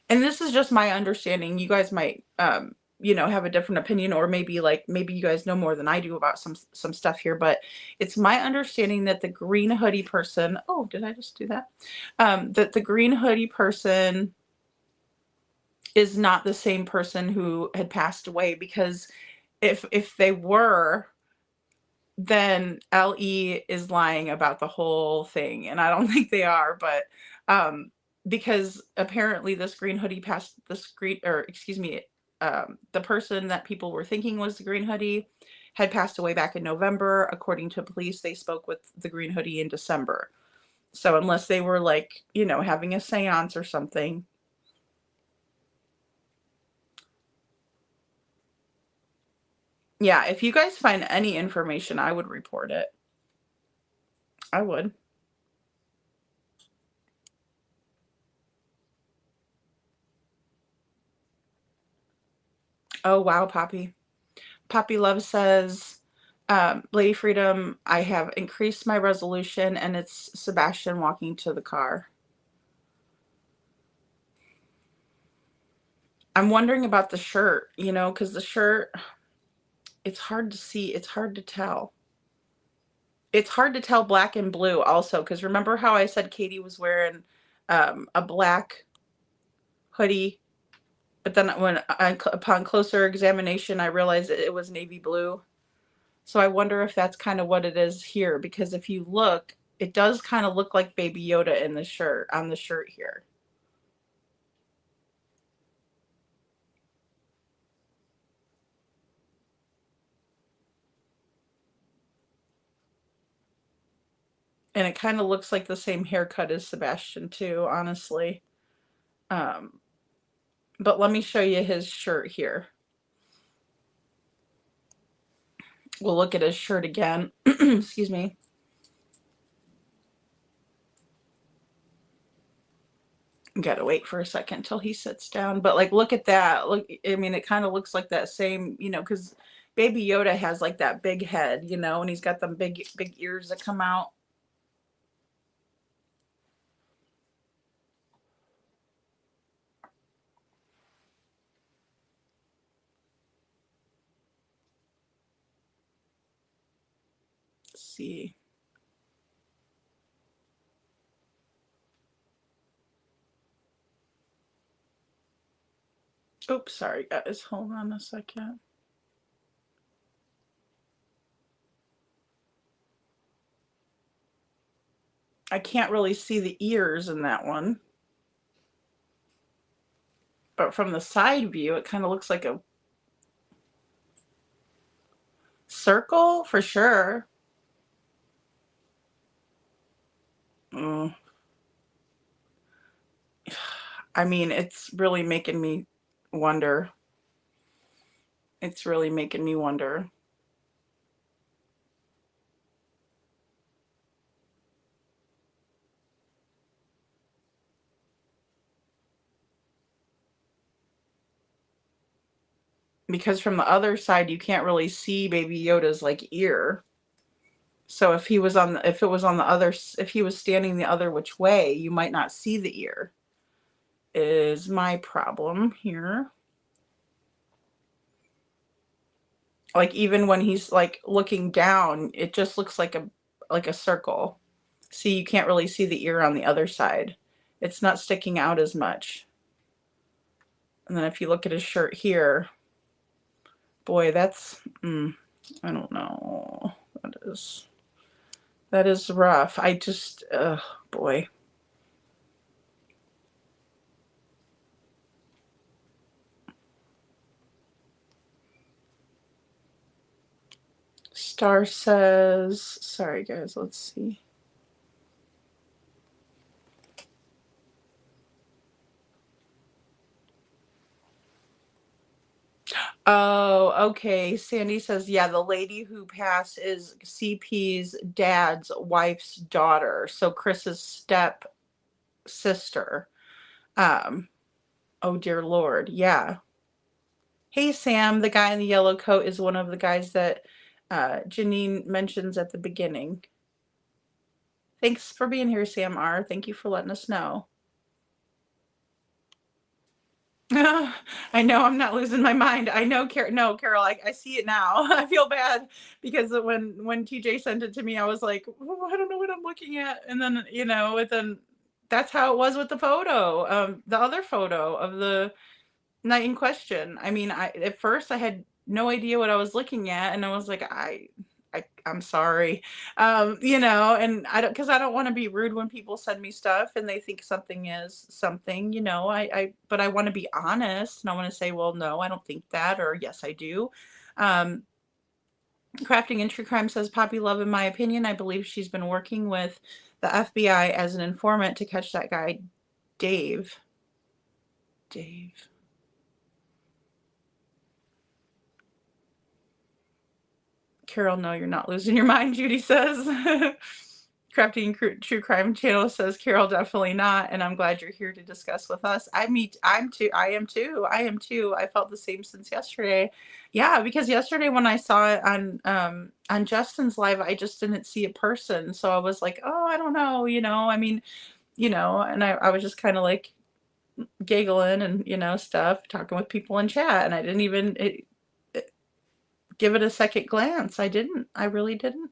and this is just my understanding, you guys might have a different opinion, or maybe you guys know more than I do about some stuff here, but it's my understanding that the green hoodie person, oh, did I just do that? That the green hoodie person is not the same person who had passed away, because if they were, then LE is lying about the whole thing, and I don't think they are, but because apparently this green hoodie passed the person that people were thinking was the green hoodie had passed away back in November. According to police, they spoke with the green hoodie in December. So unless they were having a seance or something. Yeah, if you guys find any information, I would report it. I would. Oh, wow, Poppy. Poppy Love says, Lady Freedom, I have increased my resolution, and it's Sebastian walking to the car. I'm wondering about the shirt, you know, because the shirt, it's hard to see. It's hard to tell. It's hard to tell black and blue also, because remember how I said Katie was wearing a black hoodie, but then upon closer examination, I realized it was navy blue. So I wonder if that's kind of what it is here, because if you look, it does kind of look like Baby Yoda in the shirt, on the shirt here. And it kind of looks like the same haircut as Sebastian too, honestly. But let me show you his shirt here. We'll look at his shirt again. Excuse me. Gotta wait for a second till he sits down. But like, look at that. Look, I mean, it kind of looks like that same, you know, because Baby Yoda has like that big head, you know, and he's got them big ears that come out. Let's see. Oops, sorry guys. Hold on a second. I can't really see the ears in that one. But from the side view, it kind of looks like a circle for sure. I mean, it's really making me wonder. It's really making me wonder. Because from the other side, you can't really see Baby Yoda's like ear. So if he was on the, if it was on the other, if he was standing the other which way, you might not see the ear. Is my problem here. Like even when he's like looking down, it just looks like a circle. See, you can't really see the ear on the other side. It's not sticking out as much. And then if you look at his shirt here, boy, that's, I don't know. That is rough. I just, boy. Star says, sorry guys, let's see. Oh, okay. Sandy says, yeah, the lady who passed is CP's dad's wife's daughter. So Chris's step sister. Oh dear Lord. Yeah. Hey, Sam, the guy in the yellow coat is one of the guys that Janine mentions at the beginning. Thanks for being here, Sam R. Thank you for letting us know. I know I'm not losing my mind. I know, no, Carol, I see it now. I feel bad because when TJ sent it to me, I was like, oh, I don't know what I'm looking at. And then, you know, then that's how it was with the photo, the other photo of the night in question. I mean, at first I had no idea what I was looking at, and I was like, I'm sorry, you know, and because I don't want to be rude when people send me stuff and they think something is something, you know, but I want to be honest and I want to say, well, no, I don't think that, or yes, I do. Crafting and True Crime says, Poppy Love, in my opinion, I believe she's been working with the FBI as an informant to catch that guy, Dave. Carol, no, you're not losing your mind, Judy says. Crafting True Crime Channel says, Carol, definitely not. And I'm glad you're here to discuss with us. I am too. I felt the same since yesterday. Yeah, because yesterday when I saw it on Justin's live, I just didn't see a person. So I was like, oh, I don't know, you know, I mean, you know, and I was just kind of like giggling and, stuff, talking with people in chat, and I didn't even give it a second glance. I really didn't.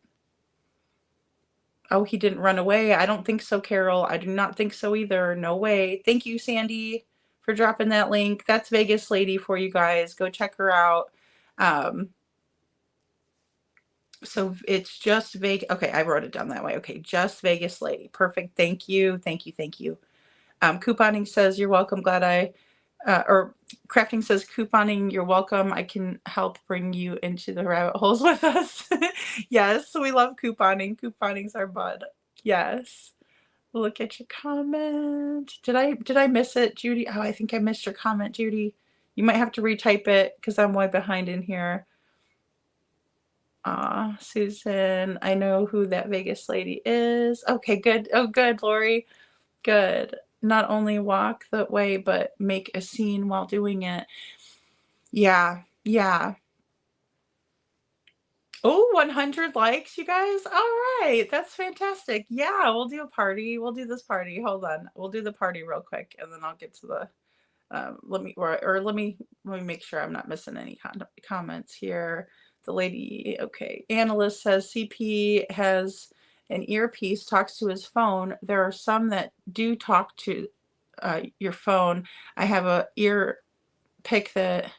Oh, he didn't run away. I don't think so, Carol. I do not think so either. No way. Thank you, Sandy, for dropping that link. That's Vegas Lady for you guys. Go check her out. So it's just Vegas. Okay, I wrote it down that way. Okay, just Vegas Lady. Perfect. Thank you. Thank you. Thank you. Couponing says, you're welcome. Glad or Crafting says, couponing, you're welcome. I can help bring you into the rabbit holes with us. Yes, we love couponing. Couponing's our bud. Yes. Look at your comment. Did I miss it, Judy? Oh, I think I missed your comment, Judy. You might have to retype it because I'm way behind in here. Susan, I know who that Vegas lady is. Okay, good. Oh, good, Lori. Good. Not only walk the way, but make a scene while doing it. Yeah, yeah. Oh, 100 likes, you guys. All right. That's fantastic. Yeah, we'll do a party. We'll do this party. Hold on. We'll do the party real quick, and then I'll get to the let me make sure I'm not missing any comments here. The lady, okay. Analyst says CP has an earpiece, talks to his phone. There are some that do talk to your phone. I have a ear pick that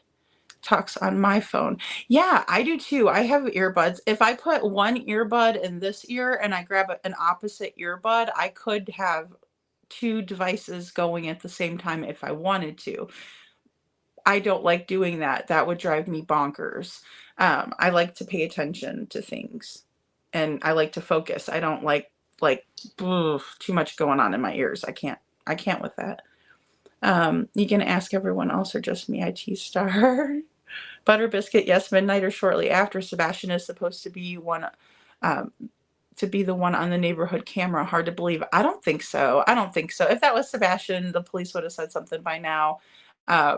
talks on my phone. Yeah, I do too. I have earbuds. If I put one earbud in this ear and I grab an opposite earbud, I could have two devices going at the same time if I wanted to. I don't like doing that. That would drive me bonkers. I like to pay attention to things, and I like to focus. I don't like too much going on in my ears. I can't with that. You gonna ask everyone else or just me, IT star? Butter Biscuit, yes, midnight or shortly after. Sebastian is supposed to be the one on the neighborhood camera. Hard to believe. I don't think so. I don't think so. If that was Sebastian, the police would have said something by now. I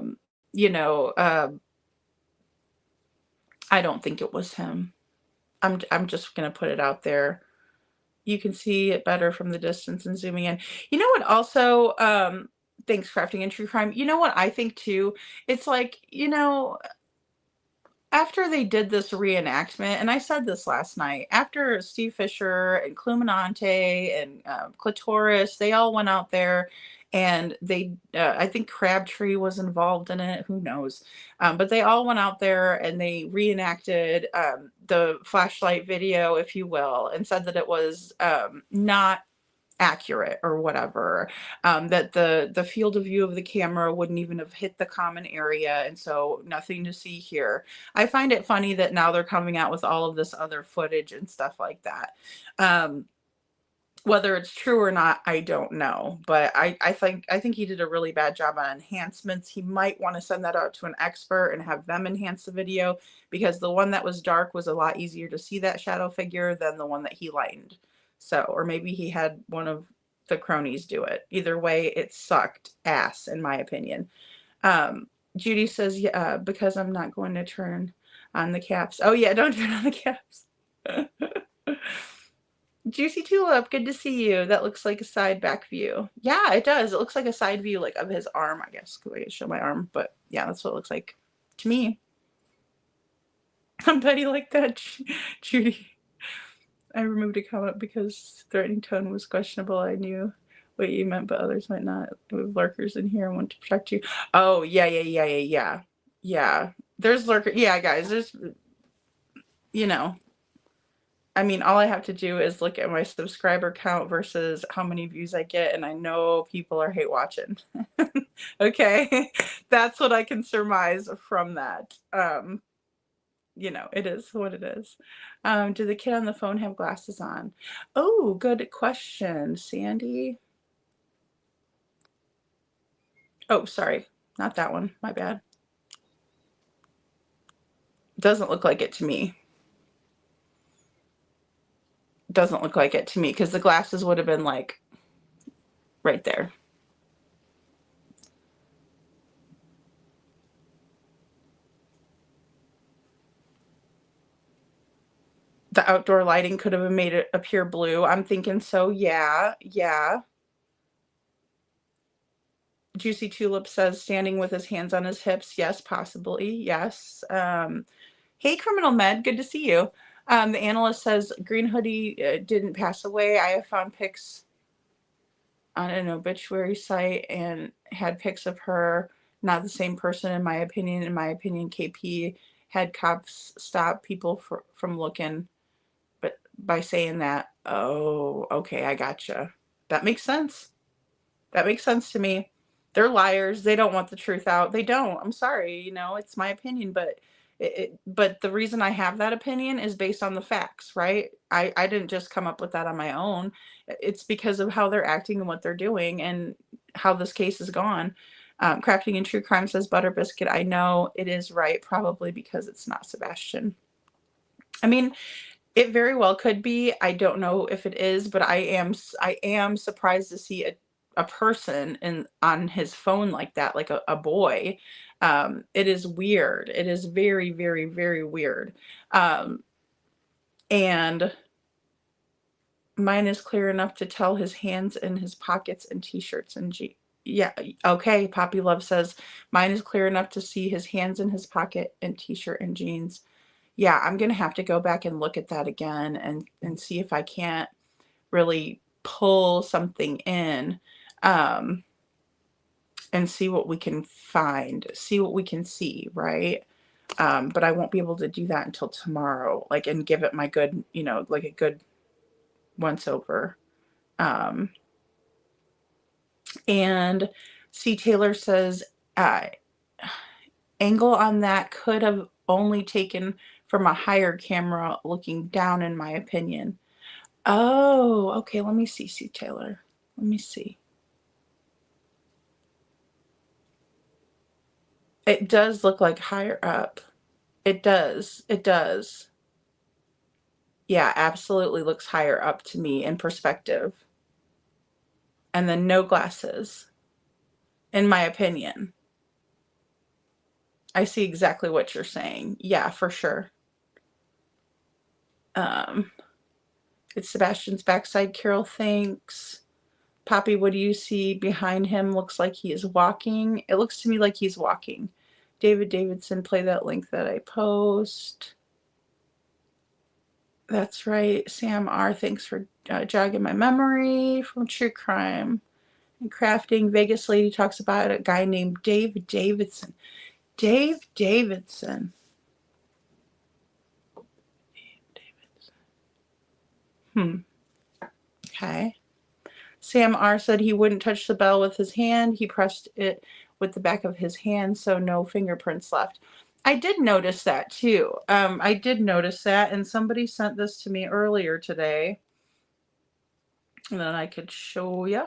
don't think it was him. I'm just gonna put it out there. You can see it better from the distance and zooming in. You know what also, thanks Crafting and True Crime. You know what I think too? It's like, after they did this reenactment, and I said this last night, after Steve Fisher and Cluminante and Clitoris, they all went out there and I think Crabtree was involved in it, who knows, but they all went out there and they reenacted the flashlight video, if you will, and said that it was not accurate or whatever, that the field of view of the camera wouldn't even have hit the common area, and so nothing to see here. I find it funny that now they're coming out with all of this other footage and stuff like that. Whether it's true or not, I don't know, but I think he did a really bad job on enhancements. He might want to send that out to an expert and have them enhance the video, because the one that was dark was a lot easier to see that shadow figure than the one that he lightened. So, or maybe he had one of the cronies do it. Either way, it sucked ass, in my opinion. Judy says, yeah, because I'm not going to turn on the caps. Oh yeah, don't turn on the caps. Juicy Tulip, good to see you. That looks like a side back view. Yeah, it does. It looks like a side view, like of his arm, I guess. I can show my arm, but yeah, that's what it looks like to me. I'm petty like that, Judy. I removed a comment because threatening tone was questionable. I knew what you meant, but others might not. With lurkers in here, I want to protect you. Oh, yeah. There's lurker. Yeah, guys, there's, I mean, all I have to do is look at my subscriber count versus how many views I get, and I know people are hate watching. Okay, that's what I can surmise from that. It is what it is. Do the kid on the phone have glasses on? Oh, good question, Sandy. Oh, sorry, not that one. My bad. Doesn't look like it to me. Doesn't look like it to me, because the glasses would have been like right there. The outdoor lighting could have made it appear blue. I'm thinking so. Yeah. Juicy Tulip says standing with his hands on his hips. Yes, possibly. Yes. Hey, Criminal Med, good to see you. The analyst says Green Hoodie didn't pass away. I have found pics on an obituary site and had pics of her. Not the same person, in my opinion. In my opinion, KP had cops stop people from looking, but by saying that, oh, okay, I gotcha. That makes sense. That makes sense to me. They're liars. They don't want the truth out. They don't. I'm sorry. You know, it's my opinion, but but the reason I have that opinion is based on the facts, right? I didn't just come up with that on my own. It's because of how they're acting and what they're doing and how this case has gone. Crafting and True Crime says Butter Biscuit. I know it is right, probably because it's not Sebastian. I mean, it very well could be. I don't know if it is, but I am surprised to see a person on his phone like that, like a boy. It is weird. It is very, very, very weird. And mine is clear enough to tell his hands in his pockets and t-shirts and yeah, okay. Poppy Love says mine is clear enough to see his hands in his pocket and t-shirt and jeans. Yeah, I'm gonna have to go back and look at that again and see if I can't really pull something in, and see what we can find, see what we can see, right? But I won't be able to do that until tomorrow, like, and give it my good, you know, like a good once over. And C. Taylor says, uh, angle on that could have only taken from a higher camera looking down, in my opinion. Oh, okay. Let me see, C. Taylor. Let me see. It does look like higher up. It does. It does. Yeah, absolutely looks higher up to me in perspective. And then no glasses, in my opinion. I see exactly what you're saying. Yeah, for sure. It's Sebastian's backside, Carol thinks. Poppy, what do you see behind him? Looks like he is walking. It looks to me like he's walking. David Davidson, play that link that I post. That's right. Sam R, thanks for jogging my memory from True Crime and Crafting. Vegas Lady talks about a guy named Dave Davidson. Dave Davidson. Okay. Sam R said he wouldn't touch the bell with his hand. He pressed it with the back of his hand, so no fingerprints left. I did notice that too. I did notice that, and somebody sent this to me earlier today. And then I could show you.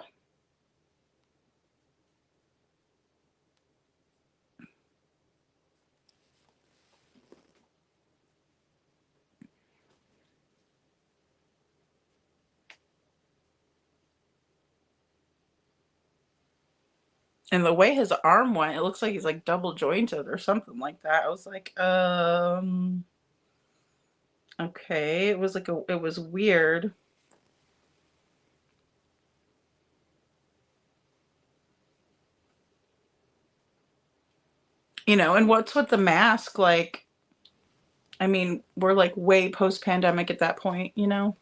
And the way his arm went, it looks like he's like double jointed or something like that. I was like, okay. It was like it was weird. You know, and what's with the mask? Like, I mean, we're like way post-pandemic at that point, you know?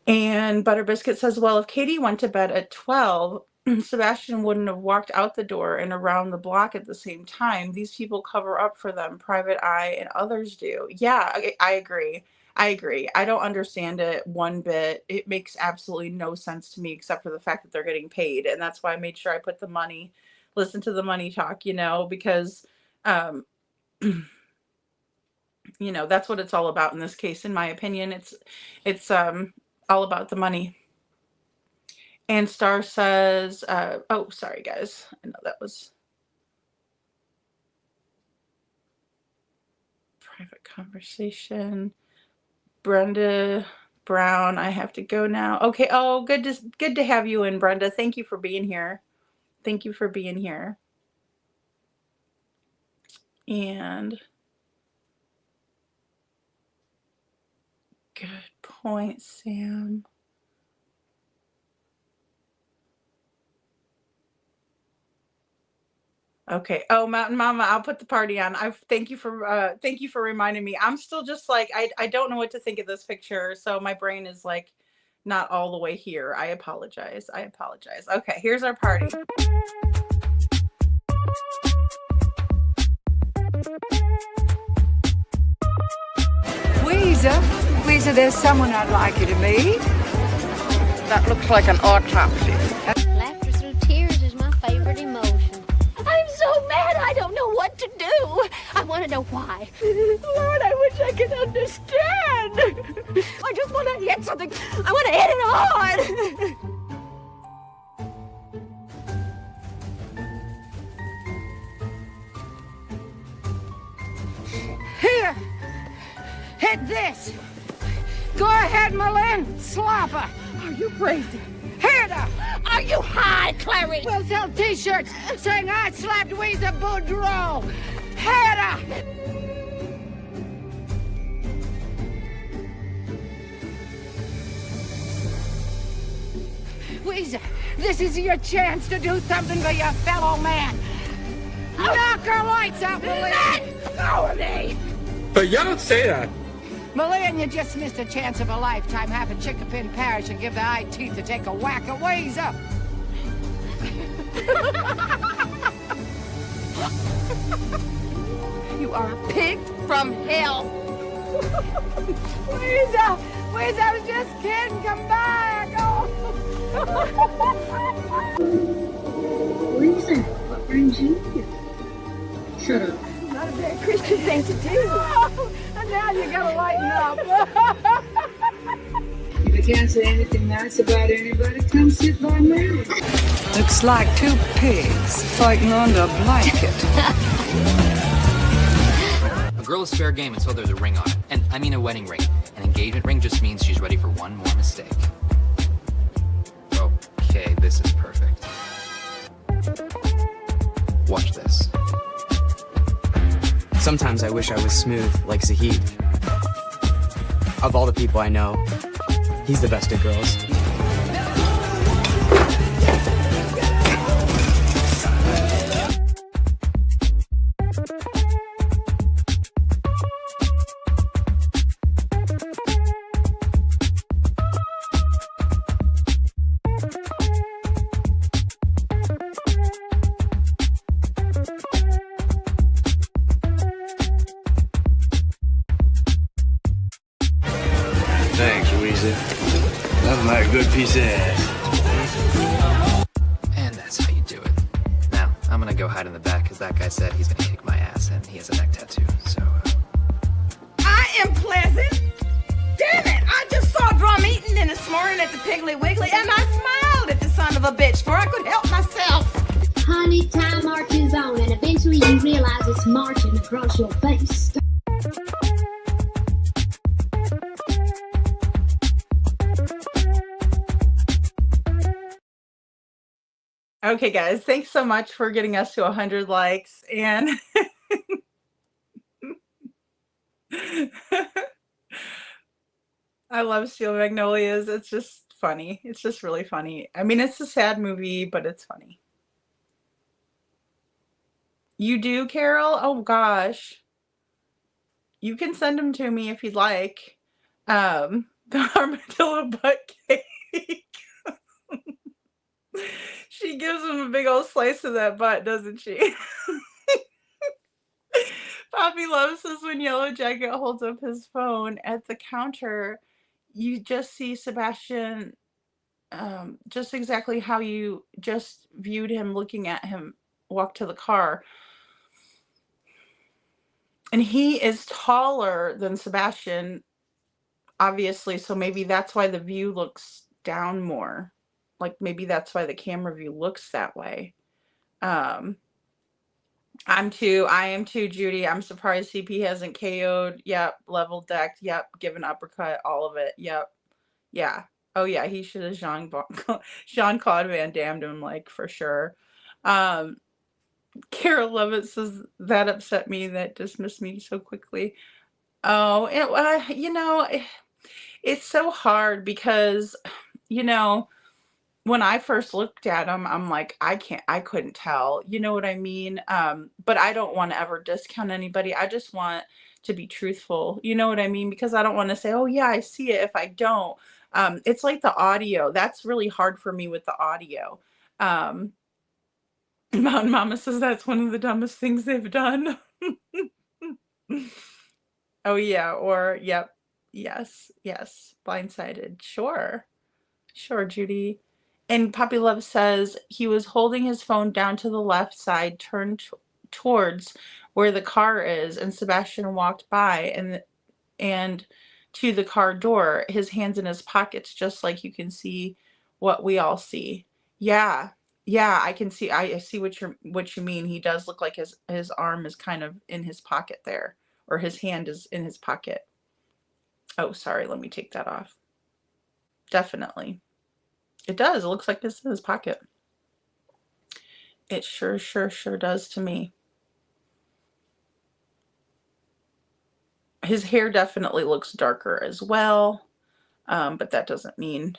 And Butter Biscuit says, well, if Katie went to bed at 12, Sebastian wouldn't have walked out the door and around the block at the same time. These people cover up for them, Private Eye and others do. Yeah, I agree. I agree. I don't understand it one bit. It makes absolutely no sense to me except for the fact that they're getting paid. And that's why I made sure I put the money, listen to the money talk, you know, because, you know, that's what it's all about in this case, in my opinion. It's all about the money. And Star says, oh, sorry, guys. I know that was private conversation. Brenda Brown, I have to go now. Okay. Oh, good to have you in, Brenda. Thank you for being here. Thank you for being here. And good point, Sam. Okay. Oh, Mountain Mama, I'll put the party on. Thank you for reminding me. I'm still just like I don't know what to think of this picture, so my brain is like not all the way here. I apologize. I apologize. Okay, here's our party. Weezer, there's someone I'd like you to meet. That looks like an autopsy. Laughter through tears is my favorite emotion. I'm so mad I don't know what to do. I want to know why. Lord, I wish I could understand. I just want to hit something. I want to hit it hard. Here, hit this. Go ahead, Malin. Slapper. Are you crazy? Hit her. Are you high, Clary? We'll sell T-shirts saying I slapped Weezer Boudreaux. Hit her. Weezer, this is your chance to do something for your fellow man. Knock her lights out, Malin. Let go of me. But y'all don't say that. Malin, you just missed a chance of a lifetime having Chickapin Parish and give the eye teeth to take a whack at Weezer. You are a pig from hell. Weezer, I was just kidding. Come back. Oh. Weezer, what brings you here? Shut up. Not a very Christian thing to do. Oh, and now you gotta lighten up. If you can't say anything nice about anybody, come sit by me. Looks like two pigs fighting under a blanket. A girl is fair game until there's a ring on it. And I mean a wedding ring. An engagement ring just means she's ready for one more mistake. Okay, this is perfect. Watch this. Sometimes I wish I was smooth like Zahid. Of all the people I know, he's the best at girls. Thanks, Weezer. Nothing like a good piece of ass. And that's how you do it. Now, I'm gonna go hide in the back because that guy said he's gonna kick my ass and he has a neck tattoo, so... I am pleasant. Damn it! I just saw Drum eating in this morning at the Piggly Wiggly, and I smiled at the son of a bitch, for I could help myself. Honey, time marches on, and eventually you realize it's marching across your face. Okay, guys, thanks so much for getting us to 100 likes. And I love Steel Magnolias. It's just funny. It's just really funny. I mean, it's a sad movie, but it's funny. You do, Carol? Oh, gosh. You can send them to me if you'd like. The armadillo butt cake. She gives him a big old slice of that butt, doesn't she? Poppy Love says when Yellow Jacket holds up his phone at the counter, you just see Sebastian just exactly how you just viewed him looking at him walk to the car. And he is taller than Sebastian, obviously, so maybe that's why the view looks down more. Like maybe that's why the camera view looks that way. I am too, Judy. I'm surprised CP hasn't KO'd. Yep. Level decked. Yep. Given uppercut. All of it. Yep. Yeah. Oh yeah. He should have Jean-Claude Van Damme him, like, for sure. Carol Lovett says that upset me. That dismissed me so quickly. Oh, you know, it's so hard because, you know, when I first looked at him, I'm like, I couldn't tell. You know what I mean? But I don't want to ever discount anybody. I just want to be truthful. You know what I mean? Because I don't want to say, oh yeah, I see it if I don't. It's like the audio. That's really hard for me with the audio. Mountain Mama says that's one of the dumbest things they've done. Oh yeah, or yep. Yes, yes. Blindsided. Sure. Sure, Judy. And Poppy Love says he was holding his phone down to the left side, turned towards where the car is, and Sebastian walked by and to the car door, his hands in his pockets, just like you can see what we all see. Yeah. Yeah, I can see I see what you mean. He does look like his arm is kind of in his pocket there, or his hand is in his pocket. Oh, sorry, let me take that off. Definitely. It does. It looks like it's in his pocket. It sure does to me. His hair definitely looks darker as well, but that doesn't mean...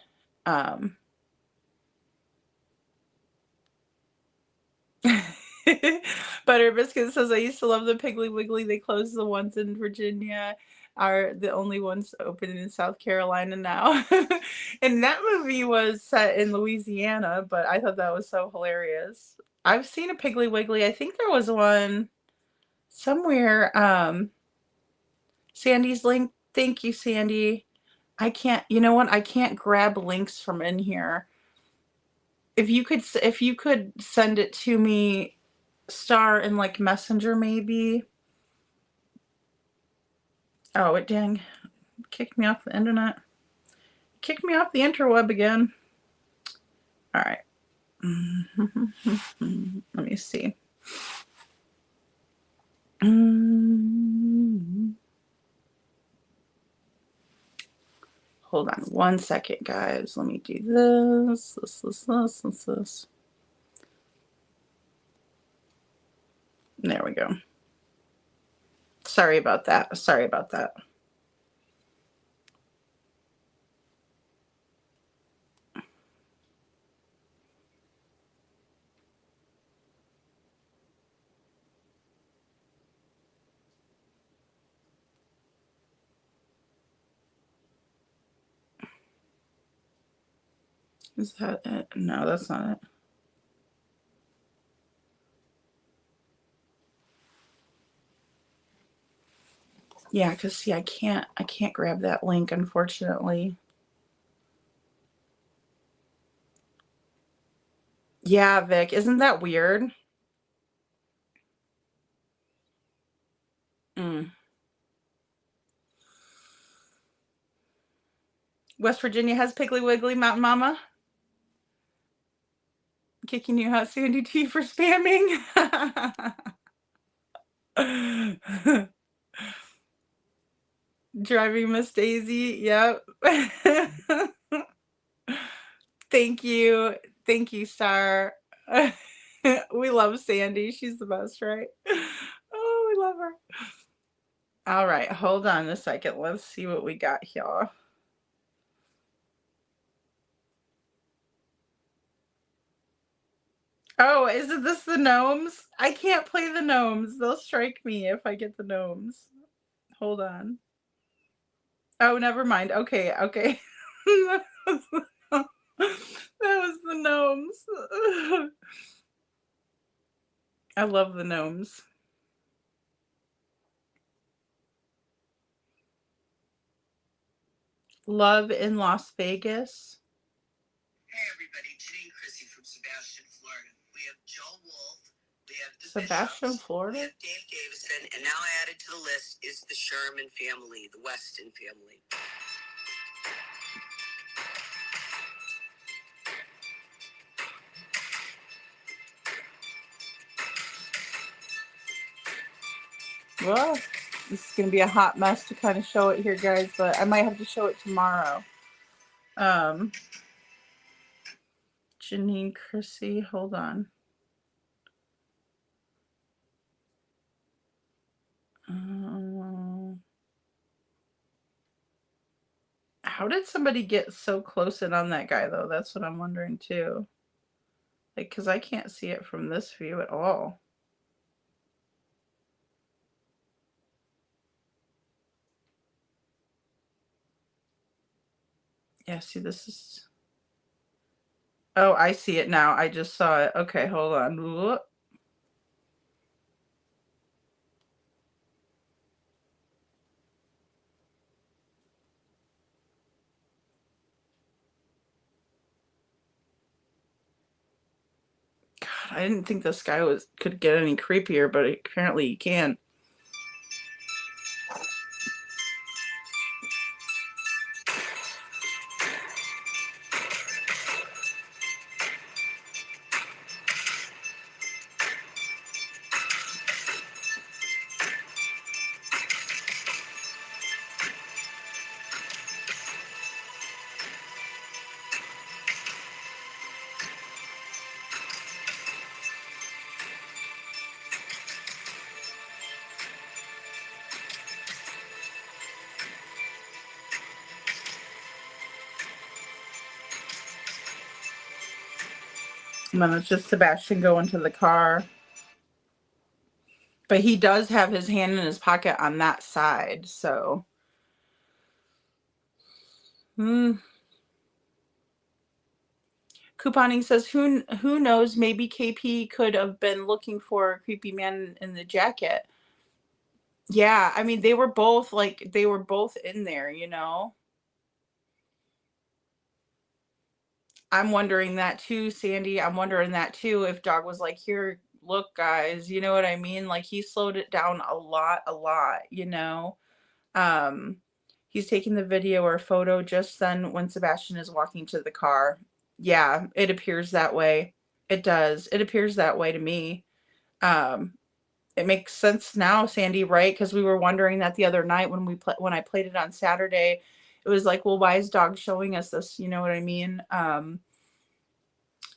Butter Biscuit says, I used to love the Piggly Wiggly. They closed the ones in Virginia. Are the only ones open in South Carolina now. And that movie was set in Louisiana, but I thought that was so hilarious. I've seen a Piggly Wiggly. I think there was one somewhere. Sandy's link. Thank you, Sandy. I can't, you know what? I can't grab links from in here. If you could send it to me, Star, in like Messenger maybe. Oh, it dang. Kicked me off the internet. Kicked me off the interweb again. All right. Let me see. Hold on one second, guys. Let me do this. This. There we go. Sorry about that. Sorry about that. Is that it? No, that's not it. Yeah, because see, I can't grab that link, unfortunately. Yeah, Vic, isn't that weird? West Virginia has Piggly Wiggly, Mountain Mama. Kicking you out, Sandy T, for spamming. Driving Miss Daisy, yep. Thank you. Thank you, Star. We love Sandy. She's the best, right? Oh, we love her. All right, hold on a second. Let's see what we got here. Oh, isn't this the gnomes? I can't play the gnomes. They'll strike me if I get the gnomes. Hold on. Oh, never mind. Okay, okay. That was the gnomes. I love the gnomes. Love in Las Vegas. Hey everybody, Jenny and Chrissy from Sebastian, Florida. We have Joe Wolf, we have the Sebastian, Bishops, Florida? we have Dave Davison, and now added to the list is the Sherman family, the Weston family. Well, this is going to be a hot mess to kind of show it here, guys, but I might have to show it tomorrow. Janine, Chrissy, hold on. How did somebody get so close in on that guy, though? That's what I'm wondering, too. Like, because I can't see it from this view at all. Yeah, see, this is... Oh, I see it now. I just saw it. Okay, hold on. Whoop. God, I didn't think this guy could get any creepier, but apparently he can. And then it's just Sebastian going to the car. But he does have his hand in his pocket on that side, so. Couponing says, who knows, maybe KP could have been looking for a creepy man in the jacket. Yeah, I mean, they were both in there, you know? I'm wondering that too, Sandy. I'm wondering that too, if Dog was like, here, look, guys, you know what I mean? Like, he slowed it down a lot, you know? He's taking the video or photo just then when Sebastian is walking to the car. Yeah, it appears that way. It does. It appears that way to me. It makes sense now, Sandy, right? Because we were wondering that the other night when I played it on Saturday. It was like, well, why is Dog showing us this? You know what I mean?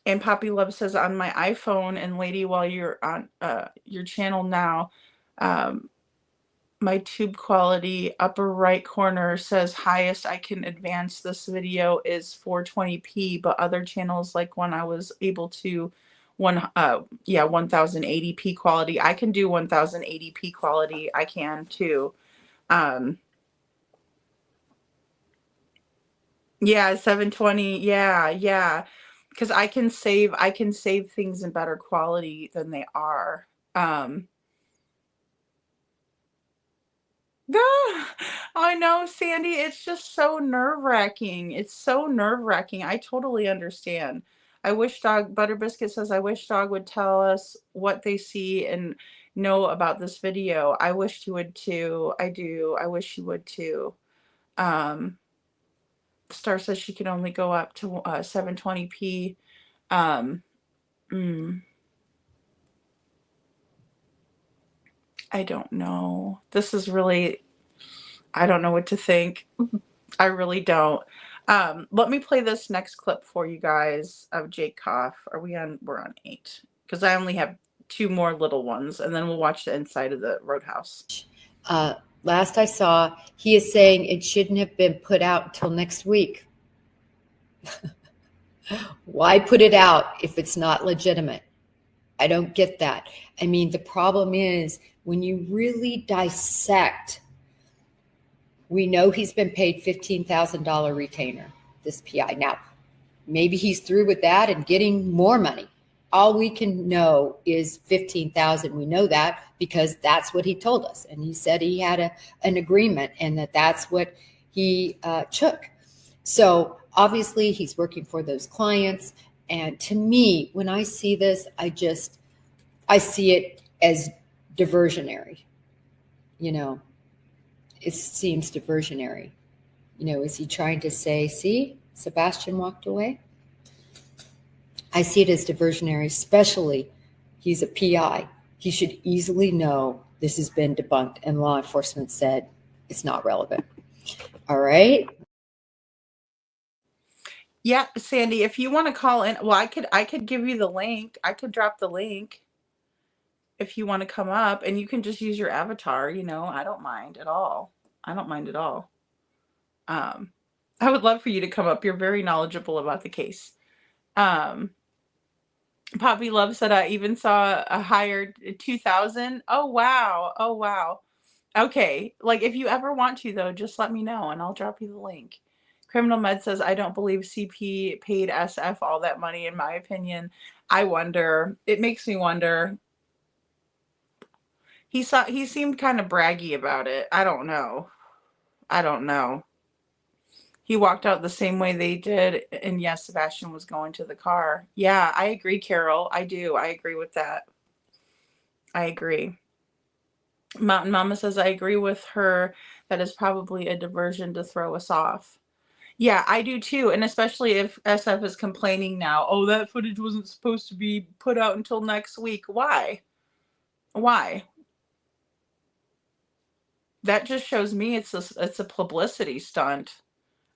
And Poppy Love says, on my iPhone, and Lady, while you're on your channel now, my tube quality upper right corner says highest I can advance this video is 420p, but other channels, like when I was able to 1080p quality, I can do 1080p quality. I can too. Yeah, 720. Yeah. Because I can save things in better quality than they are. I know, Sandy. It's just so nerve-wracking. It's so nerve-wracking. I totally understand. I wish Butter Biscuit says, I wish Dog would tell us what they see and know about this video. I wish he would too. I do. I wish he would too. Star says she can only go up to 720p. I don't know. This is really, I don't know what to think. I really don't. Let me play this next clip for you guys of Jake Koff. We're on 8. Because I only have 2 more little ones, and then we'll watch the inside of the Roadhouse. Last I saw, he is saying it shouldn't have been put out until next week. Why put it out if it's not legitimate? I don't get that. I mean, the problem is when you really dissect, we know he's been paid $15,000 retainer, this PI. Now, maybe he's through with that and getting more money. All we can know is $15,000. We know that because that's what he told us. And he said he had an agreement and that's what he took. So obviously he's working for those clients. And to me, when I see this, I see it as diversionary. You know, it seems diversionary. You know, is he trying to say, see, Sebastian walked away? I see it as diversionary, especially he's a PI. He should easily know this has been debunked and law enforcement said it's not relevant. All right. Yeah, Sandy, if you want to call in, well, I could give you the link. I could drop the link if you want to come up, and you can just use your avatar, you know. I don't mind at all. I would love for you to come up. You're very knowledgeable about the case. Poppy Love said I even saw a higher 2,000. Oh, wow. Oh, wow. Okay. Like, if you ever want to, though, just let me know and I'll drop you the link. Criminal Med says, I don't believe CP paid SF all that money, in my opinion. I wonder. It makes me wonder. He seemed kind of braggy about it. I don't know. I don't know. He walked out the same way they did, and yes, Sebastian was going to the car. Yeah, I agree, Carol. I do. I agree with that. I agree. Mountain Mama says, I agree with her. That is probably a diversion to throw us off. Yeah, I do too. And especially if SF is complaining now, oh, that footage wasn't supposed to be put out until next week. Why? Why? That just shows me it's a publicity stunt.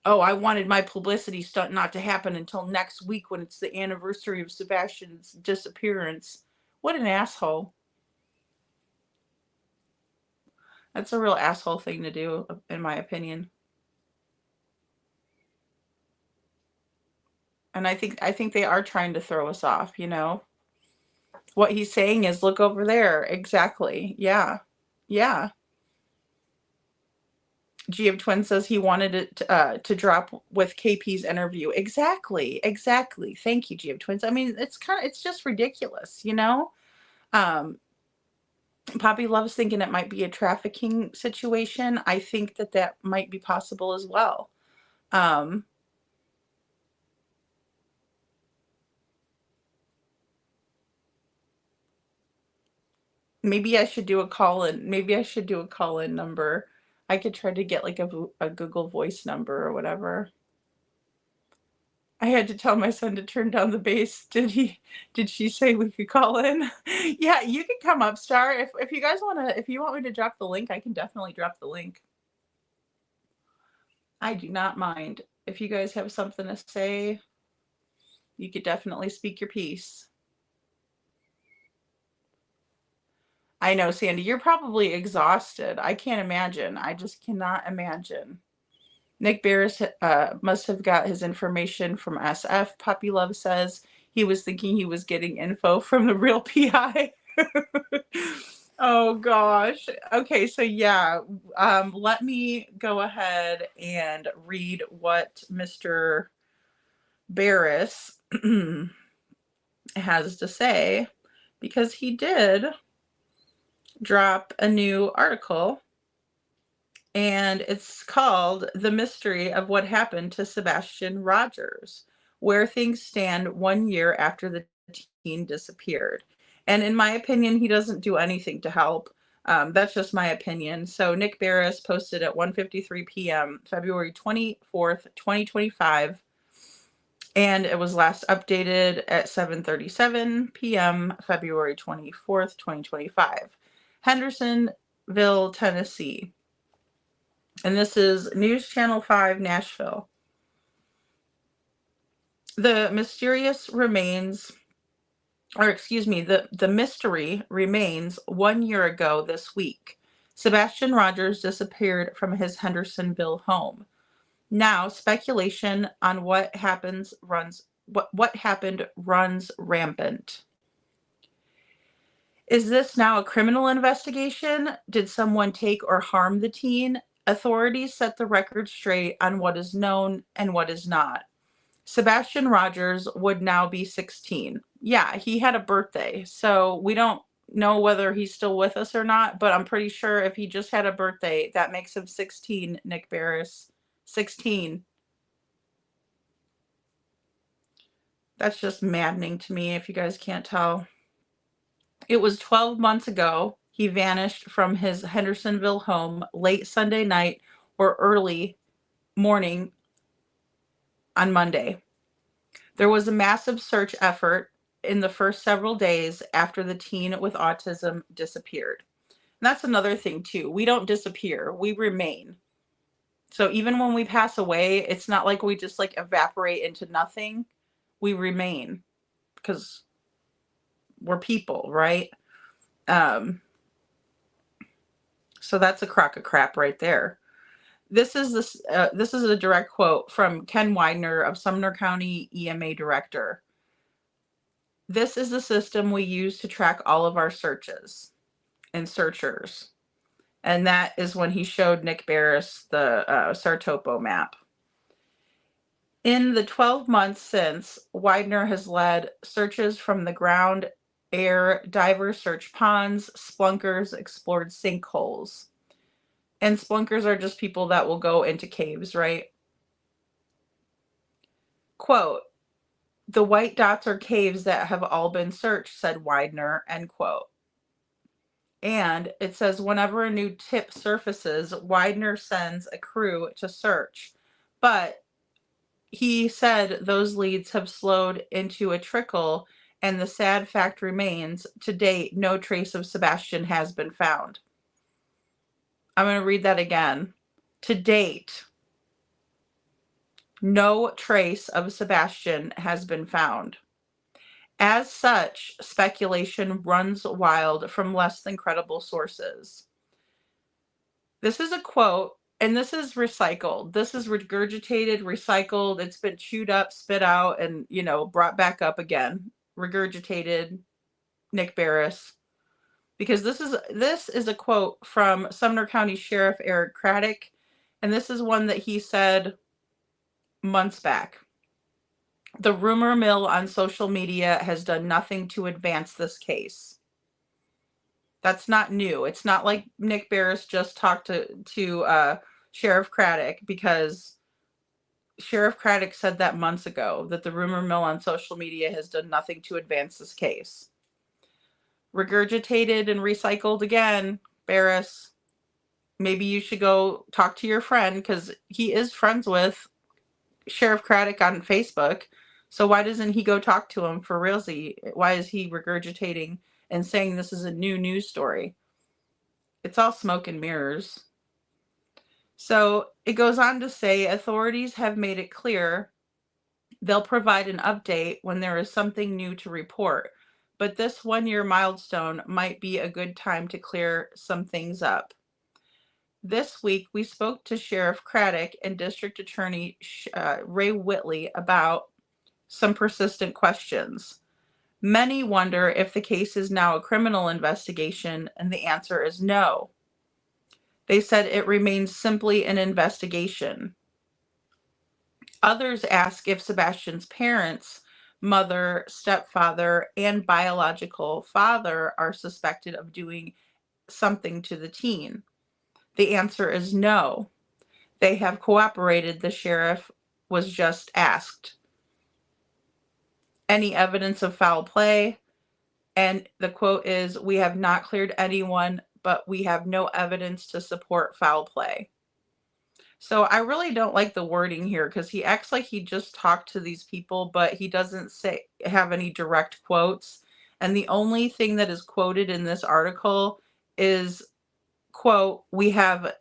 Oh, I wanted my publicity stunt not to happen until next week when it's the anniversary of Sebastian's disappearance. What an asshole. That's a real asshole thing to do, in my opinion. And I think they are trying to throw us off, you know? What he's saying is, look over there. Exactly. Yeah. Yeah. G of Twin says he wanted it to drop with KP's interview. Exactly. Exactly. Thank you, G of Twins. I mean, it's just ridiculous, you know? Poppy Loves thinking it might be a trafficking situation. I think that might be possible as well. Maybe I should do a call-in. Maybe I should do a call-in number. I could try to get like a Google Voice number or whatever. I had to tell my son to turn down the bass. Did she say we could call in? Yeah, you can come up, Star. If you guys if you want me to drop the link, I can definitely drop the link. I do not mind. If you guys have something to say, you could definitely speak your piece. I know, Sandy, you're probably exhausted. I can't imagine. I just cannot imagine. Nick Barris must have got his information from SF. Puppy Love says he was thinking he was getting info from the real PI. Oh gosh. Okay, so yeah, let me go ahead and read what Mr. Barris has to say, because he did drop a new article, and it's called The Mystery of What Happened to Sebastian Rogers, Where Things Stand 1 year after the teen disappeared. And in my opinion, he doesn't do anything to help. That's just my opinion. So Nick Barris posted at 1:53 p.m. February 24th, 2025. And it was last updated at 7:37 p.m. February 24th, 2025. Hendersonville, Tennessee. And this is News Channel 5, Nashville. The mysterious remains, or excuse me, the mystery remains 1 year ago this week. Sebastian Rogers disappeared from his Hendersonville home. Now, speculation on what happened runs rampant. Is this now a criminal investigation? Did someone take or harm the teen? Authorities set the record straight on what is known and what is not. Sebastian Rogers would now be 16. Yeah, he had a birthday, so we don't know whether he's still with us or not, but I'm pretty sure if he just had a birthday, that makes him 16, Nick Barris. 16. That's just maddening to me, if you guys can't tell. It was 12 months ago he vanished from his Hendersonville home late Sunday night or early morning on Monday. There was a massive search effort in the first several days after the teen with autism disappeared. And that's another thing too. We don't disappear, we remain. So even when we pass away, it's not like we just like evaporate into nothing. We remain because we're people, right? So that's a crock of crap right there. This is a direct quote from Ken Widener of Sumner County EMA director. This is the system we use to track all of our searches and searchers. And that is when he showed Nick Barris the Sartopo map. In the 12 months since, Widener has led searches from the ground, air, divers searched ponds, splunkers explored sinkholes. And splunkers are just people that will go into caves, right? Quote, "The white dots are caves that have all been searched," said Widener, end quote. And it says whenever a new tip surfaces, Widener sends a crew to search. But he said those leads have slowed into a trickle, and the sad fact remains, to date, no trace of Sebastian has been found. I'm going to read that again. To date, no trace of Sebastian has been found. As such, speculation runs wild from less than credible sources. This is a quote, and this is recycled. This is regurgitated, recycled. It's been chewed up, spit out, and, brought back up again. Regurgitated, Nick Barris. Because this is a quote from Sumner County Sheriff Eric Craddock, and this is one that he said months back. "The rumor mill on social media has done nothing to advance this case." That's not new. It's not like Nick Barris just talked to Sheriff Craddock, because Sheriff Craddock said that months ago, that the rumor mill on social media has done nothing to advance this case. Regurgitated and recycled again, Barris. Maybe you should go talk to your friend, because he is friends with Sheriff Craddock on Facebook. So why doesn't he go talk to him for realsy? Why is he regurgitating and saying this is a new news story? It's all smoke and mirrors. So it goes on to say authorities have made it clear they'll provide an update when there is something new to report. But this 1-year milestone might be a good time to clear some things up. This week, we spoke to Sheriff Craddock and District Attorney Ray Whitley about some persistent questions. Many wonder if the case is now a criminal investigation, and the answer is no. They said it remains simply an investigation. Others ask if Sebastian's parents, mother, stepfather, and biological father are suspected of doing something to the teen. The answer is no. They have cooperated, the sheriff was just asked. Any evidence of foul play? And the quote is, "We have not cleared anyone, but we have no evidence to support foul play." So I really don't like the wording here, because he acts like he just talked to these people, but he doesn't have any direct quotes. And the only thing that is quoted in this article is, quote, "We have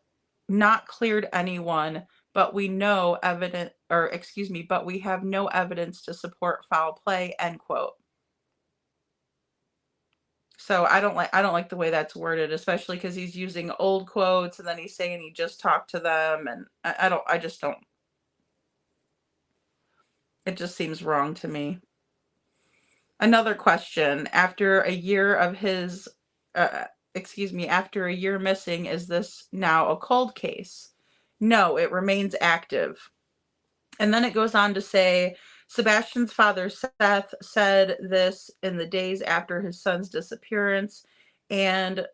not cleared anyone, but we but we have no evidence to support foul play," end quote. So I don't like the way that's worded, especially because he's using old quotes, and then he's saying he just talked to them, and I just don't. It just seems wrong to me. Another question: after a year missing, is this now a cold case? No, it remains active. And then it goes on to say, Sebastian's father, Seth, said this in the days after his son's disappearance, and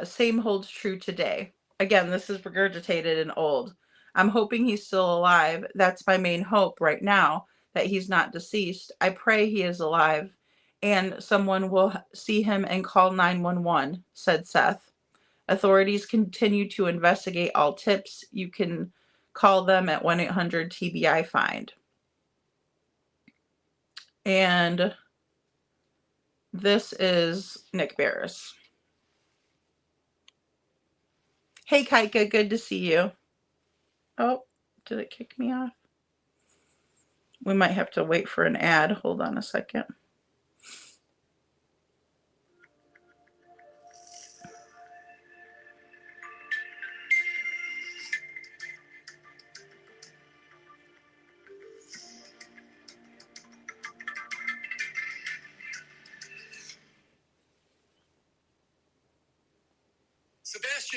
same holds true today. Again, this is regurgitated and old. "I'm hoping he's still alive. That's my main hope right now, that he's not deceased. I pray he is alive and someone will see him and call 911, said Seth. Authorities continue to investigate all tips. You can call them at 1-800-TBI-FIND. And this is Nick Barris. Hey, Kaika, good to see you. Oh, did it kick me off? We might have to wait for an ad. Hold on a second.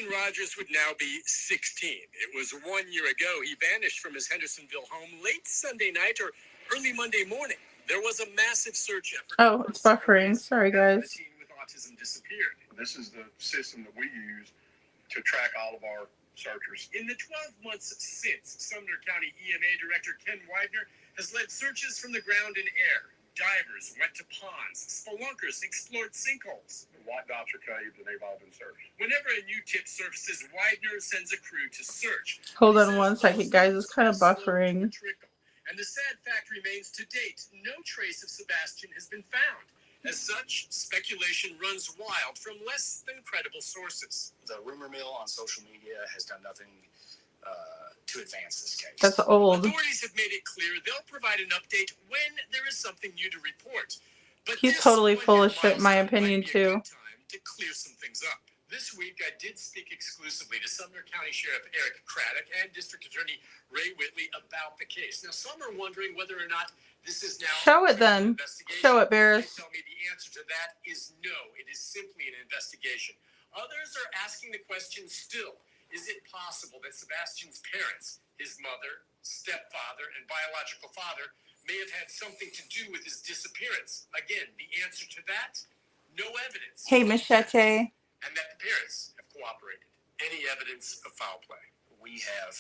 Sebastian Rogers would now be 16. It was 1 year ago he vanished from his Hendersonville home late Sunday night or early Monday morning. There was a massive search effort. Oh, it's buffering. Sorry, guys. The teen with autism disappeared. This is the system that we use to track all of our searchers. In the 12 months since, Sumner County EMA Director Ken Widener has led searches from the ground and air. Divers went to ponds. Spelunkers explored sinkholes. The white dots are caved and they've all been searched. Whenever a new tip surfaces, Widener sends a crew to search. Hold on one second, guys. It's kind of buffering. And the sad fact remains, to date, no trace of Sebastian has been found. As such, speculation runs wild from less than credible sources. The rumor mill on social media has done nothing to advance this case. That's old. Authorities have made it clear they'll provide an update when there is something new to report. But He's totally full of shit, in my opinion, too. To clear some things up. This week, I did speak exclusively to Sumner County Sheriff Eric Craddock and District Attorney Ray Whitley about the case. Now, some are wondering whether or not this is now... Show it then. Show it, Barris. They tell me the answer to that is no. It is simply an investigation. Others are asking the question still. Is it possible that Sebastian's parents, his mother, stepfather, and biological father, may have had something to do with his disappearance? Again, the answer to that, no evidence. Hey, Machete. And that the parents have cooperated. Any evidence of foul play? We have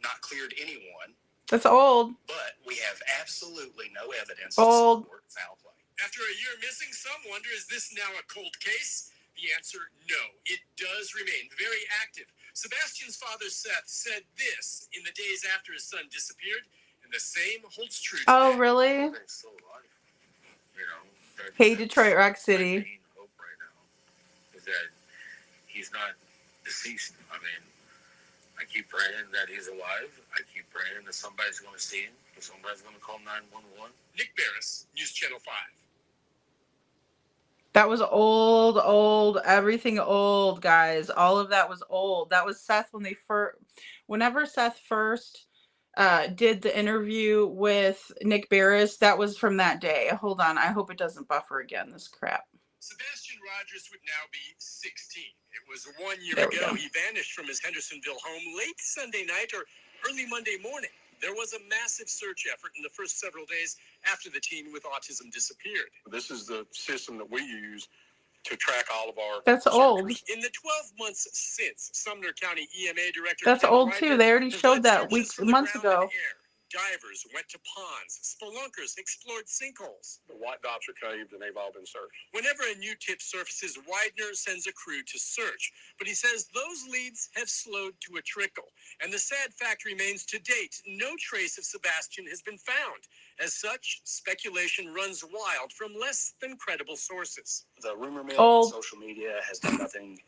not cleared anyone. That's old. But we have absolutely no evidence Old. to support foul play. After a year missing, some wonder, is this now a cold case? The answer, no. It does remain very active. Sebastian's father, Seth, said this in the days after his son disappeared, and the same holds true today. Oh, really? Hey, Detroit Rock City. Is that he's not deceased. I mean, I keep praying that he's alive. I keep praying that somebody's going to see him, that somebody's going to call 911. Nick Barris, News Channel 5. That was old, everything old, guys. All of that was old. That was Seth whenever Seth first did the interview with Nick Barris, that was from that day. Hold on, I hope it doesn't buffer again, this crap. Sebastian Rogers would now be 16. It was 1 year There we ago go. he vanished from his Hendersonville home late Sunday night or early Monday morning. There was a massive search effort in the first several days after the teen with autism disappeared. This is the system that we use to track all of our... That's old. In the 12 months since, Sumner County EMA Director... That's Ken old Widener too. They already has showed led that searches from the months ground ago. and air. Divers went to ponds. Spelunkers explored sinkholes. The white dots are caved and they've all been searched. Whenever a new tip surfaces, Widener sends a crew to search. But he says those leads have slowed to a trickle. And the sad fact remains, to date, no trace of Sebastian has been found. As such, speculation runs wild from less than credible sources. The rumor mill on social media has done nothing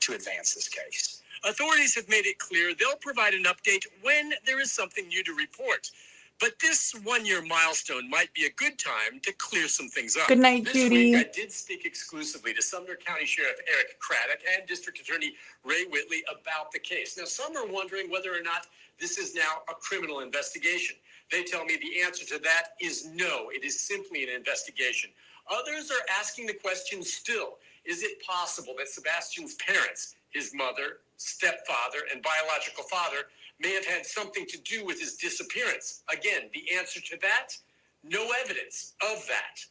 to advance this case. Authorities have made it clear they'll provide an update when there is something new to report. But this one-year milestone might be a good time to clear some things up. Good night, this Judy. week, I did speak exclusively to Sumner County Sheriff Eric Craddock and District Attorney Ray Whitley about the case. Now, some are wondering whether or not this is now a criminal investigation. They tell me the answer to that is no. It is simply an investigation. Others are asking the question still, is it possible that Sebastian's parents, his mother, stepfather, and biological father, may have had something to do with his disappearance? Again, the answer to that, no evidence of that,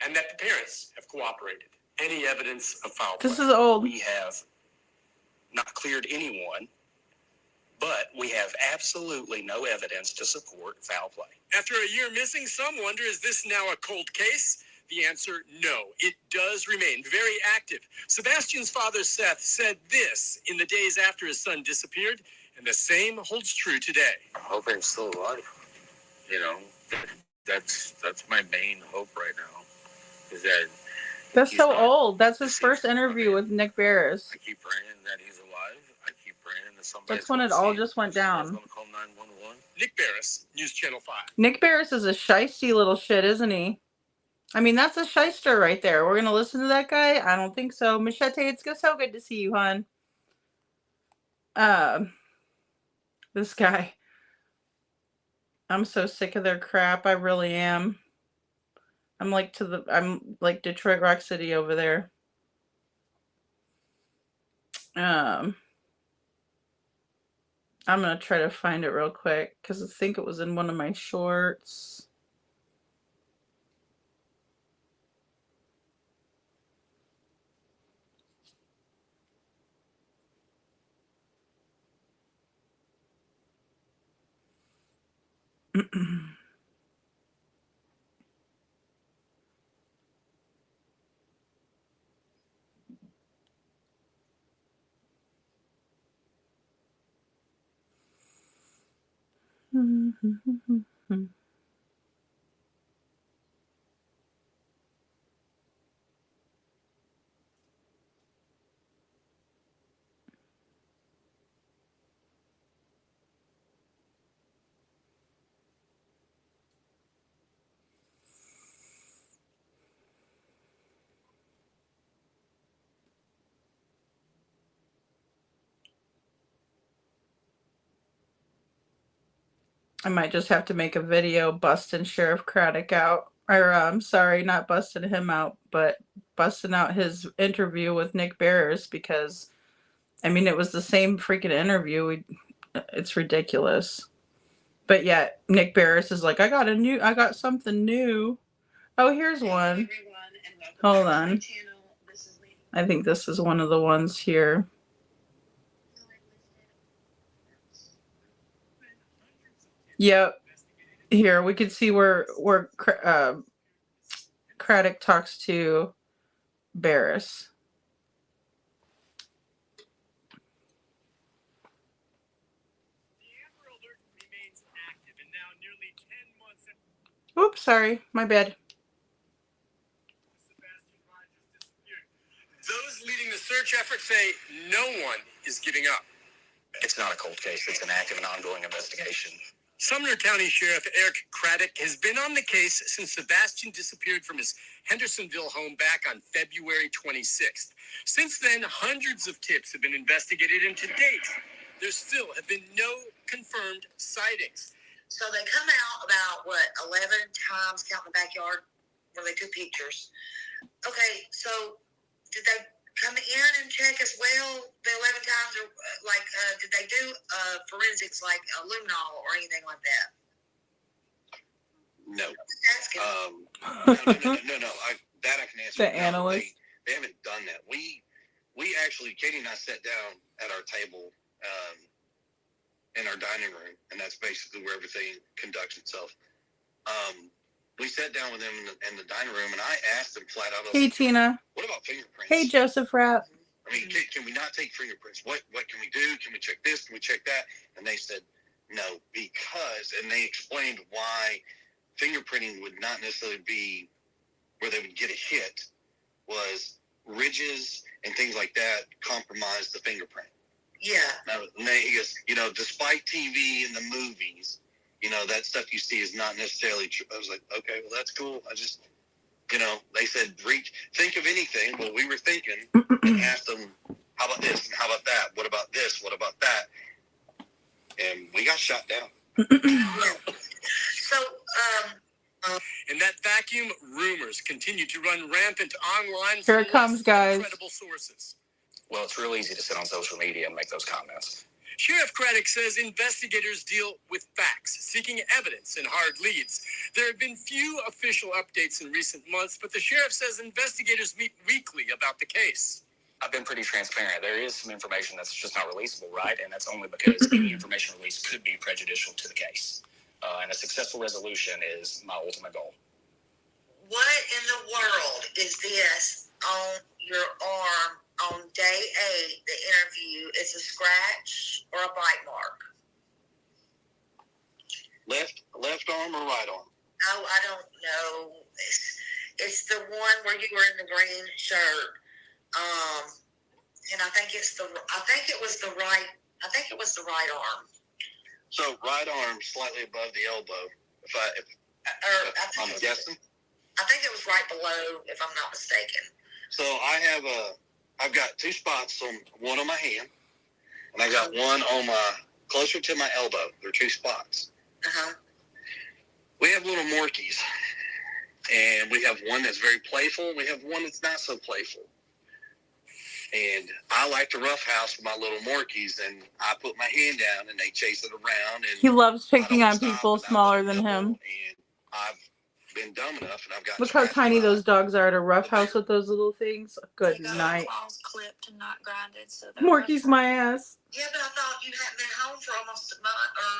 and that the parents have cooperated. Any evidence of foul play? This is old. We have not cleared anyone, but we have absolutely no evidence to support foul play. After a year missing, some wonder, is this now a cold case? The answer, no. It does remain very active. Sebastian's father, Seth, said this in the days after his son disappeared, and the same holds true today. I hope I'm still alive. You know, that's my main hope right now, is that That's so old. That's his first interview with Nick Barris. I keep praying that he's alive. I keep praying that somebody's That's when it all just went down. going to call 911. Nick Barris, News Channel 5. Nick Barris is a shisty little shit, isn't he? I mean, that's a shyster right there. We're going to listen to that guy? I don't think so. Machete, it's so good to see you, hon. This guy. I'm so sick of their crap. I really am. I'm like Detroit Rock City over there. I'm gonna try to find it real quick because I think it was in one of my shorts. I might just have to make a video busting Sheriff Craddock out. Or, sorry, not busting him out, but busting out his interview with Nick Barris because, I mean, it was the same freaking interview. It's ridiculous. But yet, Nick Barris is like, I got something new. Oh, here's one. Hold on. I think this is one of the ones here. Yep. Here, we can see where Craddock talks to Barris. Oops, sorry, my bad. Those leading the search effort say no one is giving up. It's not a cold case. It's an active and ongoing investigation. Sumner County Sheriff Eric Craddock has been on the case since Sebastian disappeared from his Hendersonville home back on February 26th. Since then, hundreds of tips have been investigated, and to date, there still have been no confirmed sightings. So they come out about, 11 times, counting the backyard, where they took pictures. Okay, so did they come in and check as well the 11 times? Or, did they do forensics like luminol or anything like that? No. No. That I can answer. The analyst. They haven't done that. We actually, Katie and I sat down at our table in our dining room, and that's basically where everything conducts itself. We sat down with them in the dining room, and I asked them flat out, Hey, Tina. what about fingerprints? Hey, Joseph Rapp. I mean, can we not take fingerprints? What can we do? Can we check this? Can we check that? And they said, no, because, and they explained why fingerprinting would not necessarily be where they would get a hit, was ridges and things like that compromise the fingerprint. Yeah. Now, he goes, despite TV and the movies, that stuff you see is not necessarily true. I was like, okay, well, that's cool. I just, they said, think of anything. Well, we were thinking and asked them, how about this? And how about that? What about this? What about that? And we got shot down. So, in that vacuum, rumors continue to run rampant online. Here it comes, guys. Credible sources. Well, it's real easy to sit on social media and make those comments. Sheriff Craddock says investigators deal with facts, seeking evidence and hard leads. There have been few official updates in recent months, but the sheriff says investigators meet weekly about the case. I've been pretty transparent. There is some information that's just not releasable, right? And that's only because any information released could be prejudicial to the case. And a successful resolution is my ultimate goal. what in the world is this on your arm on day 8, the interview? It's a scratch or a bite mark? Left arm or right arm? Oh, I don't know. It's the one where you were in the green shirt. And I think it was the right arm. So right arm slightly above the elbow. I'm guessing. I think it was right below, if I'm not mistaken. So I've got 2 spots on one on my hand, and I got one on closer to my elbow. There are 2 spots. We have little Morkies, and we have one that's very playful. We have one that's not so playful. And I like to roughhouse with my little Morkies, and I put my hand down, and they chase it around. And He loves picking on people smaller than him. And I've been dumb enough, and I've got. Look how tiny those dogs are to roughhouse with those little things. Good night. Clipped and not grinded, so Morky's my ass. Yeah, but I thought you hadn't been home for almost a month, or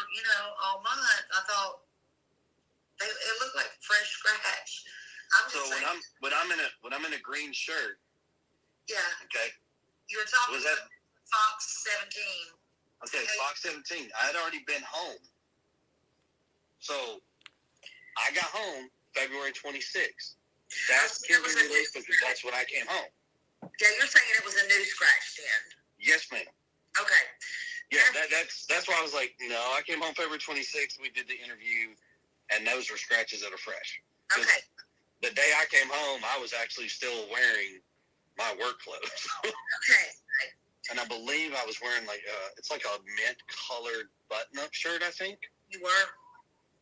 all month. I thought it looked like fresh scratch. When I'm in a green shirt. Yeah. Okay. You were talking about Fox 17. Okay, Fox 17. I had already been home. So I got home February 26th. That's released because that's when I came home. Yeah, you're saying it was a new scratch then? Yes, ma'am. Okay. Yeah, that's why I was like, no, I came home February 26th. We did the interview, and those were scratches that are fresh. Okay. The day I came home, I was actually still wearing my work clothes. Okay. And I believe I was wearing it's like a mint colored button-up shirt, I think. You were?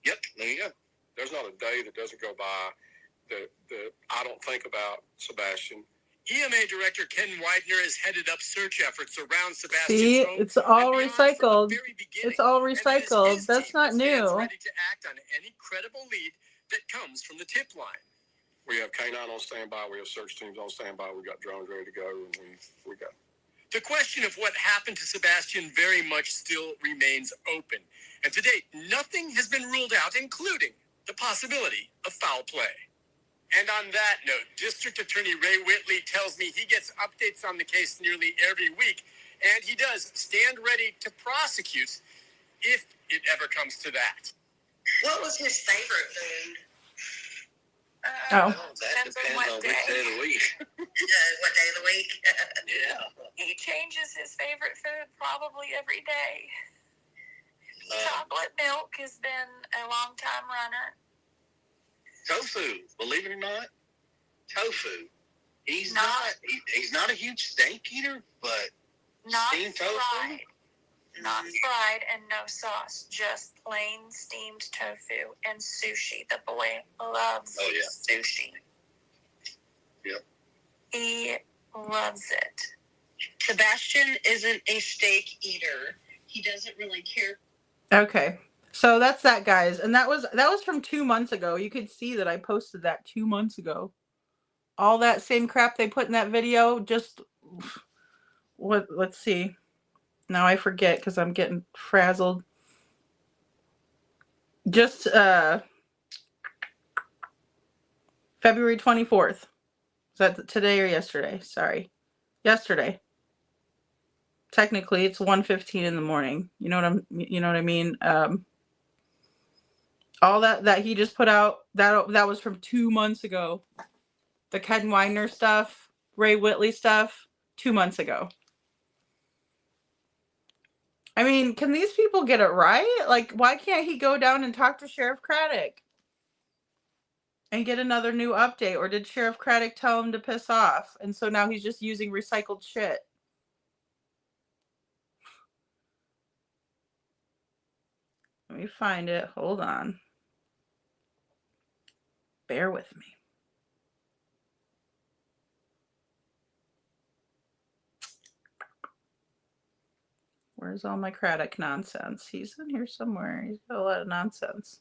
Yep, there you go. There's not a day that doesn't go by that I don't think about Sebastian. EMA Director Ken Widener has headed up search efforts around Sebastian's See, home. it's all recycled. It's all recycled. That's not new. Ready to act on any credible lead that comes from the tip line. We have K9 on standby. We have search teams on standby. We got drones ready to go, and we go. The question of what happened to Sebastian very much still remains open. And to date, nothing has been ruled out, including the possibility of foul play. And on that note, District Attorney Ray Whitley tells me he gets updates on the case nearly every week, and he does stand ready to prosecute if it ever comes to that. What was his favorite food? That depends on which day of the week. What day of the week? Yeah. He changes his favorite food probably every day. Chocolate milk has been a long time runner. Tofu, believe it or not, tofu. He's not a huge steak eater, but steamed tofu. Not fried and no sauce, just plain steamed tofu and sushi. The boy loves sushi. Yep. He loves it. Sebastian isn't a steak eater. He doesn't really care. Okay. So that's that, guys. And that was from 2 months ago. You could see that I posted that 2 months ago. All that same crap they put in that video, just let's see. Now I forget because I'm getting frazzled. Just February 24th. Is that today or yesterday? Sorry. Yesterday. Technically it's 1:15 in the morning. You know what I mean? All that he just put out, that was from 2 months ago. The Ken Widener stuff, Ray Whitley stuff, 2 months ago. I mean, can these people get it right? Like, why can't he go down and talk to Sheriff Craddock and get another new update? Or did Sheriff Craddock tell him to piss off? And so now he's just using recycled shit. Let me find it. Hold on. Bear with me. Where's all my Craddock nonsense? He's in here somewhere. He's got a lot of nonsense.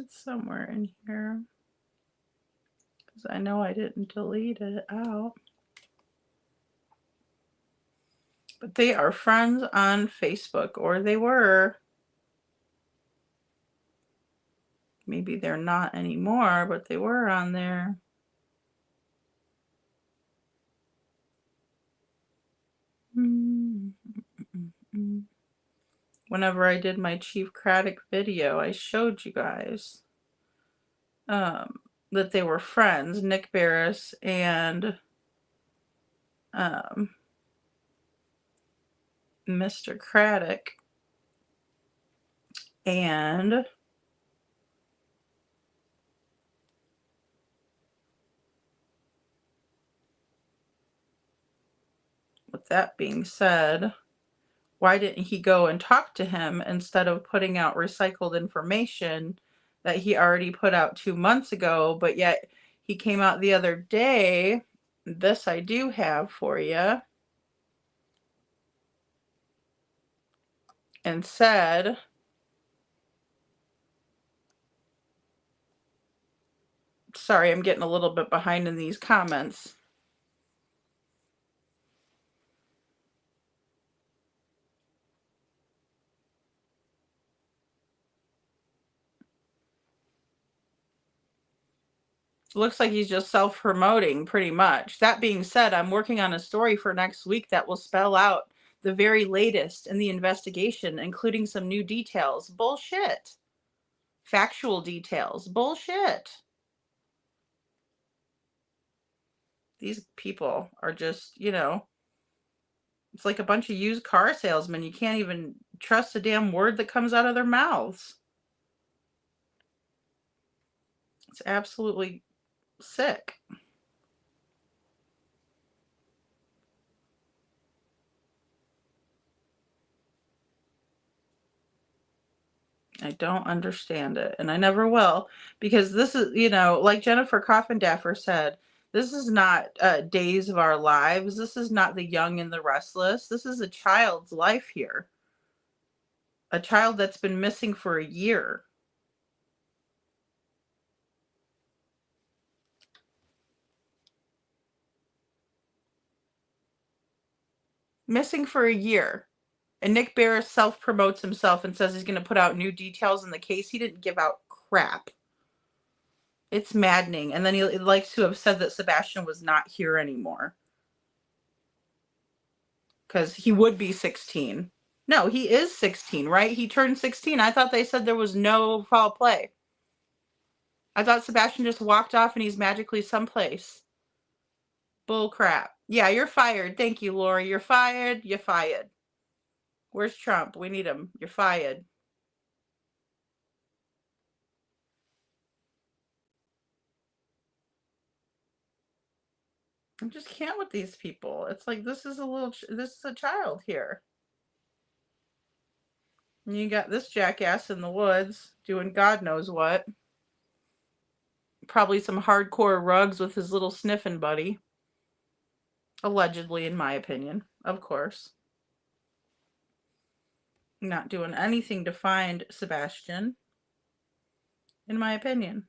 It's somewhere in here. Because I know I didn't delete it out. But they are friends on Facebook, or they were. Maybe they're not anymore, but they were on there. Whenever I did my Chief Craddock video, I showed you guys that they were friends, Nick Barris and Mr. Craddock. And with that being said, why didn't he go and talk to him instead of putting out recycled information that he already put out 2 months ago, but yet he came out the other day. This I do have for you. And said, sorry, I'm getting a little bit behind in these comments. Looks like he's just self-promoting pretty much. That being said, I'm working on a story for next week that will spell out the very latest in the investigation, including some new details. Bullshit. Factual details. Bullshit. These people are just, you know, it's like a bunch of used car salesmen. You can't even trust a damn word that comes out of their mouths. It's absolutely sick. I don't understand it, and I never will, because this is, you know, like Jennifer Coffindaffer said, this is not Days of Our Lives. This is not The Young and the Restless. This is a child's life here. A child that's been missing for a year. Missing for a year. And Nick Barris self-promotes himself and says he's going to put out new details in the case. He didn't give out crap. It's maddening. And then he likes to have said that Sebastian was not here anymore. Because he would be 16. No, he is 16, right? He turned 16. I thought they said there was no foul play. I thought Sebastian just walked off and he's magically someplace. Bull crap. Yeah, you're fired. Thank you, Lori. You're fired. You're fired. Where's Trump? We need him. You're fired. I just can't with these people. It's like, this is a child here. And you got this jackass in the woods doing God knows what. Probably some hardcore rugs with his little sniffing buddy. Allegedly, in my opinion, of course. Not doing anything to find Sebastian, in my opinion.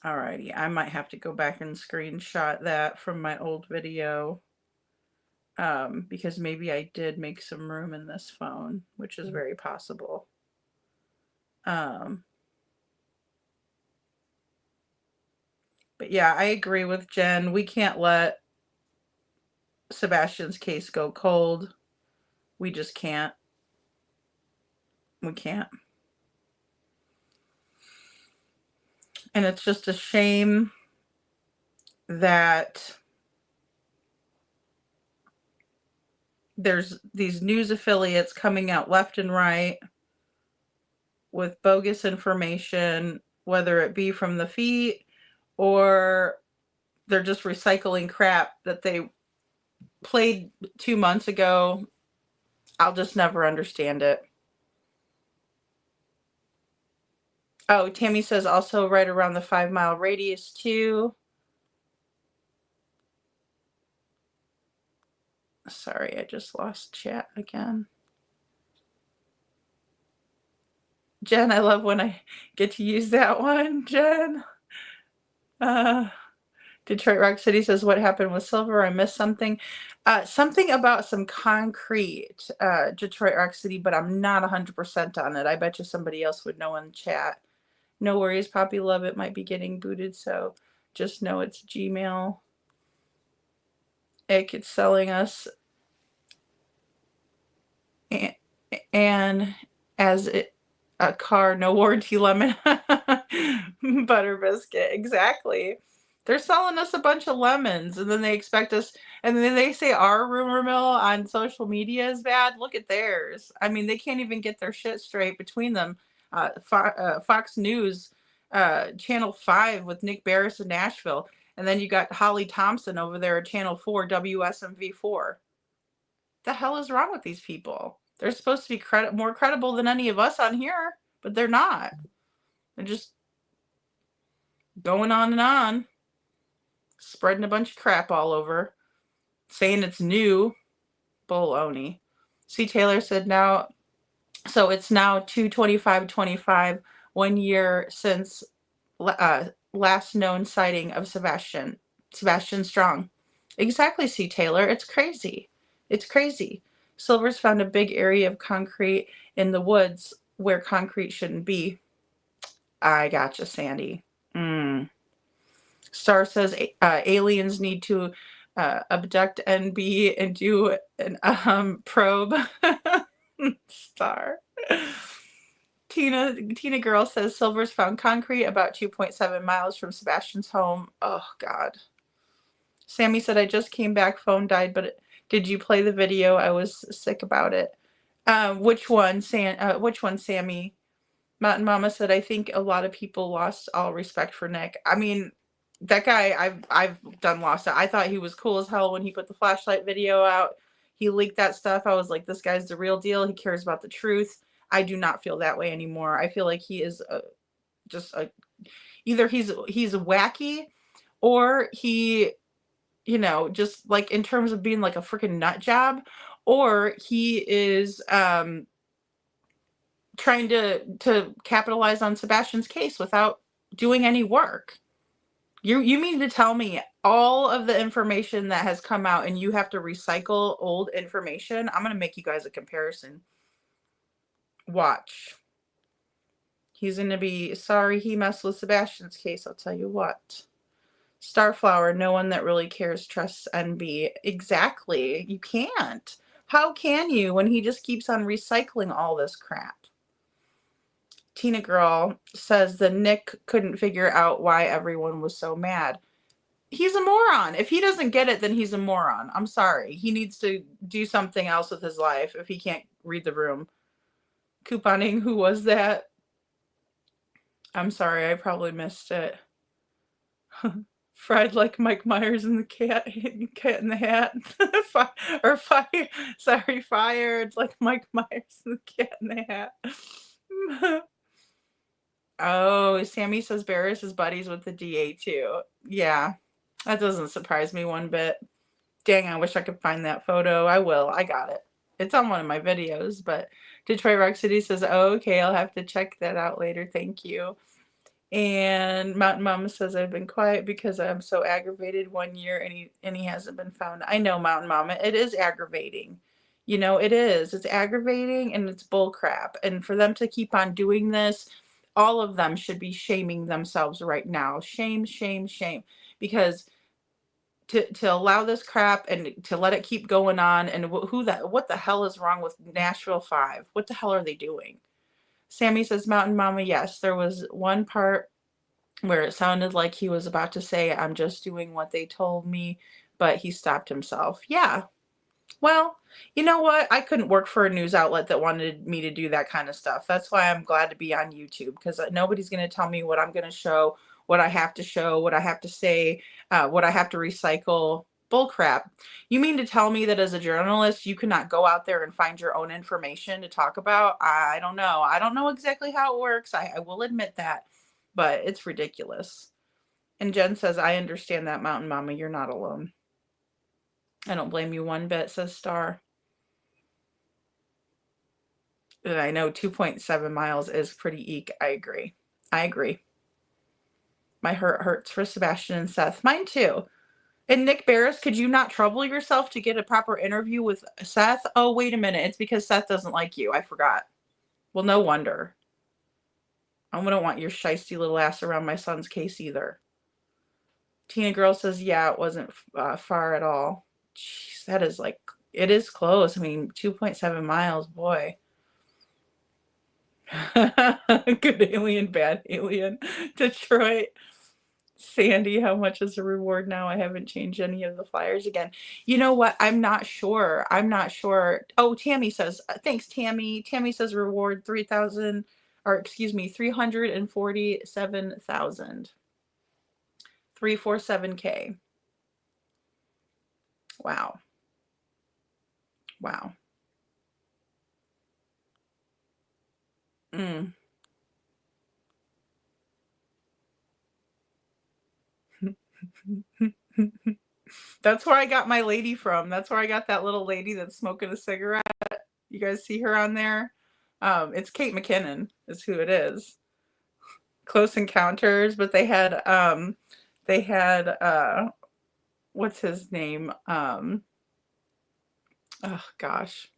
Alrighty, I might have to go back and screenshot that from my old video. Because maybe I did make some room in this phone, which is very possible. But yeah, I agree with Jen. We can't let Sebastian's case go cold. We just can't. We can't. And it's just a shame that there's these news affiliates coming out left and right with bogus information, whether it be from the feet or they're just recycling crap that they played 2 months ago. I'll just never understand it. Oh, Tammy says also right around the 5-mile radius too. Sorry, I just lost chat again. Jen, I love when I get to use that one, Jen. Detroit Rock City says, what happened with Silver? I missed something. Something about some concrete, Detroit Rock City, but I'm not 100% on it. I bet you somebody else would know in the chat. No worries, Poppy Love. It might be getting booted, so just know it's Gmail. It's selling us and as a car, no warranty lemon. Butter biscuit, exactly. They're selling us a bunch of lemons, and then they expect us, and then they say our rumor mill on social media is bad. Look at theirs. I mean, they can't even get their shit straight between them. Fox News, Channel 5 with Nick Barris in Nashville, and then you got Holly Thompson over there at Channel 4, WSMV4. The hell is wrong with these people? They're supposed to be more credible than any of us on here, but they're not. They're just going on and on, spreading a bunch of crap all over, saying it's new. Baloney. C. Taylor said now, so it's now 2/25/25, 1 year since last known sighting of Sebastian Strong. Exactly, C. Taylor. It's crazy. It's crazy. Silvers found a big area of concrete in the woods where concrete shouldn't be. I gotcha, Sandy. Star says aliens need to abduct NB and do an probe. Star. Tina Girl says Silvers found concrete about 2.7 miles from Sebastian's home. Oh, God. Sammy said, I just came back. Phone died, but did you play the video? I was sick about it. Which one, Sammy? Mountain Mama said, I think a lot of people lost all respect for Nick. I mean, that guy, I've done lost it. I thought he was cool as hell when he put the flashlight video out. He leaked that stuff. I was like, this guy's the real deal. He cares about the truth. I do not feel that way anymore. I feel like he is either he's wacky, or he, just like in terms of being like a freaking nut job, or he is trying to capitalize on Sebastian's case without doing any work. You mean to tell me all of the information that has come out and you have to recycle old information? I'm going to make you guys a comparison. Watch. He's going to be sorry he messed with Sebastian's case. I'll tell you what. Starflower, no one that really cares trusts NB. Exactly. You can't. How can you when he just keeps on recycling all this crap? Tina Girl says that Nick couldn't figure out why everyone was so mad. He's a moron. If he doesn't get it, then he's a moron. I'm sorry. He needs to do something else with his life if he can't read the room. Couponing, who was that? I'm sorry, I probably missed it. Fried like Mike Myers and the cat in the hat. Fire. Sorry, fired like Mike Myers and the cat in the hat. Oh, Sammy says Barris is buddies with the DA too. Yeah, that doesn't surprise me one bit. Dang, I wish I could find that photo. I will. I got it. It's on one of my videos, but Detroit Rock City says, oh, okay, I'll have to check that out later. Thank you. And Mountain Mama says, I've been quiet because I'm so aggravated 1 year and he hasn't been found. I know, Mountain Mama. It is aggravating. It is. It's aggravating and it's bull crap. And for them to keep on doing this, all of them should be shaming themselves right now. Shame, shame, shame. Because to allow this crap and to let it keep going on, and what the hell is wrong with Nashville 5? What the hell are they doing? Sammy says, Mountain Mama, yes, there was one part where it sounded like he was about to say, I'm just doing what they told me, but he stopped himself. Yeah. Well, you know what? I couldn't work for a news outlet that wanted me to do that kind of stuff. That's why I'm glad to be on YouTube, because nobody's going to tell me what I'm going to show, what I have to show, what I have to say, what I have to recycle. Bullcrap. You mean to tell me that as a journalist, you cannot go out there and find your own information to talk about? I don't know. I don't know exactly how it works. I will admit that, but it's ridiculous. And Jen says, I understand that, Mountain Mama. You're not alone. I don't blame you one bit, says Star. And I know 2.7 miles is pretty eek. I agree. My heart hurts for Sebastian and Seth. Mine too. And Nick Barris, could you not trouble yourself to get a proper interview with Seth? Oh, wait a minute. It's because Seth doesn't like you. I forgot. Well, no wonder. I wouldn't want your shisty little ass around my son's case either. Tina Girl says, yeah, it wasn't far at all. Jeez, that is it is close. I mean, 2.7 miles, boy. Good alien, bad alien. Detroit. Sandy, how much is the reward now? I haven't changed any of the flyers again. You know what? I'm not sure. I'm not sure. Oh, Tammy says, thanks, Tammy. Tammy says reward 3,000, or excuse me, 347,000. 347K. Wow. Wow. Mm. That's where I got my lady from. That's where I got that little lady that's smoking a cigarette. You guys see her on there? It's Kate McKinnon is who it is. Close Encounters, but they had what's his name? Oh gosh.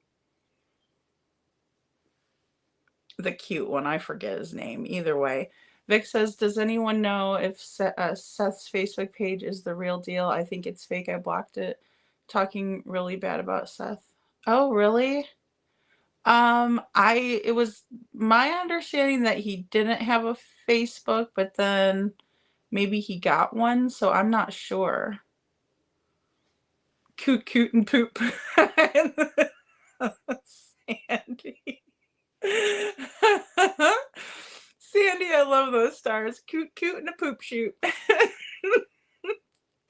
The cute one, I forget his name. Either way. Vic says, does anyone know if Seth's Facebook page is the real deal? I think it's fake. I blocked it. Talking really bad about Seth. Oh, really? It was my understanding that he didn't have a Facebook, but then maybe he got one, so I'm not sure. Coot and poop. Sandy. Sandy, I love those stars. Coot and a poop shoot.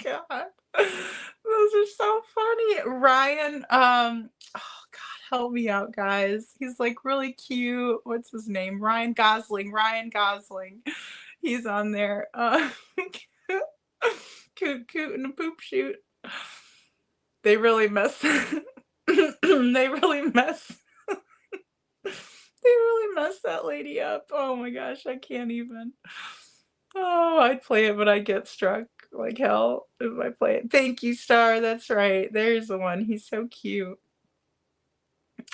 God. Those are so funny. Ryan, oh God, help me out, guys. He's like really cute. What's his name? Ryan Gosling. He's on there. Coot and a poop shoot. They really mess. They really mess. They really messed that lady up. Oh my gosh, I can't even. Oh, I'd play it, but I'd get struck like hell if I play it. Thank you, Star. That's right. There's the one. He's so cute.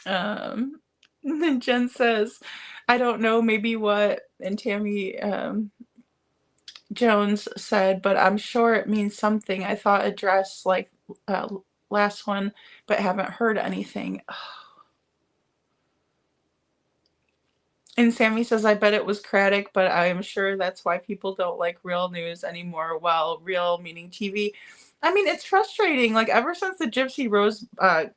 And then Jen says, I don't know, maybe what, and Tammy Jones said, but I'm sure it means something. I thought address like last one, but haven't heard anything. And Sammy says, I bet it was Craddock, but I am sure that's why people don't like real news anymore. Well, real meaning TV. I mean, it's frustrating. Like, ever since the Gypsy Rose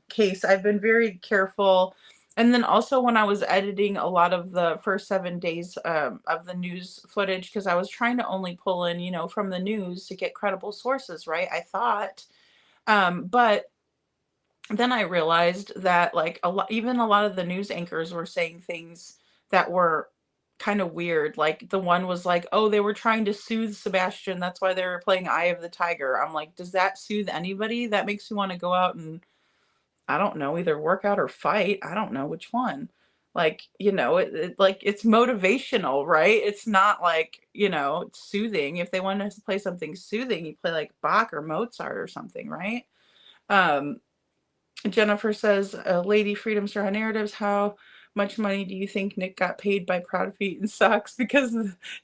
case, I've been very careful. And then also when I was editing a lot of the first 7 days of the news footage, because I was trying to only pull in, you know, from the news to get credible sources, right? I thought. But then I realized that like even a lot of the news anchors were saying things that were kind of weird. Like the one was like, oh, they were trying to soothe Sebastian. That's why they were playing Eye of the Tiger. I'm like, does that soothe anybody? That makes you want to go out and, I don't know, either work out or fight. I don't know which one. Like, you know, like it's motivational, right? It's not like, you know, it's soothing. If they want to play something soothing, you play like Bach or Mozart or something, right? Jennifer says, Lady Freedom Star Narratives, how much money do you think Nick got paid by Proud Feet and Socks? Because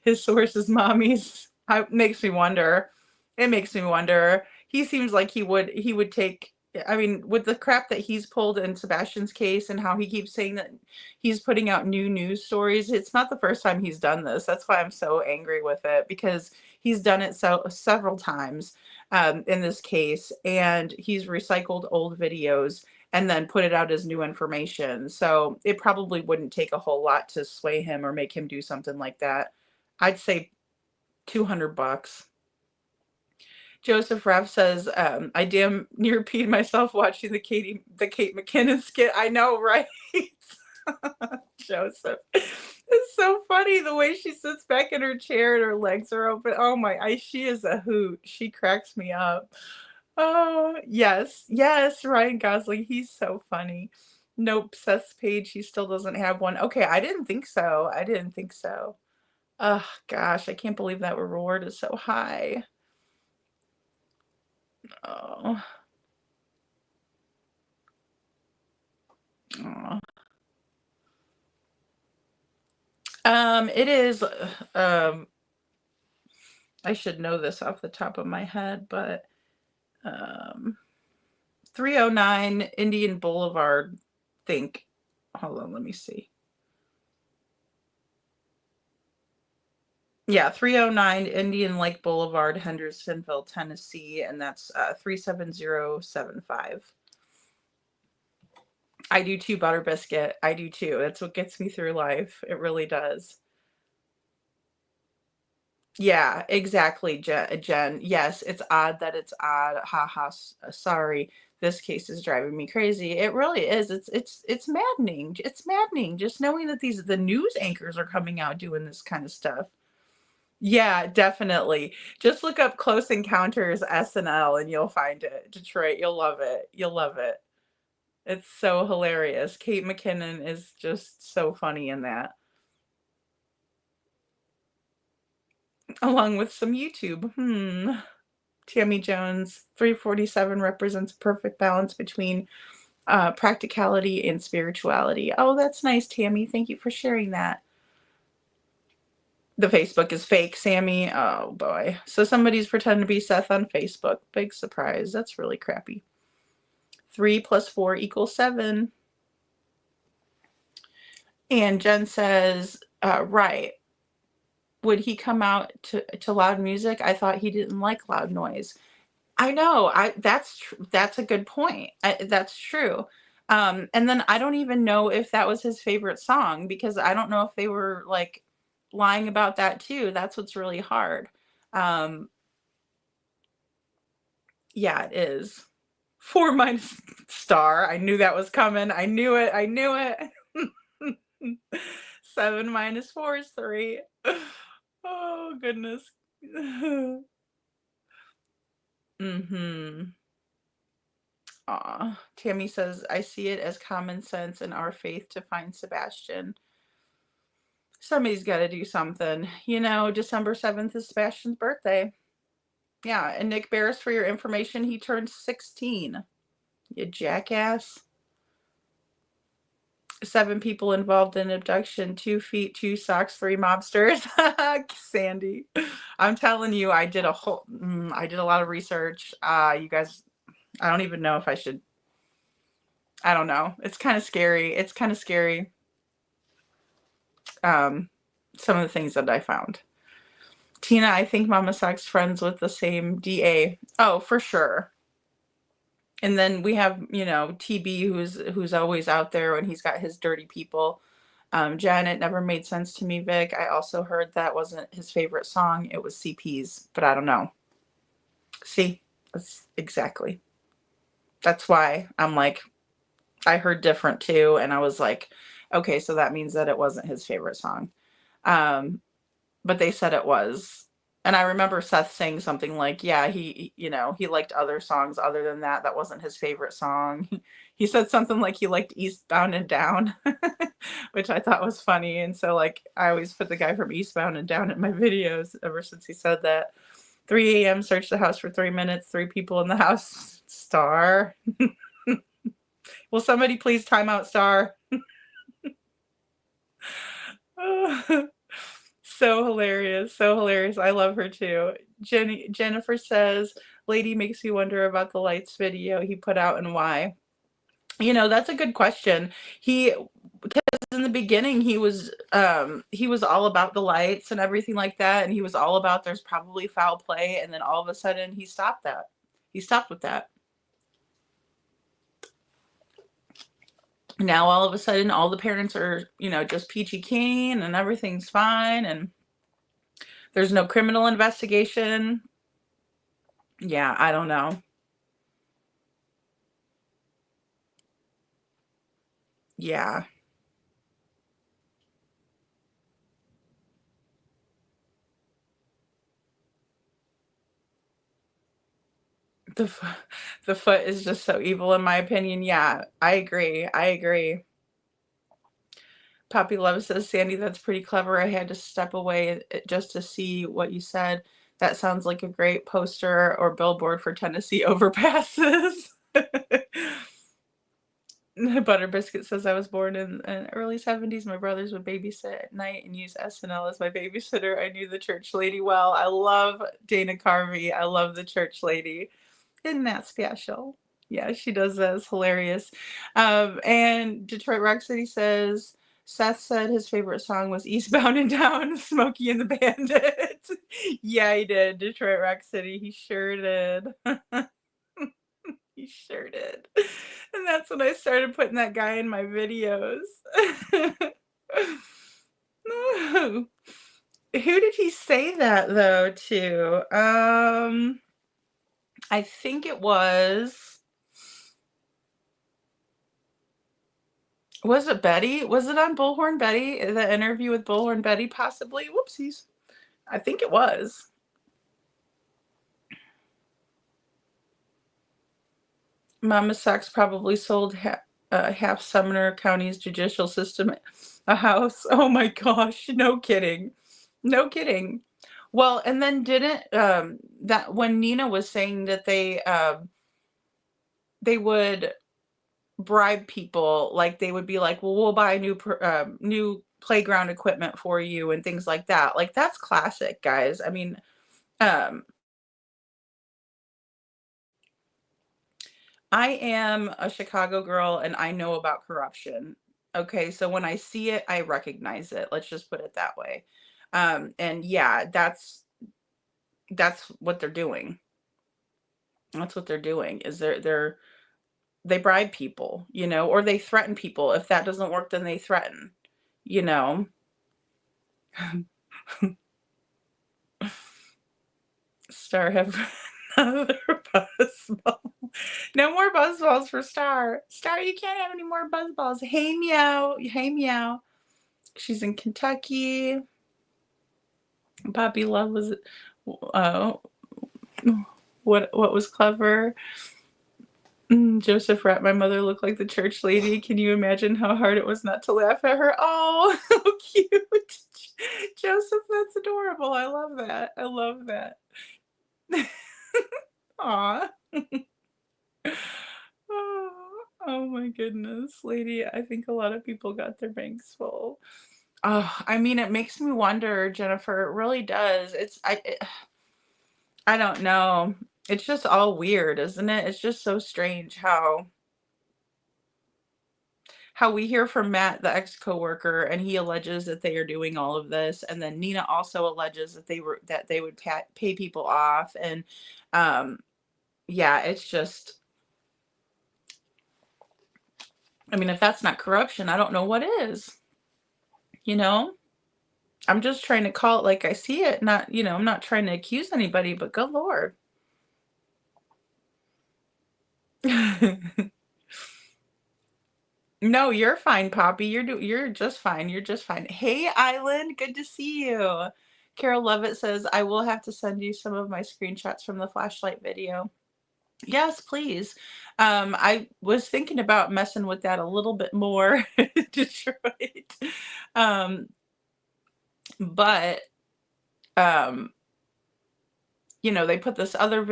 his source is mommies. Makes me wonder. It makes me wonder. He seems like he would take, I mean, with the crap that he's pulled in Sebastian's case and how he keeps saying that he's putting out new news stories, it's not the first time he's done this. That's why I'm so angry with it, because he's done it several times in this case, and he's recycled old videos and then put it out as new information. So it probably wouldn't take a whole lot to sway him or make him do something like that. I'd say $200. Joseph Raff says, I damn near peed myself watching the Kate McKinnon skit. I know, right? Joseph. It's so funny the way she sits back in her chair and her legs are open. Oh my, she is a hoot. She cracks me up. Oh, yes. Ryan Gosling. He's so funny. Nope, Seth's page, he still doesn't have one. Okay, I didn't think so. Oh, gosh, I can't believe that reward is so high. Oh. Aw. It is, I should know this off the top of my head, but 309 Indian Boulevard, think. Hold on, let me see. Yeah, 309 Indian Lake Boulevard, Hendersonville, Tennessee, and that's 37075. I do too, Butter Biscuit. I do too. That's what gets me through life. It really does. Yeah, exactly, Jen. Yes, it's odd that it's odd. Haha, sorry. This case is driving me crazy. It really is. It's maddening. It's maddening just knowing that the news anchors are coming out doing this kind of stuff. Yeah, definitely. Just look up Close Encounters SNL and you'll find it. Detroit, you'll love it. You'll love it. It's so hilarious. Kate McKinnon is just so funny in that. Along with some YouTube. Tammy Jones, 347 represents a perfect balance between practicality and spirituality. Oh, that's nice, Tammy. Thank you for sharing that. The Facebook is fake, Sammy. Oh, boy. So somebody's pretending to be Seth on Facebook. Big surprise. That's really crappy. 3 + 4 = 7. And Jen says, right. Would he come out to loud music? I thought he didn't like loud noise. I know. That's a good point. That's true. And then I don't even know if that was his favorite song because I don't know if they were like lying about that too. That's what's really hard. Yeah, it is. 4 minus star. I knew that was coming. I knew it. I knew it. 7 minus 4 is 3. Oh, goodness. Mm-hmm. Aw. Tammy says, I see it as common sense and our faith to find Sebastian. Somebody's got to do something. You know, December 7th is Sebastian's birthday. Yeah, and Nick Barris, for your information, he turned 16. You jackass. 7 people involved in abduction, 2 feet, 2 socks, 3 mobsters. Sandy. I'm telling you, I did a lot of research. You guys, I don't even know if I should. I don't know. It's kind of scary. It's kind of scary. Some of the things that I found. Tina, I think Mama Sock's friends with the same DA. Oh, for sure. And then we have, TB who's always out there when he's got his dirty people. Janet, never made sense to me, Vic. I also heard that wasn't his favorite song. It was CP's, but I don't know. See, that's exactly. That's why I'm like, I heard different too. And I was like, okay, so that means that it wasn't his favorite song. But they said it was. And I remember Seth saying something like, yeah, he liked other songs other than that. That wasn't his favorite song. He said something like he liked Eastbound and Down, which I thought was funny. And so, like, I always put the guy from Eastbound and Down in my videos ever since he said that. 3 a.m., search the house for 3 minutes, 3 people in the house. Star. Will somebody please time out Star? So hilarious. So hilarious. I love her too. Jennifer says, Lady makes you wonder about the lights video he put out and why. That's a good question. Because in the beginning he was all about the lights and everything like that, and he was all about there's probably foul play, and then all of a sudden he stopped that. He stopped with that. Now all of a sudden all the parents are, just peachy keen and everything's fine and there's no criminal investigation. Yeah, I don't know. Yeah. The foot is just so evil in my opinion. Yeah, I agree. I agree. Poppy Love says, Sandy, that's pretty clever. I had to step away just to see what you said. That sounds like a great poster or billboard for Tennessee overpasses. Butter Biscuit says, I was born in the early 70s. My brothers would babysit at night and use SNL as my babysitter. I knew the church lady well. I love Dana Carvey. I love the church lady. Isn't that special? Yeah, she does that. It's hilarious. And Detroit Rock City says, Seth said his favorite song was Eastbound and Down, Smokey and the Bandit. Yeah, he did. Detroit Rock City. He sure did. He sure did. And that's when I started putting that guy in my videos. Who did he say that though to? I think it was it Betty? Was it on Bullhorn Betty? The interview with Bullhorn Betty possibly? Whoopsies. I think it was. Mama Socks probably sold half Sumner County's judicial system a house. Oh my gosh, no kidding. No kidding. Well, and then didn't that when Nina was saying that they would bribe people, like they would be like, well, we'll buy new playground equipment for you and things like that. Like that's classic, guys. I mean, I am a Chicago girl and I know about corruption. Okay, so when I see it, I recognize it. Let's just put it that way. And yeah, that's what they're doing. That's what they're doing is they bribe people, you know, or they threaten people. If that doesn't work, then they threaten, you know. Star have another buzz ball. No more buzz balls for Star. Star, you can't have any more buzz balls. Hey meow. Hey meow. She's in Kentucky. Poppy Love was what was clever? Joseph Rat, my mother looked like the church lady. Can you imagine how hard it was not to laugh at her? Oh, how cute. Joseph, that's adorable. I love that. I love that. Aw. Oh my goodness, lady. I think a lot of people got their banks full. Oh, I mean, it makes me wonder, Jennifer. It really does. I don't know. It's just all weird, isn't it? It's just so strange how we hear from Matt, the ex-coworker, and he alleges that they are doing all of this, and then Nina also alleges that they would pay people off, and yeah, it's just. I mean, if that's not corruption, I don't know what is. You know? I'm just trying to call it like I see it, not, you know, I'm not trying to accuse anybody, but good Lord. No, you're fine, Poppy. You're just fine. You're just fine. Hey, Island, good to see you. Carol Lovett says, I will have to send you some of my screenshots from the flashlight video. Yes, please. I was thinking about messing with that a little bit more, Detroit. But you know, they put this other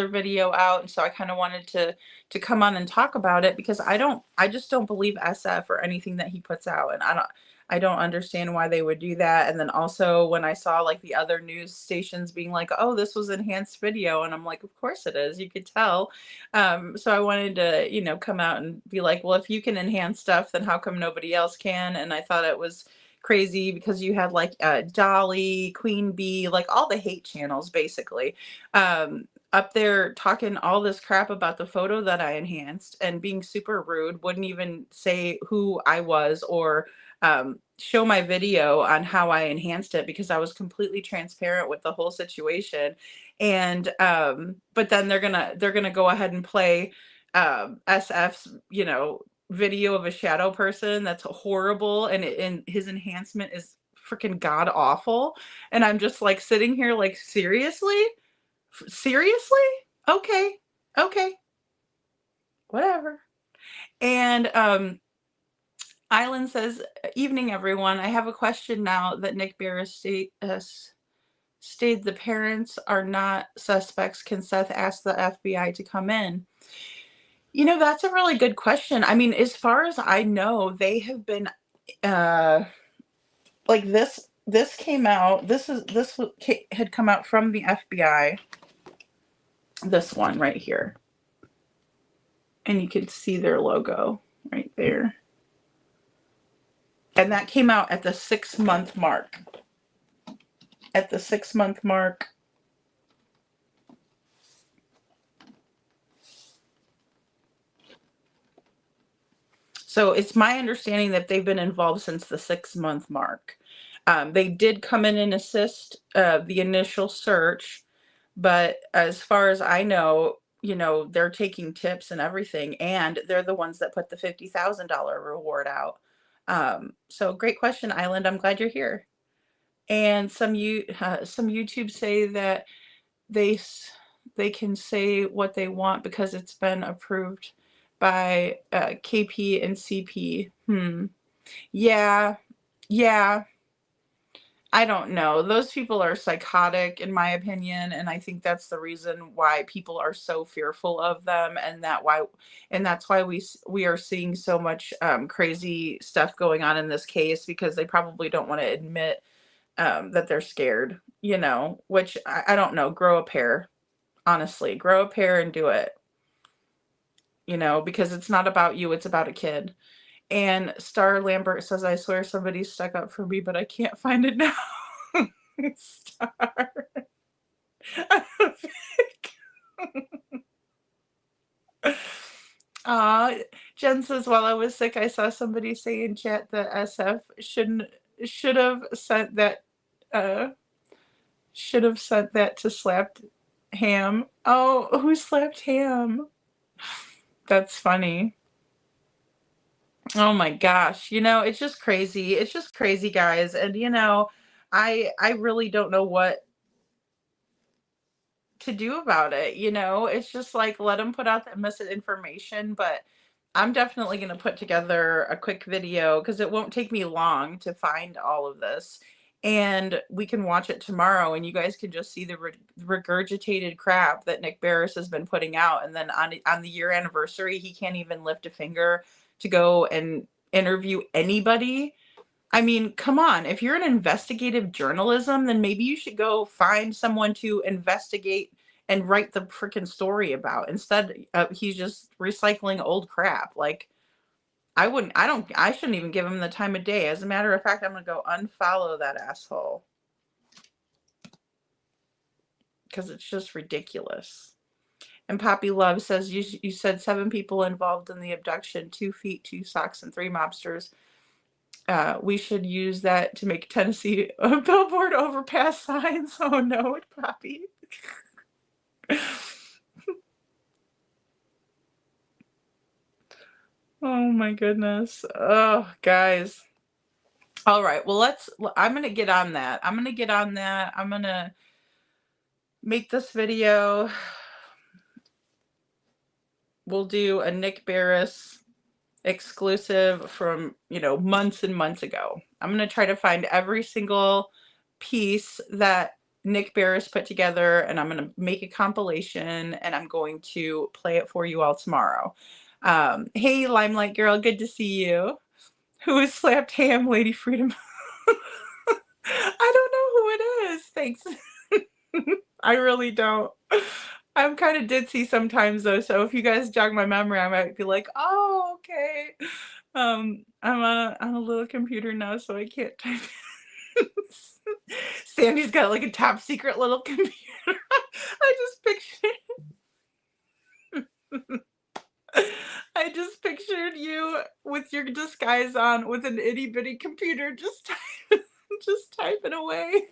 video out, and so I kind of wanted to come on and talk about it because I just don't believe SF or anything that he puts out, and I don't understand why they would do that. And then also when I saw like the other news stations being like, oh, this was enhanced video, and I'm like, of course it is, you could tell. So I wanted to, you know, come out and be like, well, if you can enhance stuff, then how come nobody else can? And I thought it was crazy because you had like Dolly, Queen Bee, like all the hate channels basically up there talking all this crap about the photo that I enhanced and being super rude, wouldn't even say who I was or show my video on how I enhanced it because I was completely transparent with the whole situation. And but then they're gonna go ahead and play SF's, you know, video of a shadow person that's horrible, and his enhancement is freaking god awful, and I'm just like sitting here like, seriously, okay, whatever. And Island says, evening everyone, I have a question now that Nick Barris stated the parents are not suspects. Can Seth ask the FBI to come in? You know, that's a really good question. I mean, as far as I know, they have been like this came out, had come out from the FBI. This one right here. And you can see their logo right there. And that came out at the 6-month mark. At the 6-month mark. So it's my understanding that they've been involved since the 6-month mark. They did come in and assist the initial search, but as far as I know, you know, they're taking tips and everything, and they're the ones that put the $50,000 reward out. So great question, Island. I'm glad you're here. And some YouTube say that they can say what they want because it's been approved by KP and CP. Yeah, yeah. I don't know. Those people are psychotic, in my opinion, and I think that's the reason why people are so fearful of them, and that's why we are seeing so much crazy stuff going on in this case, because they probably don't want to admit that they're scared, you know. Which I don't know. Grow a pair, honestly. Grow a pair and do it, you know, because it's not about you; it's about a kid. And Star Lambert says, "I swear somebody stuck up for me, but I can't find it now." Star. Aw, Jen says, while I was sick, I saw somebody say in chat that SF should have sent that to Slapped Ham. Oh, who slapped Ham? That's funny. Oh my gosh. You know, it's just crazy. It's just crazy, guys. And you know, I really don't know what to do about it, you know? It's just like, let them put out that misinformation, but I'm definitely going to put together a quick video because it won't take me long to find all of this. And we can watch it tomorrow and you guys can just see the regurgitated crap that Nick Barris has been putting out. And then on the year anniversary, he can't even lift a finger to go and interview anybody. I mean, come on. If you're an investigative journalism, then maybe you should go find someone to investigate and write the freaking story about. Instead, he's just recycling old crap. Like, I shouldn't even give him the time of day. As a matter of fact, I'm going to go unfollow that asshole. Because it's just ridiculous. And Poppy Love says, you said 7 people involved in the abduction, 2 feet, 2 socks, and 3 mobsters. We should use that to make Tennessee a billboard overpass signs. Oh no, Poppy. Oh my goodness. Oh, guys. All right. Well, I'm going to get on that. I'm going to make this video. We'll do a Nick Barris exclusive from, you know, months and months ago. I'm going to try to find every single piece that Nick Barris put together, and I'm going to make a compilation, and I'm going to play it for you all tomorrow. Hey, Limelight Girl, good to see you. Who is slapped ham, Lady Freedom? I don't know who it is. Thanks. I really don't. I'm kind of ditzy sometimes, though, so if you guys jog my memory, I might be like, oh, okay. I'm on a little computer now, so I can't type. Sandy's got like a top secret little computer. I just pictured you with your disguise on with an itty bitty computer just typing away.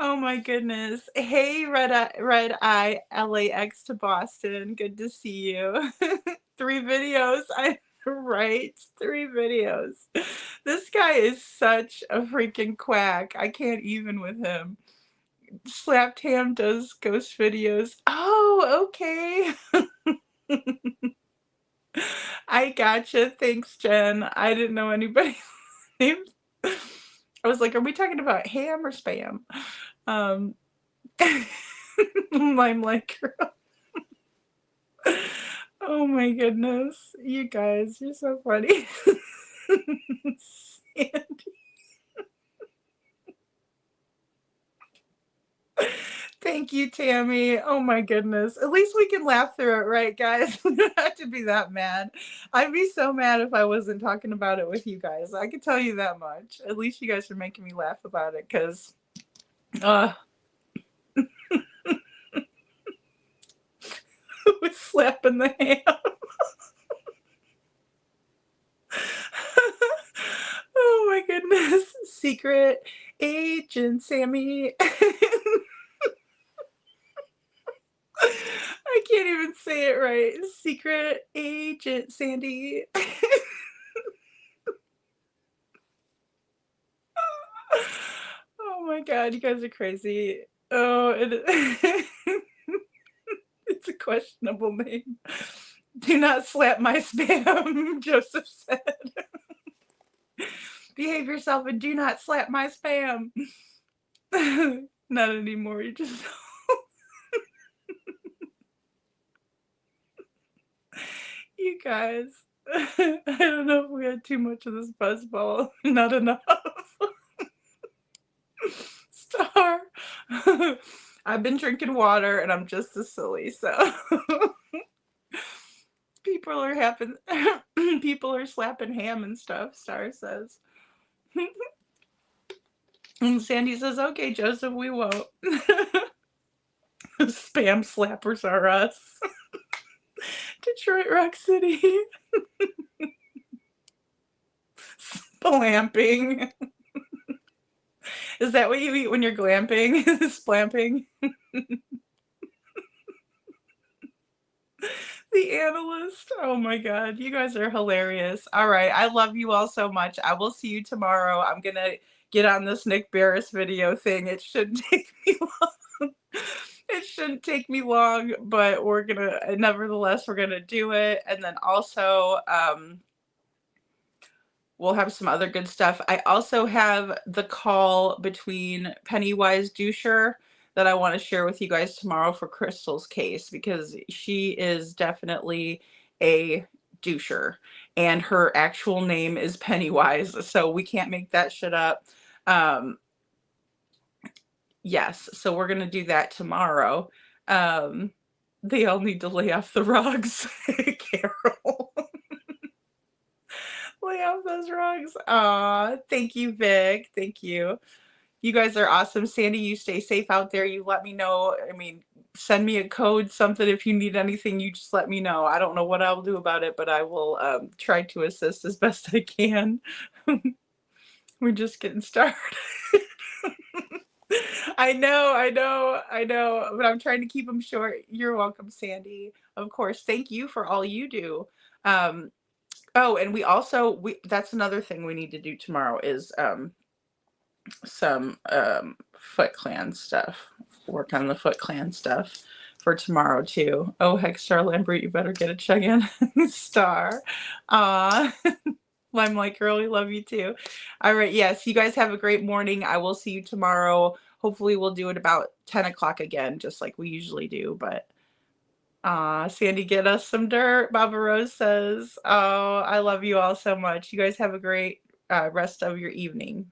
Oh my goodness. Hey, Red Eye LAX to Boston. Good to see you. 3 videos. Right. 3 videos. This guy is such a freaking quack. I can't even with him. Slapped Ham does ghost videos. Oh, okay. I gotcha. Thanks, Jen. I didn't know anybody's name. I was like, are we talking about ham or spam? Limelight Girl. Oh my goodness. You guys, you're so funny. Sandy. Thank you, Tammy. Oh my goodness. At least we can laugh through it, right, guys? We don't have to be that mad. I'd be so mad if I wasn't talking about it with you guys. I can tell you that much. At least you guys are making me laugh about it, because who was slapping the ham? Oh my goodness. Secret Agent Sammy. I can't even say it right. Secret Agent Sandy. Oh my god, you guys are crazy. Oh, it's a questionable name. Do not slap my spam, Joseph said. Behave yourself and do not slap my spam. Not anymore, you just... You guys, I don't know if we had too much of this buzzball. Not enough. Star. I've been drinking water and I'm just as silly, so people are slapping ham and stuff, Star says. And Sandy says, okay, Joseph, we won't. Spam slappers are us. Detroit Rock City. Splamping. Is that what you eat when you're glamping? Splamping? The analyst. Oh my god, you guys are hilarious. All right, I love you all so much. I will see you tomorrow. I'm gonna get on this Nick Barris video thing. It shouldn't take me long. It shouldn't take me long, but nevertheless, we're gonna do it. And then also, we'll have some other good stuff. I also have the call between Pennywise Doucher that I want to share with you guys tomorrow for Crystal's case, because she is definitely a doucher and her actual name is Pennywise, so we can't make that shit up. Yes, so we're gonna do that tomorrow. They all need to lay off the rugs. Carol. Lay off those rugs. Aw, thank you, Vic. Thank you. You guys are awesome. Sandy, you stay safe out there. You let me know. I mean, send me a code, something. If you need anything, you just let me know. I don't know what I'll do about it, but I will try to assist as best I can. We're just getting started. I know, but I'm trying to keep them short. You're welcome, Sandy. Of course. Thank you for all you do. Oh, and that's another thing we need to do tomorrow is some Foot Clan stuff. Work on the Foot Clan stuff for tomorrow too. Oh heck, Star Lambert, you better get a check in. Star. Limelight girl, we love you too. All right, yes, you guys have a great morning. I will see you tomorrow. Hopefully we'll do it about 10 o'clock again, just like we usually do, but Sandy, get us some dirt, Baba Rose says. Oh, I love you all so much. You guys have a great rest of your evening.